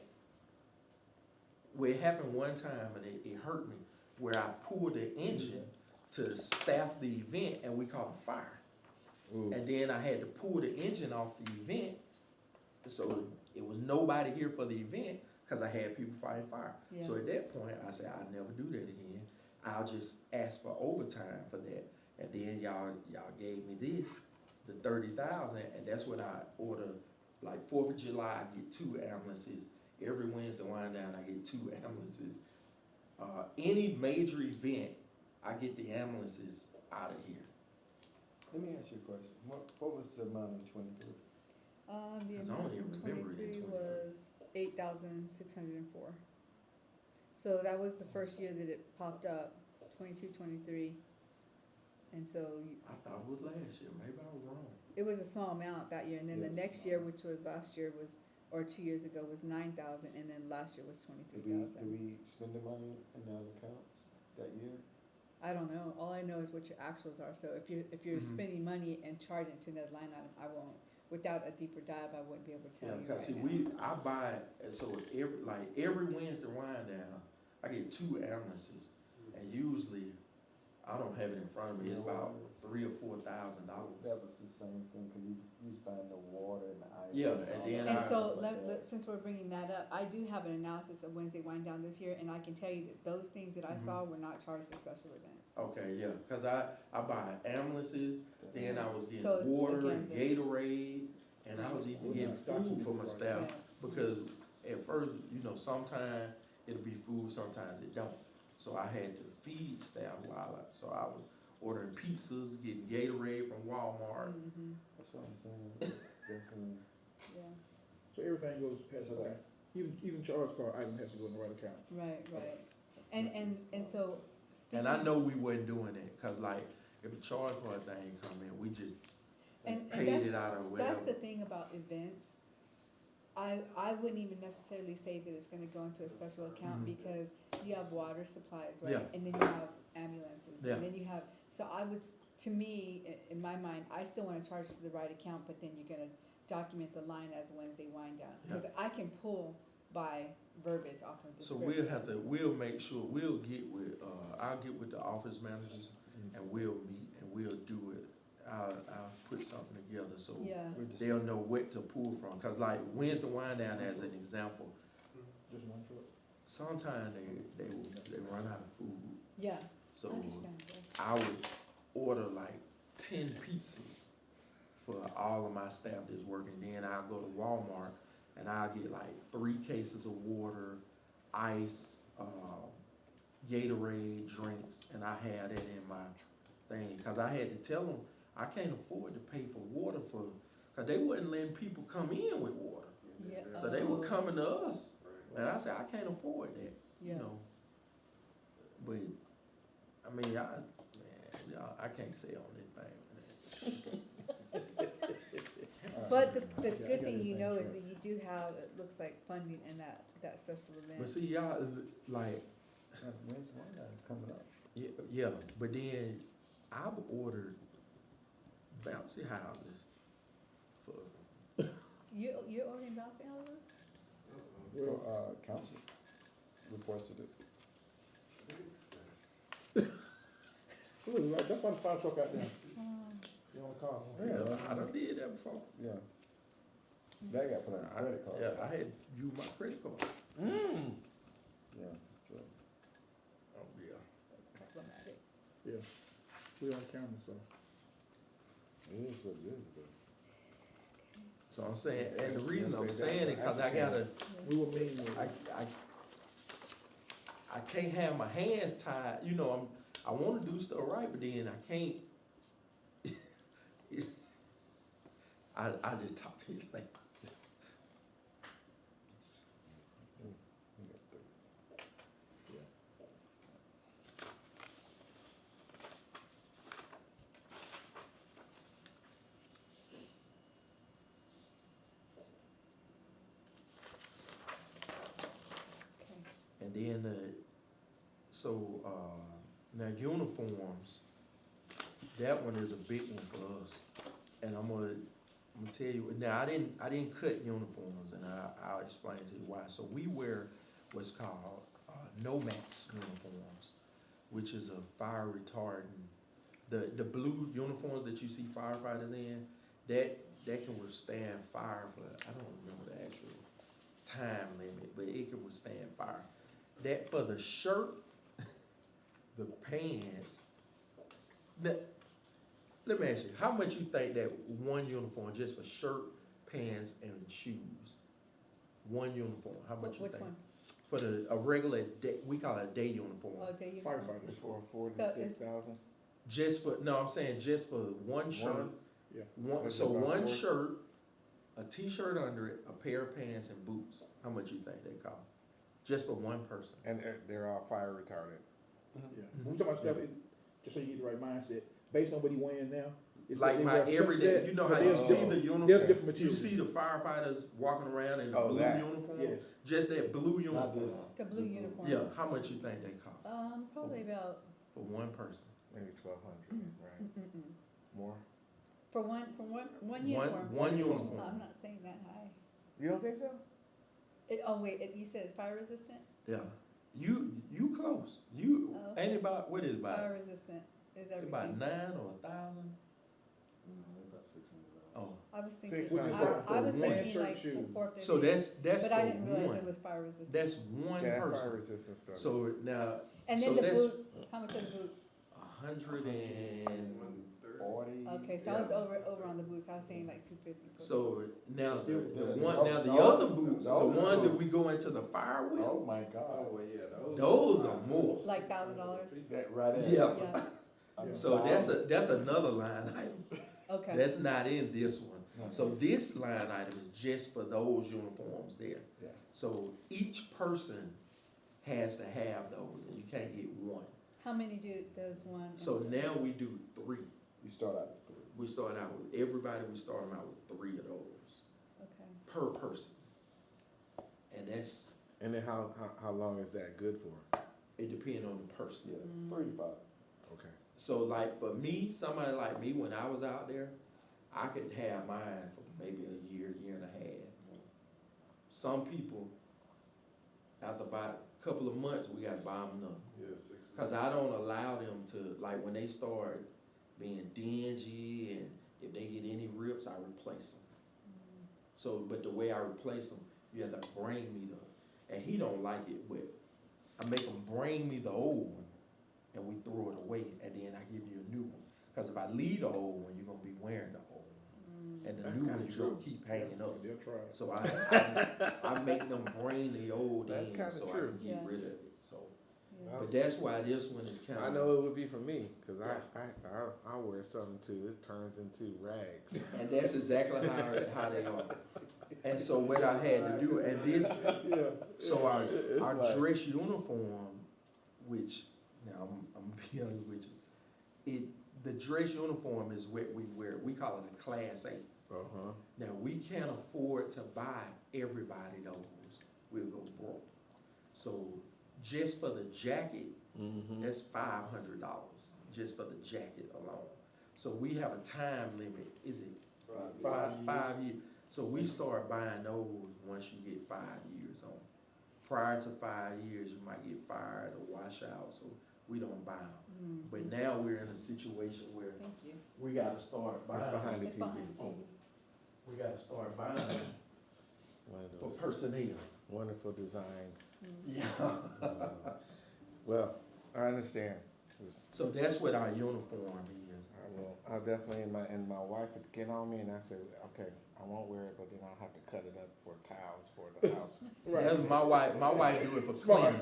S2: well, it happened one time and it hurt me, where I pulled the engine to staff the event and we caught a fire.
S8: Ooh.
S2: And then I had to pull the engine off the event, so it was nobody here for the event, cause I had people fighting fire.
S5: Yeah.
S2: So at that point, I said, I'll never do that again. I'll just ask for overtime for that. And then y'all gave me this, the 30,000, and that's what I order. Like 4th of July, I get 2 ambulances. Every Wednesday wind down, I get 2 ambulances. Any major event, I get the ambulances out of here.
S1: Let me ask you a question. What was the amount in 23?
S5: The
S2: 'Cause I
S5: amount
S2: only
S5: in
S2: remember it in
S5: 23 was 8,604. So that was the first year that it popped up, 22, 23. And so
S2: I thought it was last year, maybe I was wrong.
S5: it was a small amount that year, and then the
S1: Yes.
S5: next year, which was last year, or 2 years ago, was 9,000, and then last year was
S1: Did
S5: 23,000.
S1: we spend the money in the other accounts that year?
S5: I don't know. All I know is what your actuals are. So if you're
S2: Mhm.
S5: spending money and charging to another line item, I won't. Without a deeper dive, I wouldn't be able to tell
S2: Yeah,
S5: you
S2: because see,
S5: right now.
S2: I buy it, and so every Wednesday wind down, I get 2 ambulances, and usually, I don't have it in front of me, it's about $3,000 or $4,000.
S1: That was the same thing, cause you was buying the water and the ice.
S2: Yeah,
S1: all
S2: and then
S1: that
S5: And so,
S1: stuff like that.
S5: since we're bringing that up, I do have an analysis of Wednesday wind down this year, and I can tell you that those things that I
S2: Mhm.
S5: saw were not charged to special events.
S2: Okay, yeah, cause I buy ambulances, then I was getting
S5: So it's,
S2: water
S5: again,
S2: and
S5: the-
S2: Gatorade, and I was even
S7: We're
S2: getting
S7: not
S2: food
S7: documenting
S2: for my
S7: right
S2: staff,
S5: Yeah.
S2: because at first, sometimes it'll be food, sometimes it don't. So I had to feed staff so I was ordering pizzas, getting Gatorade from Walmart.
S5: Mhm.
S1: That's what I'm saying, definitely.
S5: Yeah,
S7: So everything has,
S1: So
S7: okay, even charge card item has to go in the right account.
S5: right. And so.
S2: And I
S5: speaking-
S2: know we wasn't doing that, cause like, if a charge card thing come in, we just
S5: And
S2: paid
S5: that's-
S2: it out of
S5: That's
S2: whatever.
S5: the thing about events. I wouldn't even necessarily say that it's gonna go into a special account,
S2: Mhm.
S5: because you have water supplies, right?
S2: Yeah.
S5: And then you have ambulances,
S2: Yeah.
S5: and then you have, so I would, to me, in my mind, I still wanna charge to the right account, but then you're gonna document the line as Wednesday wind down.
S2: Yeah.
S5: Cause I can pull by verbiage off of the
S2: So
S5: description.
S2: we'll make sure, we'll get with, I'll get with the office managers and we'll meet and we'll do it. I'll put something together so
S5: Yeah,
S2: they'll know what to pull from. Cause like Wednesday wind down as an example,
S7: Just one truck.
S2: sometimes they run out of food.
S5: yeah,
S2: So
S5: understandable.
S2: I would order like 10 pizzas for all of my staff that's working. Then I'll go to Walmart and I'll get like 3 cases of water, ice, Gatorade, drinks, and I had that in my thing. Cause I had to tell them I can't afford to pay for water cause they wasn't letting people come in with water.
S5: Yeah.
S2: So they were
S5: Oh.
S2: coming to us, and I said, I can't afford that, you
S5: Yeah.
S2: know. But, I mean, I can't say on anything.
S5: But the good thing you know is that you do have, it looks like, funding in that special event.
S2: But see, y'all, like,
S1: Wednesday one night is coming up.
S2: yeah, but then I've ordered bouncy houses for,
S5: You're ordering bouncy houses?
S7: Well,
S1: Council requested it.
S7: look, that's why the fire truck out there. You don't call.
S2: I done did that before.
S1: Yeah. That got put on a credit card.
S2: Yeah, I had used my credit card.
S1: Yeah, sure.
S2: Oh, yeah.
S5: Problematic.
S7: Yeah, we on camera, so.
S1: It is what it is, though.
S7: So
S2: So I'm saying, and the reason I'm saying it, cause I gotta,
S7: We were mean.
S2: I can't have my hands tied, you know, I wanna do stuff right, but then I can't. I just talk to you like. And then, now uniforms, that one is a big one for us. And I'm gonna tell you, now I didn't cut uniforms, and I'll explain to you why. So we wear what's called, no-max uniforms, which is a fire retardant. The blue uniforms that you see firefighters in, that can withstand fire for, I don't remember the actual time limit, but it can withstand fire. That for the shirt, the pants, let me ask you, how much you think that one uniform just for shirt, pants, and shoes? One uniform, how much you
S5: Which
S2: think?
S5: one?
S2: For a regular day, we call it a day uniform.
S5: Oh, day uniform.
S7: Firefighters.
S8: For
S5: So
S8: 46,000.
S2: Just for, no, I'm saying just for one shirt.
S7: Yeah.
S2: One, so one shirt, a t-shirt under it, a pair of pants and boots. How much you think they cost? Just for one person.
S8: And they're all fire retardant.
S7: Yeah. When we talking about stuff, just so you get the right mindset, based on what he wearing now. it's
S2: Like
S7: they
S2: my
S7: wear simple
S2: everyday,
S7: that,
S2: you know
S7: but
S2: how you
S7: there's
S2: see
S7: different-
S2: the
S7: There's
S2: uniform?
S7: different
S2: You
S7: materials.
S2: see the firefighters walking around in the
S8: Oh,
S2: blue
S8: that.
S2: uniform?
S7: Yes.
S2: Just that blue
S1: Not
S2: uniform?
S1: this.
S5: The blue uniform.
S2: Yeah, how much you think they cost
S5: Probably about,
S2: for one person?
S8: Maybe 1,200, right? More?
S5: for one uniform.
S2: One uniform.
S5: I'm not saying that high.
S8: You don't think so?
S5: Oh, wait, you said it's fire resistant?
S2: Yeah. You close. You,
S5: Oh,
S2: ain't
S5: okay.
S2: it about, what is it about?
S5: Fire resistant is everything.
S2: About 9 or 1,000?
S1: About $600.
S2: Oh,
S5: I was thinking,
S8: Which is
S5: I was
S2: for
S7: one
S5: thinking
S7: shirt,
S5: like
S7: shoe.
S5: 450.
S2: so that's
S5: But
S2: for
S5: I didn't realize
S2: one.
S5: it was fire resistant.
S2: That's one
S8: Yeah, that fire
S2: person.
S8: resistant stuff.
S2: So now,
S5: And
S2: so
S5: then the
S2: that's
S5: boots, how much are the boots?
S1: 140.
S5: Okay, so I was over on the boots, I was saying like 250. for the
S2: so
S5: boots.
S2: now the
S1: The-
S2: one,
S1: the-
S2: now the
S1: those-
S2: other boots, the
S1: those
S2: ones that
S1: boots.
S2: we go into the fire with,
S1: Oh my God.
S2: those are more.
S5: Like $1,000?
S1: That right there.
S2: Yeah.
S5: Yeah,
S2: So that's another line item.
S5: okay.
S2: That's not in this one.
S1: No.
S2: So this line item is just for those uniforms there.
S1: Yeah.
S2: So each person has to have those, and you can't get one.
S5: How many does one?
S2: So now we do 3.
S1: You start out with 3.
S2: We start out with, everybody, we start them out with 3 of those
S5: Okay.
S2: per person. And that's,
S8: And then how long is that good for?
S2: it depends on the person.
S1: Yeah, 3 to 5.
S8: Okay.
S2: So like for me, somebody like me, when I was out there, I could have mine for maybe a year and a half. Some people, after about a couple of months, we gotta buy them another. Cause I don't allow them to, like when they start being dingy and if they get any rips, I replace them. So, but the way I replace them, you have to bring me and he don't like it, but I make him bring me the old one and we throw it away and then I give you a new one. Cause if I leave the old one, you're gonna be wearing the old one. And the
S8: That's
S2: new
S8: kinda
S2: one, you're gonna
S8: true.
S2: keep hanging up.
S7: They'll try it.
S2: So I make them bring the old
S8: That's
S2: in
S8: kinda
S2: so I
S8: true.
S2: can get
S5: Yeah.
S2: rid of it, so.
S5: Yeah.
S2: But that's why this one is kind of.
S8: I know it would be for me, cause I wear something too, it turns into rags.
S2: And that's exactly how they are. And so what I had to do, and this, so our
S8: like-
S2: dress uniform, which, now I'm gonna be honest with you, the dress uniform is what we wear, we call it a class 8.
S8: Uh-huh.
S2: Now, we can't afford to buy everybody those, we'll go broke. So just for the jacket,
S8: Mm-hmm.
S2: that's $500, just for the jacket alone. So we have a time limit, is it 5 years? So we start buying those once you get 5 years on. Prior to 5 years, you might get fired or wash out, so we don't buy them. But now we're in a situation where
S5: Thank you.
S2: we gotta start buying
S8: It's behind the
S5: It's
S8: TV.
S5: behind TV.
S2: We gotta start buying them
S8: One of
S2: for
S8: those
S2: personnel.
S8: wonderful design.
S2: Yeah.
S8: Well, I understand.
S2: So that's what our uniform is.
S4: I'll definitely, and my wife would get on me, and I said, okay, I won't wear it, but then I'll have to cut it up for towels for the house.
S2: That's my wife do it for cleaning.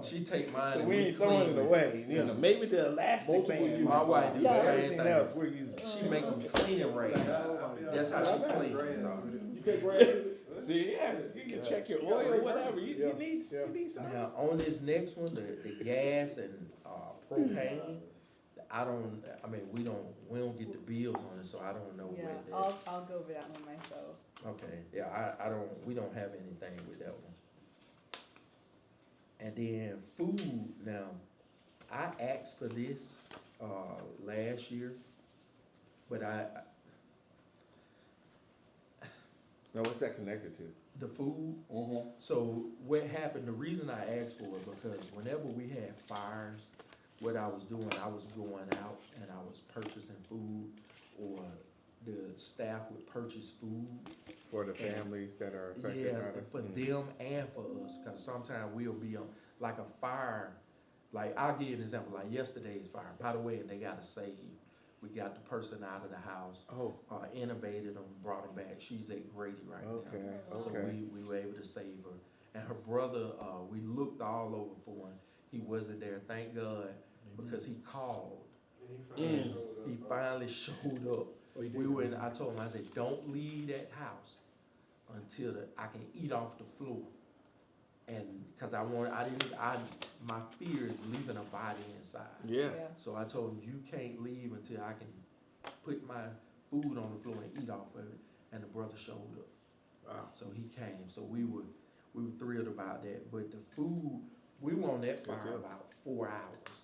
S2: She take mine
S4: So
S2: and
S4: we
S2: we
S4: ain't throwing
S2: clean
S4: it
S2: it.
S4: away, you
S2: Yeah.
S4: know, maybe the elastic
S7: Multiple
S4: band.
S7: uses.
S2: My wife do the
S5: Yeah.
S2: same
S4: Everything
S2: thing.
S4: else we're using.
S2: She make them cleaning rags. That's how she cleans.
S7: You take grass with it?
S4: See, yeah, you can check your oil or whatever, you need something.
S2: Now, on this next one, the gas and propane, we don't get the bills on it, so I don't know
S5: Yeah,
S2: what that.
S5: I'll go over that one myself.
S2: Okay, yeah, we don't have anything with that one. And then food, now, I asked for this, last year, but
S4: Now, what's that connected to?
S2: the food,
S4: Mm-hmm.
S2: so what happened, the reason I asked for it, because whenever we had fires, what I was doing, I was going out and I was purchasing food, or the staff would purchase food.
S4: For the families that are affected
S2: Yeah,
S4: by the.
S2: for them and for us, cause sometimes we'll be on, like a fire, like, I'll give you an example, like yesterday's fire, by the way, and they gotta save. We got the person out of the house,
S4: Oh,
S2: intubated them, brought them back, she's at Grady right now.
S4: okay,
S2: So
S4: okay.
S2: we were able to save her. And her brother, we looked all over for him. He wasn't there, thank God, because he called. And he finally showed up.
S7: Oh, he did.
S2: We went, I told him, I said, don't leave that house until I can eat off the floor. And, cause my fear is leaving a body inside.
S8: Yeah.
S2: So I told him, you can't leave until I can put my food on the floor and eat off of it. And the brother showed up.
S8: Wow.
S2: So he came. So we were thrilled about that. But the food, we were on that
S8: Good
S2: fire
S8: deal.
S2: about 4 hours.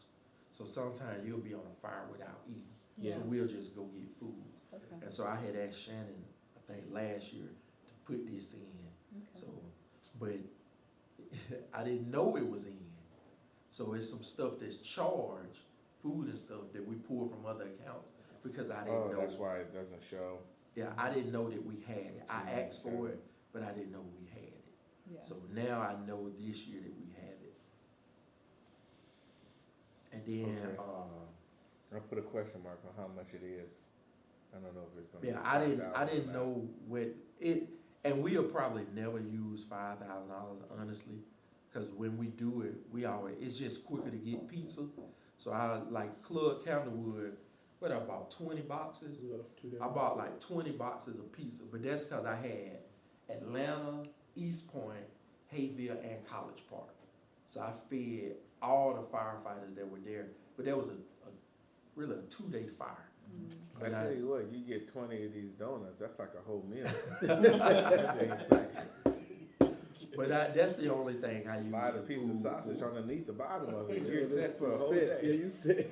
S2: So sometimes you'll be on a fire without eating.
S8: Yeah.
S2: So we'll just go get food.
S5: Okay,
S2: And so I had asked Shannon, I think last year, to put this in.
S5: okay.
S2: So, but I didn't know it was in. So it's some stuff that's charged, food and stuff that we pull from other accounts because I didn't
S4: Oh,
S2: know.
S4: that's why it doesn't show.
S2: Yeah, I didn't know that we had it. I asked for it, but I didn't know we had it.
S5: Yeah.
S2: So now I know this year that we have it. And then,
S4: Okay. I'll put a question mark on how much it is. I don't know if it's gonna be
S2: yeah, I
S4: $5,000
S2: didn't
S4: or
S2: know what it, and we'll probably never use $5,000 honestly, cause when we do it, it's just quicker to get pizza. So I like Club Counterwood, what I bought 20 boxes. I bought like 20 boxes of pizza, but that's cause I had Atlanta, East Point, Hayville, and College Park. So I fed all the firefighters that were there, but that was really a 2-day fire.
S5: Mm.
S4: I
S2: But
S4: tell you what, you get 20 of these donuts, that's like a whole meal. That thing's like,
S2: But that's the only thing I use.
S4: slide a
S2: the
S4: piece of
S2: food
S4: sausage
S2: for.
S4: underneath the bottom of it,
S7: Yeah,
S4: you're
S7: that's
S4: set for a whole
S7: set. Yeah,
S4: day.
S7: you set.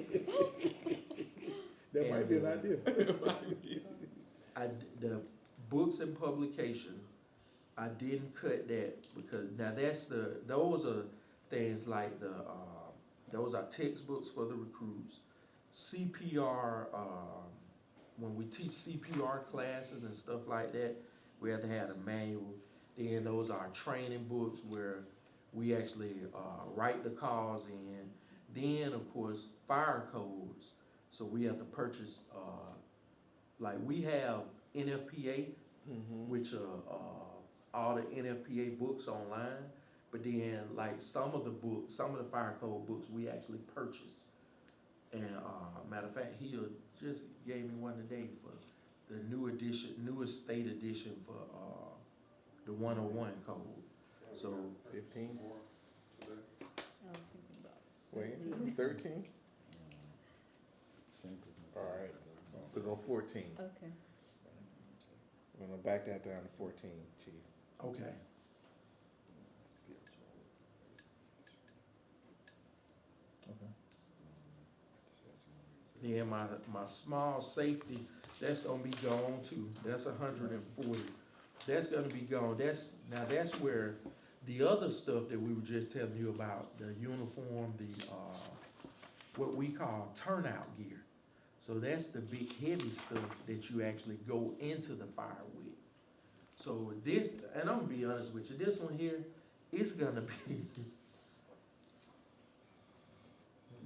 S7: That might be an idea.
S2: The books and publication, I didn't cut that because now those are things like those are textbooks for the recruits. CPR, when we teach CPR classes and stuff like that, we have to have a manual. Then those are training books where we actually write the calls in. Then of course fire codes. So we have to purchase like we have NFPA,
S4: Mm-hmm.
S2: which are all the NFPA books online. But then like some of the fire code books we actually purchase. And matter of fact, he just gave me one today for the newest state edition for the 101 code. So
S4: 15?
S5: I was thinking about.
S4: Wait, 13? All right, we'll go 14.
S5: Okay.
S4: We're gonna back that down to 14, chief.
S2: okay. Then my small safety, that's gonna be gone too. That's 140. That's gonna be gone. That's where the other stuff that we were just telling you about, the uniform, the what we call turnout gear. So that's the big heavy stuff that you actually go into the fire with. So this, and I'm gonna be honest with you, this one here, it's gonna be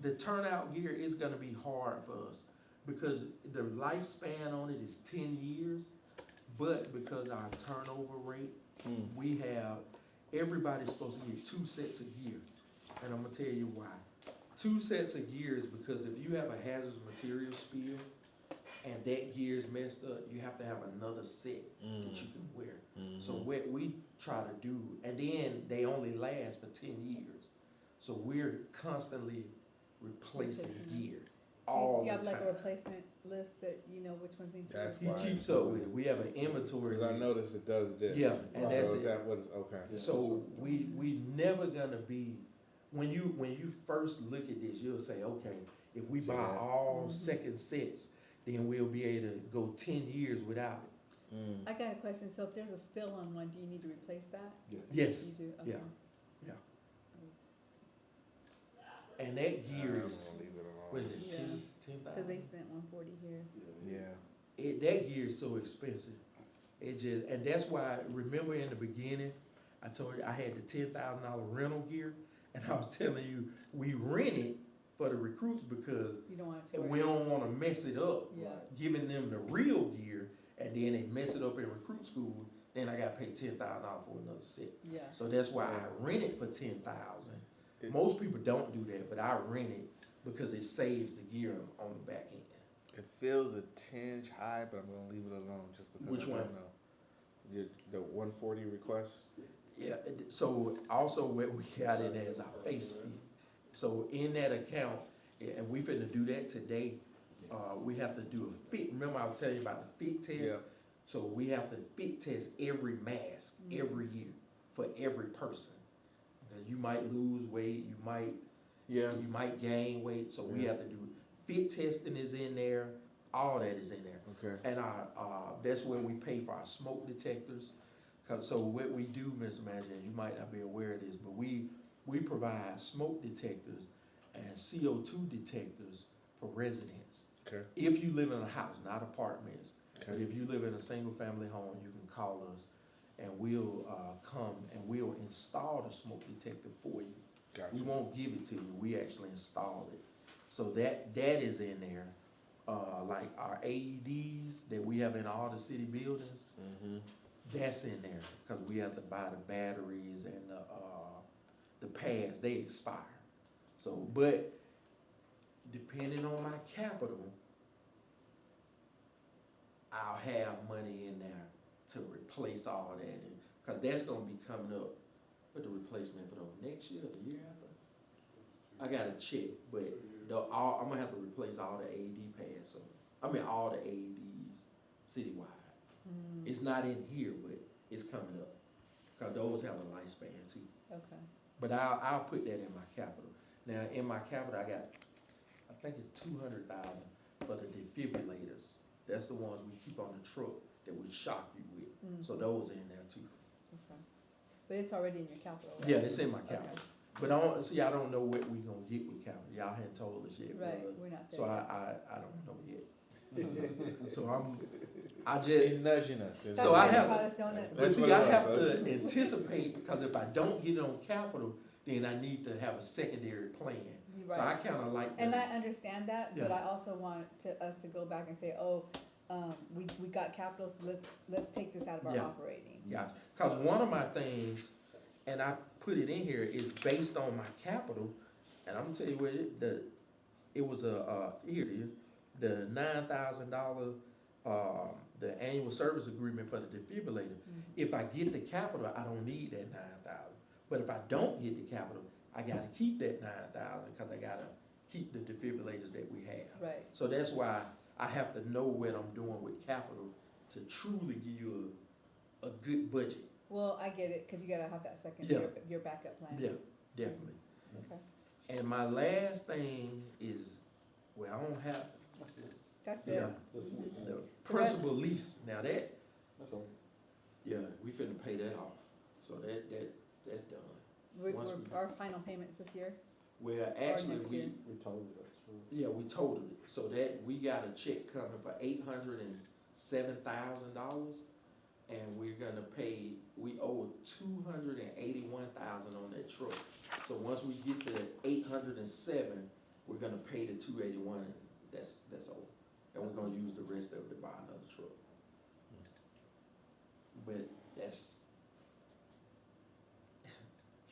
S2: the turnout gear is gonna be hard for us because the lifespan on it is 10 years, but because our turnover rate, we have, everybody's supposed to get 2 sets a year. And I'm gonna tell you why. 2 sets a year is because if you have a hazardous material spill and that gear is messed up, you have to have another set that you can wear. So what we try to do, and then they only last for 10 years. So we're constantly replacing gear all
S5: Do you
S2: the
S5: have like a
S2: time.
S5: replacement list that you know which ones need to be
S8: That's
S2: He
S8: why
S5: replaced?
S2: keeps up with it. We have an inventory.
S8: Because I
S2: list.
S8: noticed it does this.
S2: Yeah, and
S8: So
S2: that's
S8: is
S2: it.
S8: that what is, okay.
S2: So we never gonna be, when you first look at this, you'll say, okay, if we
S8: See
S2: buy
S8: that?
S2: all
S5: Mhm.
S2: second sets, then we'll be able to go 10 years without it.
S5: I got a question, so if there's a spill on one, do you need to replace that?
S2: Yes,
S5: You do,
S2: yeah.
S5: okay.
S2: And that gear
S8: I'm
S2: is,
S8: gonna leave it
S2: what
S8: alone.
S2: is it,
S5: Yeah.
S2: 10,000?
S5: Cause they spent 140 here.
S8: Yeah.
S2: That gear is so expensive. It just, and that's why, remember in the beginning, I told you I had the $10,000 rental gear, and I was telling you, we rent it for the recruits because
S5: You don't want it to
S2: we
S5: wear.
S2: don't wanna mess it up,
S5: Yeah,
S2: giving them the real gear, and then they mess it up in recruit school, then I gotta pay $10,000 for another set.
S5: yeah.
S2: So that's why I rent it for 10,000.
S8: It-
S2: Most people don't do that, but I rent it because it saves the gear on the back end.
S8: It feels a tinge high, but I'm gonna leave it alone just because
S2: Which
S8: I don't
S2: one?
S8: know. The 140 request?
S2: Yeah, so also what we got in there is our face fee. So in that account, and we finna do that today, we have to do a fit, remember I was telling you about the fit test?
S8: Yeah.
S2: So we have to fit test every mask, every year, for every person. Because you might lose weight, you might gain weight, so we
S8: Yeah.
S2: have to do, fit testing is in there, all that is in there.
S8: Okay.
S2: And that's where we pay for our smoke detectors. So what we do, Mr. Manager, you might not be aware of this, but we provide smoke detectors and CO2 detectors for residents.
S8: Okay.
S2: If you live in a house, not apartments, but
S8: Okay.
S2: if you live in a single family home, you can call us and we'll come and we'll install the smoke detector for you.
S8: Gotcha.
S2: We won't give it to you, we actually install it. So that is in there. Like our AEDs that we have in all the city buildings, that's in there, cause we have to buy the batteries and the pads, they expire. So, but depending on my capital, I'll have money in there to replace all that, and, cause that's gonna be coming up with the replacement for the next year or the year after. I gotta check, but I'm gonna have to replace all the AED pads, so, all the AEDs citywide. It's not in here, but it's coming up, cause those have a lifespan too.
S5: Okay.
S2: But I'll put that in my capital. Now, in my capital, I think it's 200,000 for the defibrillators. That's the ones we keep on the truck that we shock you with. So those in there too.
S5: Okay. But it's already in your capital, right?
S2: Yeah, it's in my
S5: Okay.
S2: capital. But I don't know what we gonna get with capital. Y'all hadn't told us yet.
S5: Right,
S2: but-
S5: we're not there.
S2: So
S5: yet.
S2: I don't know yet. So I
S8: He's
S2: just,
S8: nudging us.
S5: That's
S2: so
S5: why
S2: I
S5: they
S2: have-
S5: brought us donuts.
S2: but
S8: That's
S2: see,
S8: what it
S2: I
S8: was,
S2: have
S8: huh?
S2: to anticipate, because if I don't get it on capital, then I need to have a secondary plan.
S5: You're
S2: So I
S5: right.
S2: kinda like.
S5: And
S2: the-
S5: I understand that, but
S2: Yeah.
S5: I also want us to go back and say, oh, we got capital, so let's take this out of our
S2: Yeah.
S5: operating.
S2: Yeah, cause one of my things, and I put it in here, is based on my capital, and I'm gonna tell you what it was here it is, the $9,000, the annual service agreement for the defibrillator. If I get the capital, I don't need that 9,000, but if I don't get the capital, I gotta keep that 9,000, cause I gotta keep the defibrillators that we have.
S5: Right,
S2: So that's why I have to know what I'm doing with capital to truly give you a good budget.
S5: well, I get it, cause you gotta have that second,
S2: Yeah.
S5: your backup plan.
S2: Yeah, definitely.
S5: Okay,
S2: And my last thing is, well, I don't have,
S5: that's it.
S2: yeah, the principal lease. Now that, yeah, we finna pay that off. So that's done. Once we-
S5: Our final payments this year,
S2: Well, actually,
S5: next year.
S2: we totaled it. So that, we got a check coming for $807,000. And we're gonna pay, we owe 281,000 on that truck. So once we get to 807, we're gonna pay the 281, and that's over. we're gonna use the rest of it to buy another truck. But that's,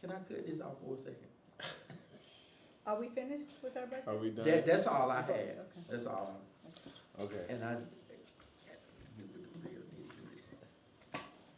S2: can I cut this off for a second?
S5: Are we finished with our budget?
S8: Are we done?
S2: That's all I had,
S5: Okay.
S2: that's all,
S8: Okay.
S2: and